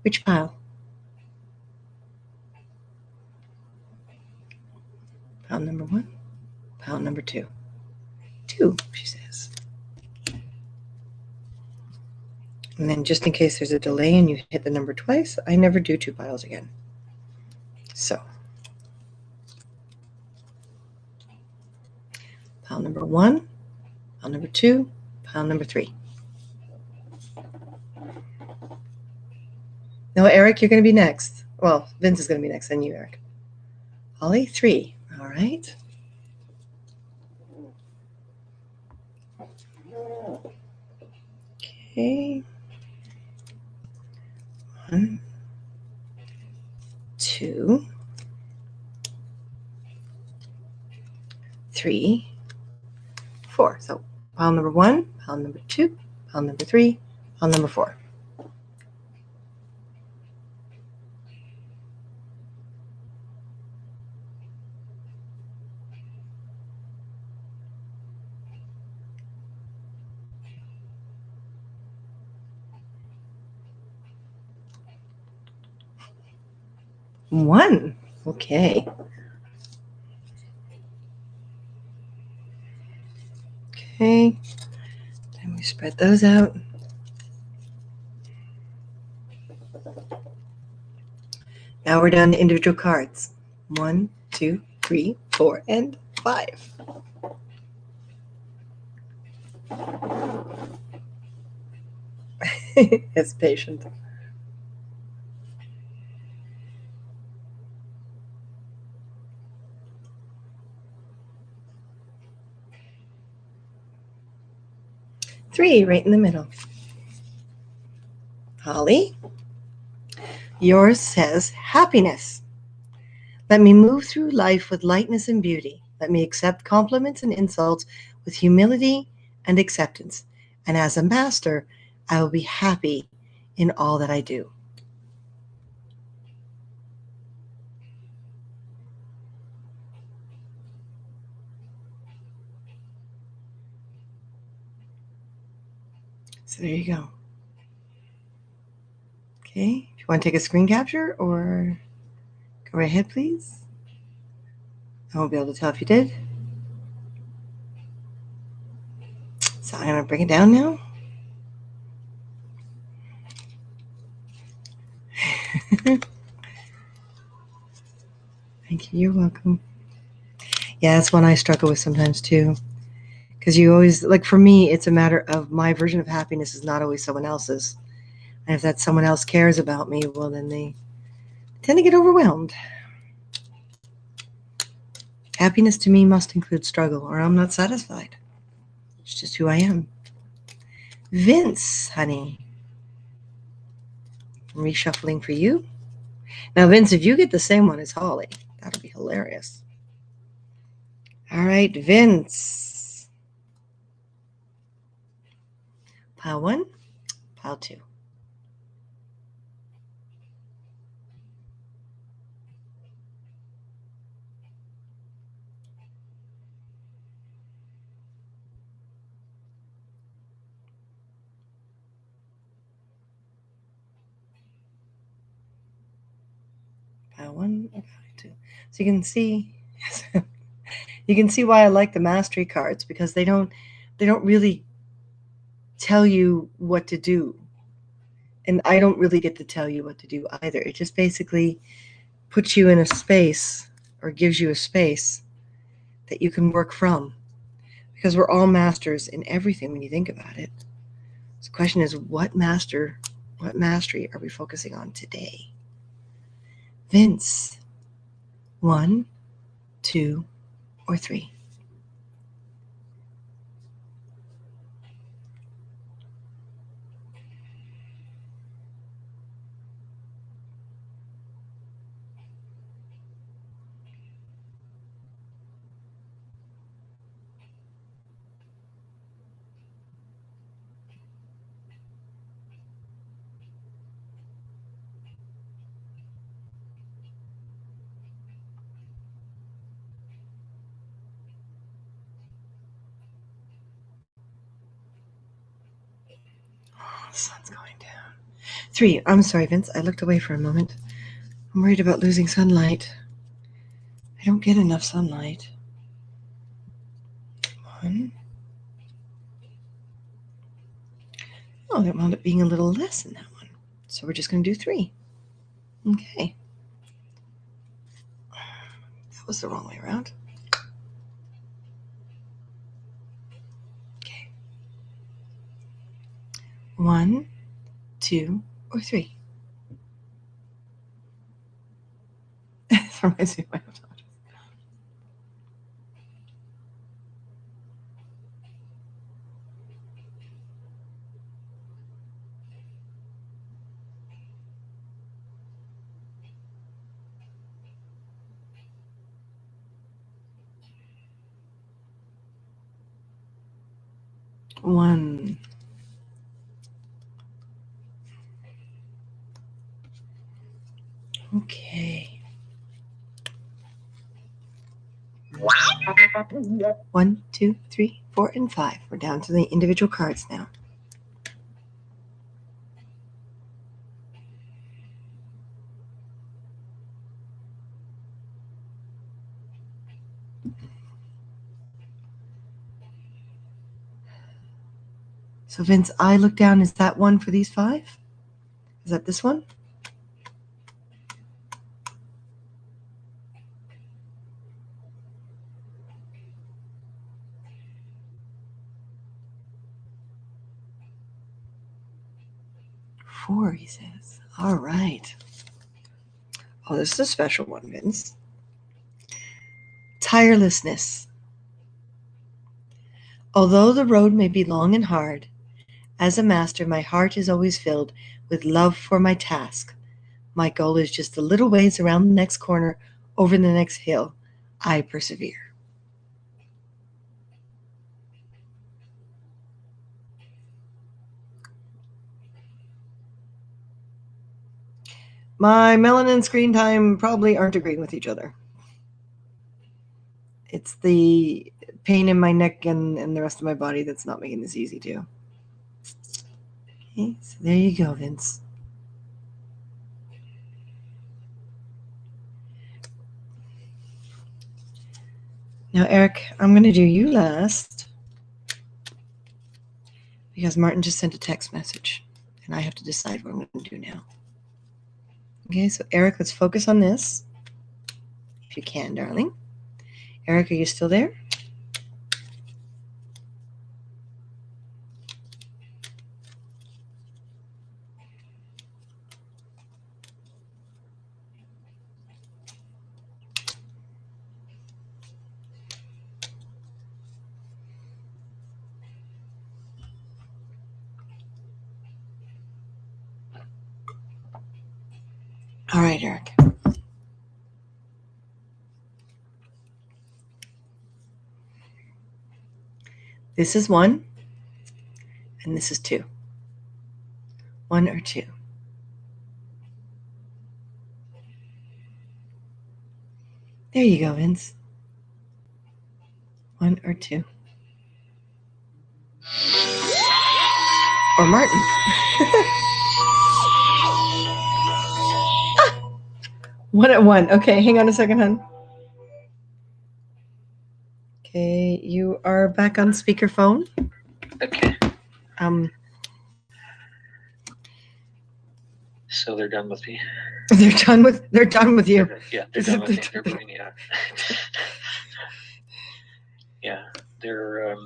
Which pile? Pile number 1, pile number 2. 2, she says. And then just in case there's a delay and you hit the number twice, I never do 2 piles again. So, pile number 1, pile number 2, pile number 3. Now, Eric, you're going to be next. Well, Vince is going to be next, then you, Eric. Holly, 3. All right. Okay. 1, 2, 3, 4. So pile number 1, pile number 2, pile number 3, pile number 4. One. Okay. Okay. Then we spread those out. Now we're down to individual cards. 1, 2, 3, 4, and 5. It's patient. Three, right in the middle. Holly, yours says happiness. Let me move through life with lightness and beauty. Let me accept compliments and insults with humility and acceptance. And as a master, I will be happy in all that I do. So there you go. Okay, if you want to take a screen capture or go right ahead, please. I won't be able to tell if you did. So I'm going to bring it down now. Thank you. You're welcome. Yeah, that's one I struggle with sometimes too. Because you always, like for me, it's a matter of my version of happiness is not always someone else's. And if that someone else cares about me, well, then they tend to get overwhelmed. Happiness to me must include struggle, or I'm not satisfied. It's just who I am. Vince, honey. Reshuffling for you. Now, Vince, if you get the same one as Holly, that'll be hilarious. All right, Vince. Pile 1, pile 2. Pile 1, pile 2. So you can see, you can see why I like the mastery cards, because they don't really tell you what to do. And I don't really get to tell you what to do either. It just basically puts you in a space, or gives you a space that you can work from. Because we're all masters in everything when you think about it. So the question is, what mastery are we focusing on today? Vince, 1, 2, or 3? Oh, the sun's going down. 3. I'm sorry, Vince. I looked away for a moment. I'm worried about losing sunlight. I don't get enough sunlight. 1. Oh, that wound up being a little less than that one. So we're just going to do 3. Okay. That was the wrong way around. Okay. 1, 2, or 3? That reminds me of my own. 1. Okay. 1, 2, 3, 4, and 5. We're down to the individual cards now. So Vince, I look down. Is that one for these 5? Is that this one? Four, he says. All right. Oh, this is a special one, Vince. Tirelessness. Although the road may be long and hard, as a master, my heart is always filled with love for my task. My goal is just a little ways around the next corner, over the next hill. I persevere. My melanin and screen time probably aren't agreeing with each other. It's the pain in my neck and the rest of my body that's not making this easy too. Okay, so there you go, Vince. Now, Eric, I'm going to do you last because Martin just sent a text message and I have to decide what I'm going to do now. Okay, so Eric, let's focus on this. If you can, darling. Eric, are you still there? All right, Eric. This is 1, and this is 2. 1 or 2. There you go, Vince. 1 or 2. Or Martin. Ah! 1 at 1. Okay, hang on a second, hon. Okay, you are back on speakerphone. Okay. So they're done with me. They're done with you. Yeah, they're done with me. They're bringing me out. Yeah, they're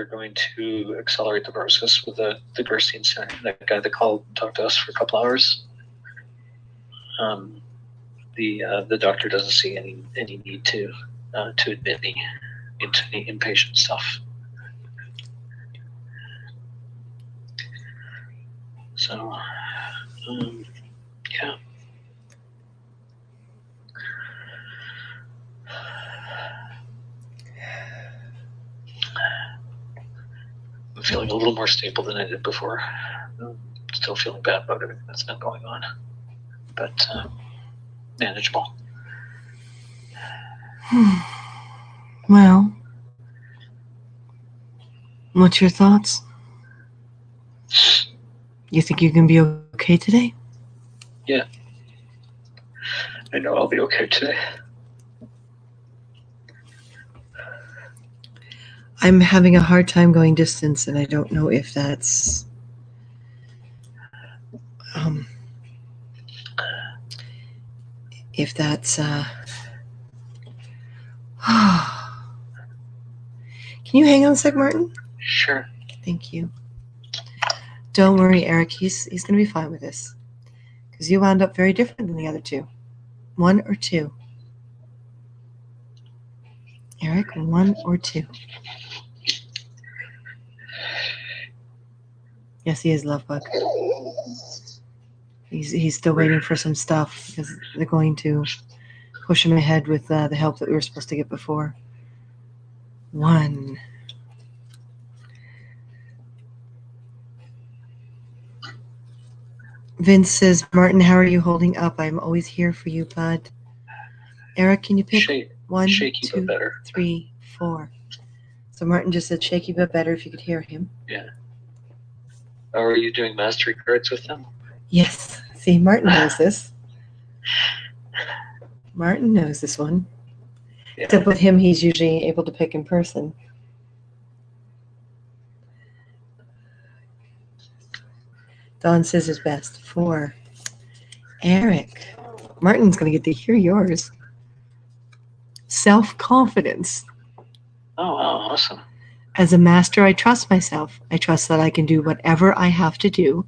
going to accelerate the process with the Gerstein Center. That guy that called and talked to us for a couple hours. The doctor doesn't see any need to admit me into any inpatient stuff. So, yeah. I'm feeling a little more stable than I did before. Still feeling bad about everything that's been going on, but manageable. Well, what's your thoughts? You think you can be okay today? Yeah. I know I'll be okay today. I'm having a hard time going distance, and I don't know if that's can you hang on a sec, Martin? Sure. Thank you. Don't worry, Eric. He's going to be fine with this, because you wound up very different than the other 2. 1 or 2. Eric, 1 or 2. Yes, he is, love bug. He's still waiting for some stuff because they're going to push him ahead with the help that we were supposed to get before. 1. Vince says, Martin, how are you holding up? I'm always here for you, bud. Eric, can you pick 1, shaky 2, but better. 3, 4. So Martin just said shaky but better, if you could hear him. Yeah. Are you doing mastery cards with them? Yes. See, Martin knows this. Martin knows this one. Yeah. Except with him, he's usually able to pick in person. Don says his best. 4. Eric. Martin's going to get to hear yours. Self-confidence. Oh, wow, awesome. As a master, I trust myself. I trust that I can do whatever I have to do.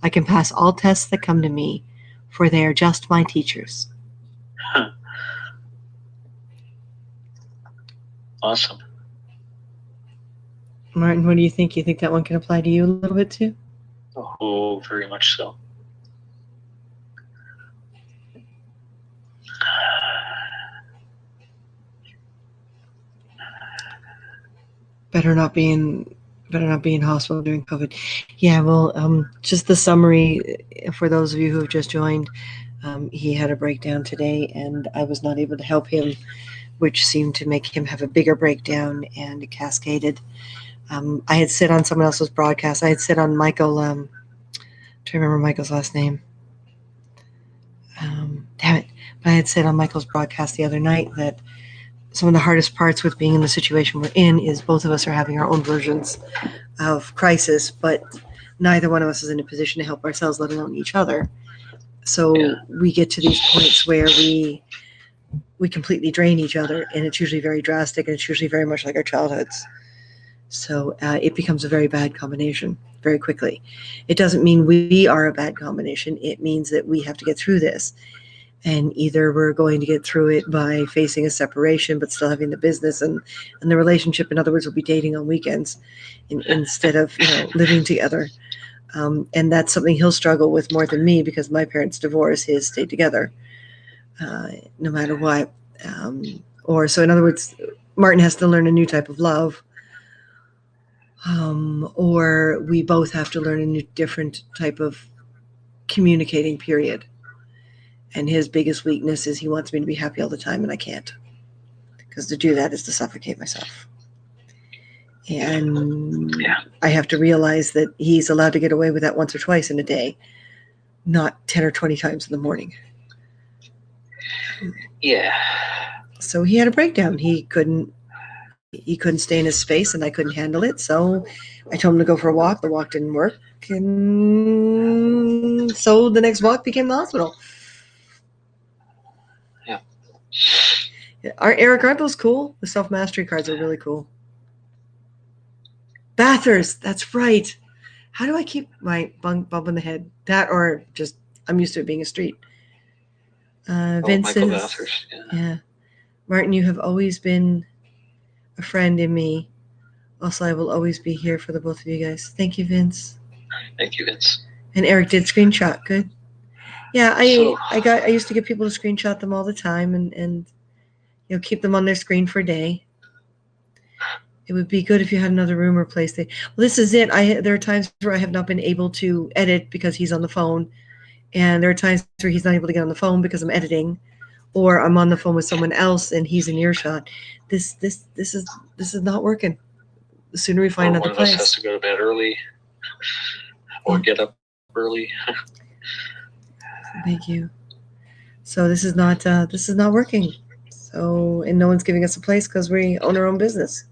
I can pass all tests that come to me, for they are just my teachers. Huh. Awesome. Martin, what do you think? You think that one can apply to you a little bit too? Oh, very much so. Better not be in hospital during COVID. Yeah, well, just the summary for those of you who have just joined. He had a breakdown today, and I was not able to help him, which seemed to make him have a bigger breakdown, and it cascaded. I had said on someone else's broadcast, I had said on Michael, I'm trying to remember Michael's last name. Damn it. But I had said on Michael's broadcast the other night that some of the hardest parts with being in the situation we're in is both of us are having our own versions of crisis, but neither one of us is in a position to help ourselves, let alone each other. So we get to these points where we completely drain each other, and it's usually very drastic, and it's usually very much like our childhoods. So it becomes a very bad combination very quickly. It doesn't mean we are a bad combination. It means that we have to get through this. And either we're going to get through it by facing a separation but still having the business and the relationship. In other words, we'll be dating on weekends instead of living together. And that's something he'll struggle with more than me because my parents divorced, his stayed together, no matter what. So in other words, Martin has to learn a new type of love, or we both have to learn a new, different type of communicating, period. And his biggest weakness is he wants me to be happy all the time, and I can't. Because to do that is to suffocate myself. And I have to realize that he's allowed to get away with that once or twice in a day, not 10 or 20 times in the morning. Yeah. So he had a breakdown. He couldn't stay in his space, and I couldn't handle it. So I told him to go for a walk. The walk didn't work. And so the next walk became the hospital. Yeah. Eric, aren't those cool? The self-mastery cards are really cool. Bathurst, that's right. How do I keep my bump in the head? That or just, I'm used to it being a street. Vince Michael says, Bathurst. yeah. Martin, you have always been a friend in me. Also, I will always be here for the both of you guys. Thank you, Vince. Thank you, Vince. And Eric did screenshot. Good. Yeah, I used to get people to screenshot them all the time and keep them on their screen for a day. It would be good if you had another room or place. Well, this is it. There are times where I have not been able to edit because he's on the phone, and there are times where he's not able to get on the phone because I'm editing, or I'm on the phone with someone else and he's in earshot. This is not working. The sooner we find another place. One of us has to go to bed early, or get up early. Thank you. So this is not working. So, and no one's giving us a place because we own our own business.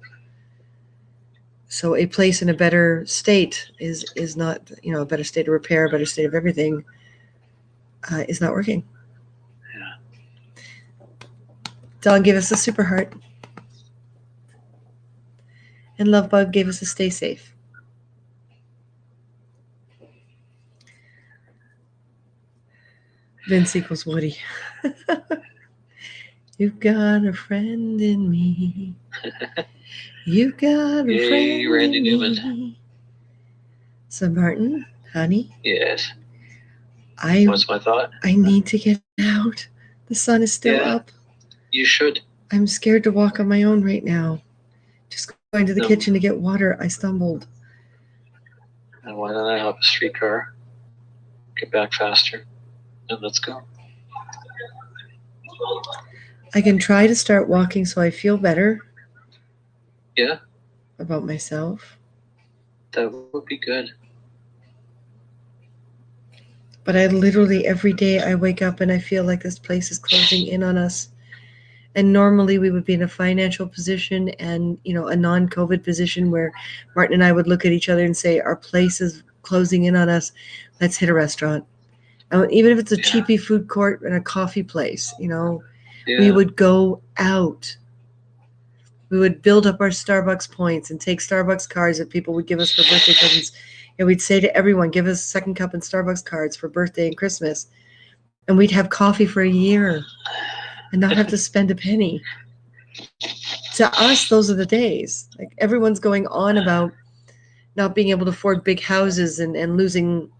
So a place in a better state is not, a better state of repair, a better state of everything is not working. Yeah. Don gave us a super heart. And Lovebug gave us a stay safe. Vince equals Woody. You've got a friend in me. You've got a friend Randy in Newman. me. So Martin, honey. Yes. What's my thought? I need to get out. The sun is still up. You should. I'm scared to walk on my own right now. Just going to the kitchen to get water. I stumbled. And why don't I hop a streetcar, get back faster, and let's go. I can try to start walking so I feel better. Yeah. About myself. That would be good. But I literally, every day I wake up and I feel like this place is closing in on us. And normally we would be in a financial position and, a non-COVID position where Martin and I would look at each other and say, our place is closing in on us. Let's hit a restaurant. And even if it's a cheapy food court and a coffee place, we would go out. We would build up our Starbucks points and take Starbucks cards that people would give us for birthday presents. And we'd say to everyone, give us second cup and Starbucks cards for birthday and Christmas. And we'd have coffee for a year and not have to spend a penny. To us, those are the days. Like everyone's going on about not being able to afford big houses and losing,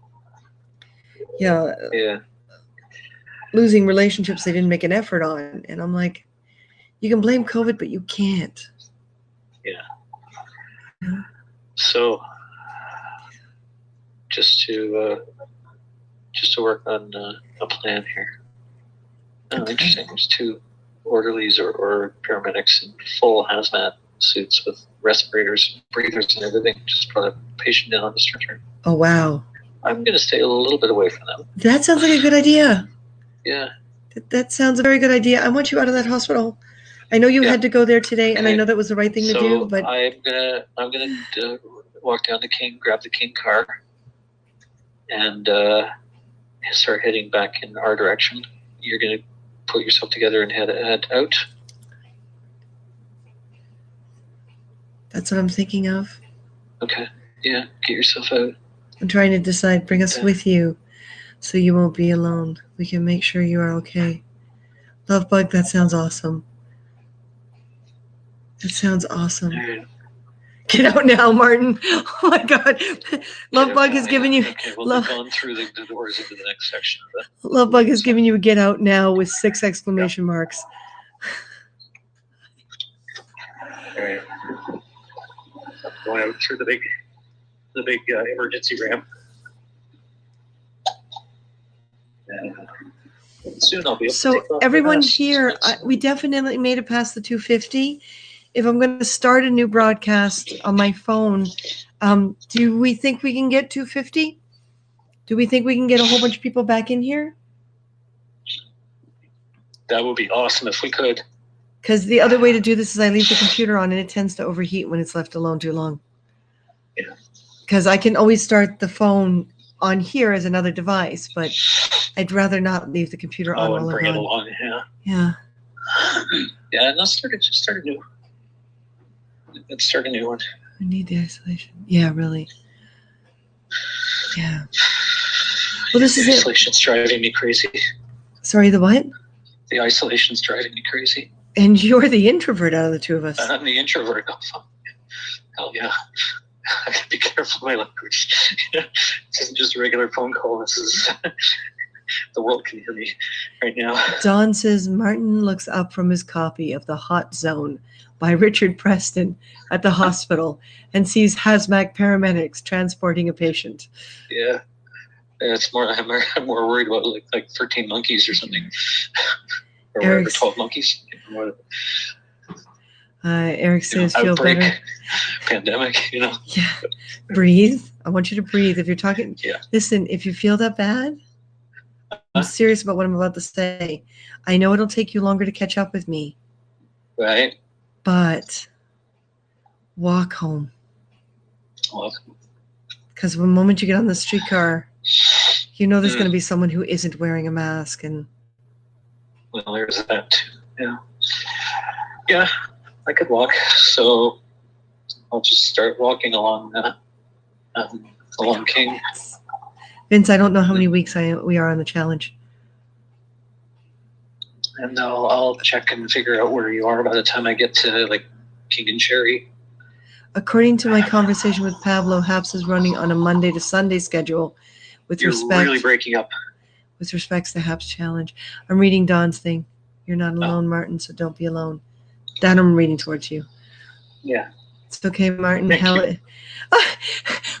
losing relationships they didn't make an effort on. And I'm like, you can blame COVID, but you can't. Yeah. So, just to work on a plan here. Oh, interesting. There's 2 orderlies or paramedics in full hazmat suits with respirators, breathers, and everything. Just brought a patient in on the stretcher. Oh, wow. I'm going to stay a little bit away from them. That sounds like a good idea. Yeah. That sounds a very good idea. I want you out of that hospital. I know you had to go there today, and I know that was the right thing to do. But I'm gonna walk down to King, grab the King car, and start heading back in our direction. You're gonna put yourself together and head out. That's what I'm thinking of. Okay. Yeah. Get yourself out. I'm trying to decide. Bring us with you, so you won't be alone. We can make sure you are okay. Lovebug, that sounds awesome. That sounds awesome. Get out now, Martin. Oh my God. Lovebug has given you. Okay, we'll Love, be going through the doors into the next section of it. Lovebug has given you a get out now with 6 exclamation marks. All right. Going out through the big emergency ramp. And soon I'll be able to So take off everyone the mask. here, we definitely made it past the 250. If I'm going to start a new broadcast on my phone, do we think we can get 250? Do we think we can get a whole bunch of people back in here? That would be awesome if we could. Because the other way to do this is I leave the computer on and it tends to overheat when it's left alone too long. Yeah. Because I can always start the phone on here as another device, but I'd rather not leave the computer on And while bring I'm it on. along. Yeah. Yeah. Yeah. No, just start a new. Let's start a new one. I need the isolation. Yeah, really. Yeah. Well, this is The it. isolation's driving me crazy. Sorry, the what? The isolation's driving me crazy. And you're the introvert out of the two of us. And I'm the introvert. Oh, fuck. Hell yeah. I gotta be careful with my language. This isn't just a regular phone call. This is the world can hear me right now. Don says Martin looks up from his copy of The Hot Zone by Richard Preston at the hospital and sees hazmat paramedics transporting a patient. Yeah. It's more. I'm more worried about like 13 monkeys or something, or whatever, Eric's- 12 monkeys. Eric says feel Outbreak, better. pandemic. You know. Yeah. Breathe. I want you to breathe. If you're talking, Yeah. listen, if you feel that bad, I'm serious about what I'm about to say. I know it'll take you longer to catch up with me, Right. but walk home. Well, Because the moment you get on the streetcar, you know there's going to be someone who isn't wearing a mask. And there's that too. Yeah. Yeah. I could walk, so I'll just start walking along along King. Vince, I don't know how many weeks we are on the challenge. And I'll check and figure out where you are by the time I get to like King and Cherry. According to my conversation with Pablo, HAPS is running on a Monday to Sunday schedule with You're respect really breaking up. with respects to HAPS challenge. I'm reading Don's thing. You're not alone, Martin, so don't be alone. That I'm reading towards you. Yeah. It's okay, Martin. Thank you.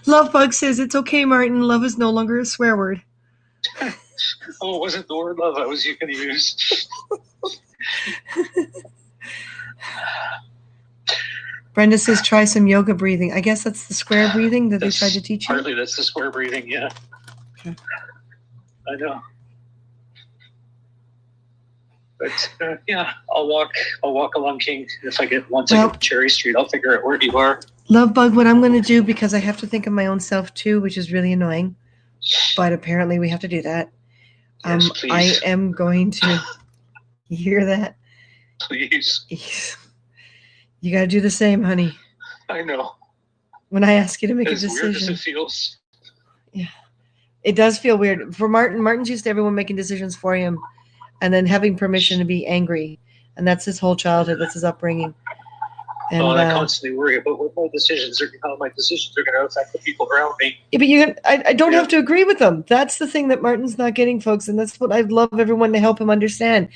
Lovebug says it's okay, Martin. Love is no longer a swear word. Oh, it wasn't the word love I was going to use. Brenda says try some yoga breathing. I guess that's the square breathing that they tried to teach you. Partly that's the square breathing, yeah. Okay. I know. But yeah, I'll walk along King. If I get once I get to Cherry Street, I'll figure out where you are. Lovebug, what I'm going to do, because I have to think of my own self too, which is really annoying, but apparently we have to do that. Yes, I please. am going to. You hear that? Please. You got to do the same, honey. I know. When I ask you to make a As weird as decision, it feels. it does feel weird. For Martin, Martin's used to everyone making decisions for him, and then having permission to be angry, and that's his whole childhood. That's his upbringing. And I constantly worry about how my decisions are going to affect the people around me. yeah, but I don't have to agree with them. That's the thing that Martin's not getting, folks, and that's what I'd love everyone to help him understand.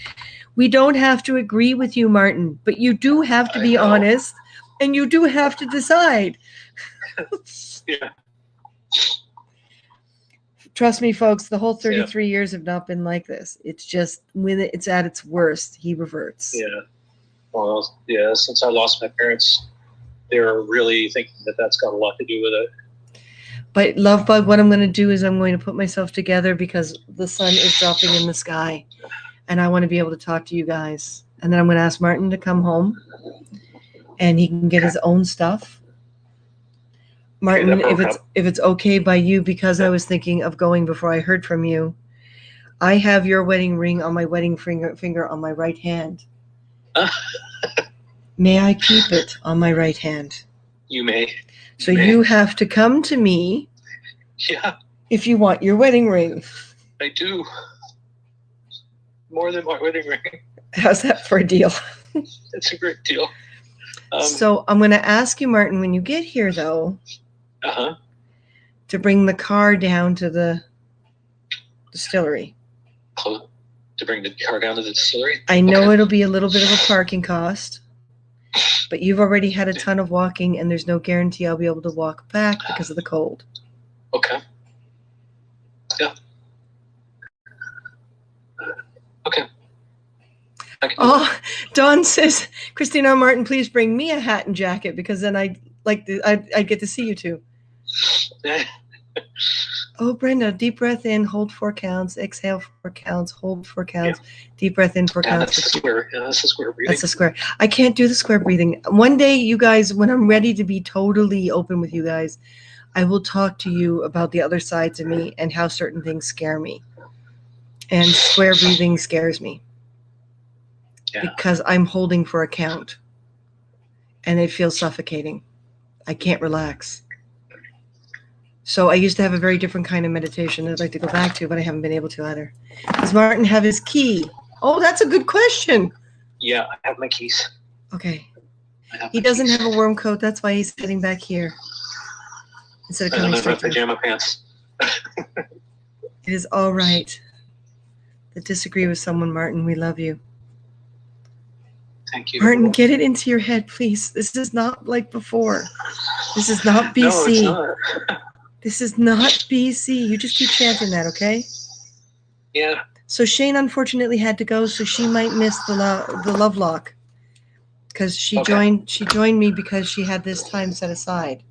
We don't have to agree with you, Martin, but you do have to be honest, and you do have to decide. Yeah. Trust me, folks, the whole 33 years have not been like this. It's just when it's at its worst, he reverts. Yeah. Well, yeah, since I lost my parents, they're really thinking that that's got a lot to do with it. But Lovebug, what I'm going to do is I'm going to put myself together because the sun is dropping in the sky, and I want to be able to talk to you guys. And then I'm going to ask Martin to come home, and he can get his own stuff. Martin, if it's okay by you, because I was thinking of going before I heard from you, I have your wedding ring on my wedding finger on my right hand. May I keep it on my right hand? You may. So you have to come to me. Yeah. If you want your wedding ring. I do. More than my wedding ring. How's that for a deal? It's a great deal. So I'm going to ask you, Martin, when you get here, though, to bring the car down to the distillery. To bring the car down to the distillery? I know it'll be a little bit of a parking cost, but you've already had a ton of walking, and there's no guarantee I'll be able to walk back because of the cold. Okay. Yeah. Okay. Oh, Dawn says, Christina Martin, please bring me a hat and jacket because then I'd get to see you two. Oh, Brenda, deep breath in, hold 4 counts, exhale 4 counts, hold 4 counts, deep breath in 4 counts. That's the square. Yeah, that's the square breathing. That's the square. I can't do the square breathing. One day, you guys, when I'm ready to be totally open with you guys, I will talk to you about the other sides of me and how certain things scare me. And square breathing scares me. Yeah. Because I'm holding for a count. And it feels suffocating. I can't relax. So I used to have a very different kind of meditation that I'd like to go back to, but I haven't been able to either. Does Martin have his key? Oh, that's a good question. Yeah, I have my keys. Okay. He doesn't have a worm coat. That's why he's sitting back here. Instead of coming straight to me. Pajama pants. It is all right to disagree with someone, Martin. We love you. Thank you. Martin, get it into your head, please. This is not like before. This is not BC. No, it's not. This is not BC. You just keep chanting that, okay? Yeah. So Shane unfortunately had to go, so she might miss the love lock because she joined me because she had this time set aside.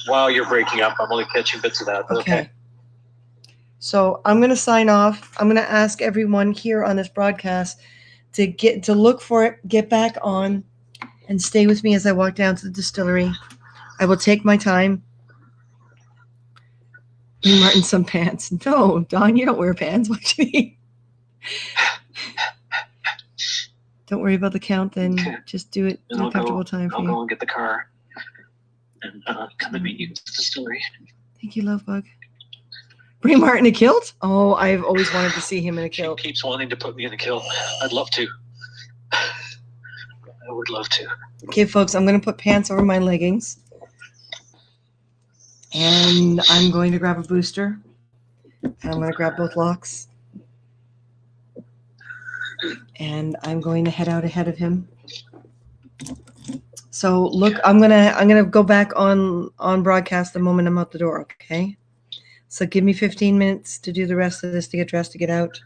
While you're breaking up, I'm only catching bits of that. Okay. So I'm going to sign off. I'm going to ask everyone here on this broadcast to look for it, get back on, and stay with me as I walk down to the distillery. I will take my time. Bring Martin some pants. No, Don, you don't wear pants. What do you mean? Don't worry about the count then. Okay. Just do it in a comfortable time for you. I'll go and get the car and come and meet you at the distillery. Thank you, love bug. Bring Martin a kilt? Oh, I've always wanted to see him in a kilt. She keeps wanting to put me in a kilt. I'd love to. I would love to. Okay, folks, I'm going to put pants over my leggings. And I'm going to grab a booster. And I'm going to grab both locks. And I'm going to head out ahead of him. So look, I'm gonna go back on broadcast the moment I'm out the door, okay? So give me 15 minutes to do the rest of this, to get dressed, to get out.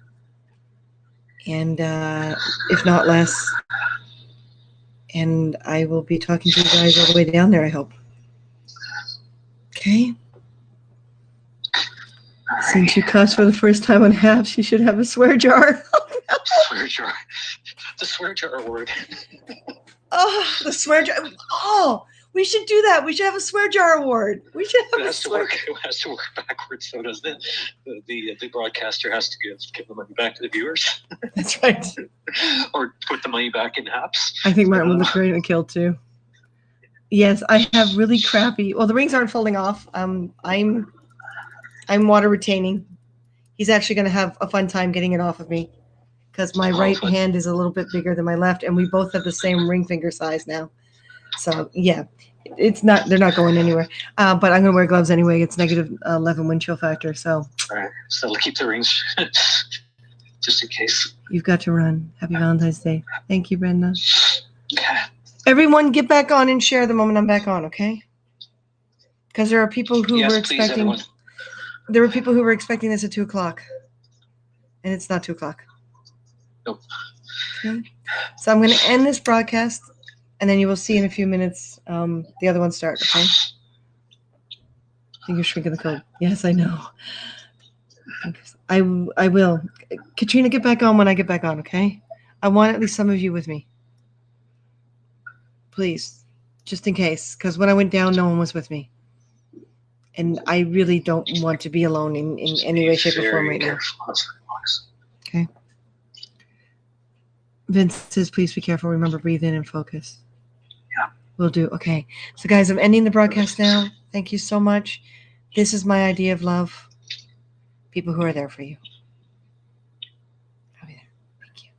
And if not less. And I will be talking to you guys all the way down there, I hope. Okay? Since you cussed for the first time on Halves, you should have a swear jar. Swear jar. The swear jar word. Oh, the swear jar. Oh, we should do that. We should have a swear jar award. We should have it has to work backwards, so doesn't it? The broadcaster has to give the money back to the viewers. That's right. Or put the money back in Halves. I think Martin would look great in a kilt too. Yes, I have really crappy. Well, the rings aren't folding off. I'm water retaining. He's actually going to have a fun time getting it off of me because my right hand is a little bit bigger than my left, and we both have the same ring finger size now. So yeah, it's not. They're not going anywhere. But I'm going to wear gloves anyway. It's negative 11 wind chill factor. So. All right. So we'll keep the rings just in case. You've got to run. Happy Valentine's Day. Thank you, Brenda. Okay. Everyone, get back on and share the moment I'm back on, okay? Because there are people who were expecting. There were people who were expecting this at 2:00, and it's not 2:00. Nope. Okay. So I'm going to end this broadcast, and then you will see in a few minutes the other one start. Okay. I think you're shrinking the code. Yes, I know. I will. Katrina, get back on when I get back on. Okay. I want at least some of you with me. Please, just in case, because when I went down, no one was with me. And I really don't want to be alone in any way, shape, or form right now. Okay. Vince says, please be careful. Remember, breathe in and focus. Yeah. Will do. Okay. So, guys, I'm ending the broadcast now. Thank you so much. This is my idea of love. People who are there for you. I'll be there. Thank you.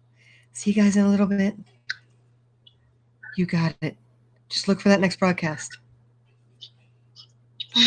See you guys in a little bit. You got it. Just look for that next broadcast.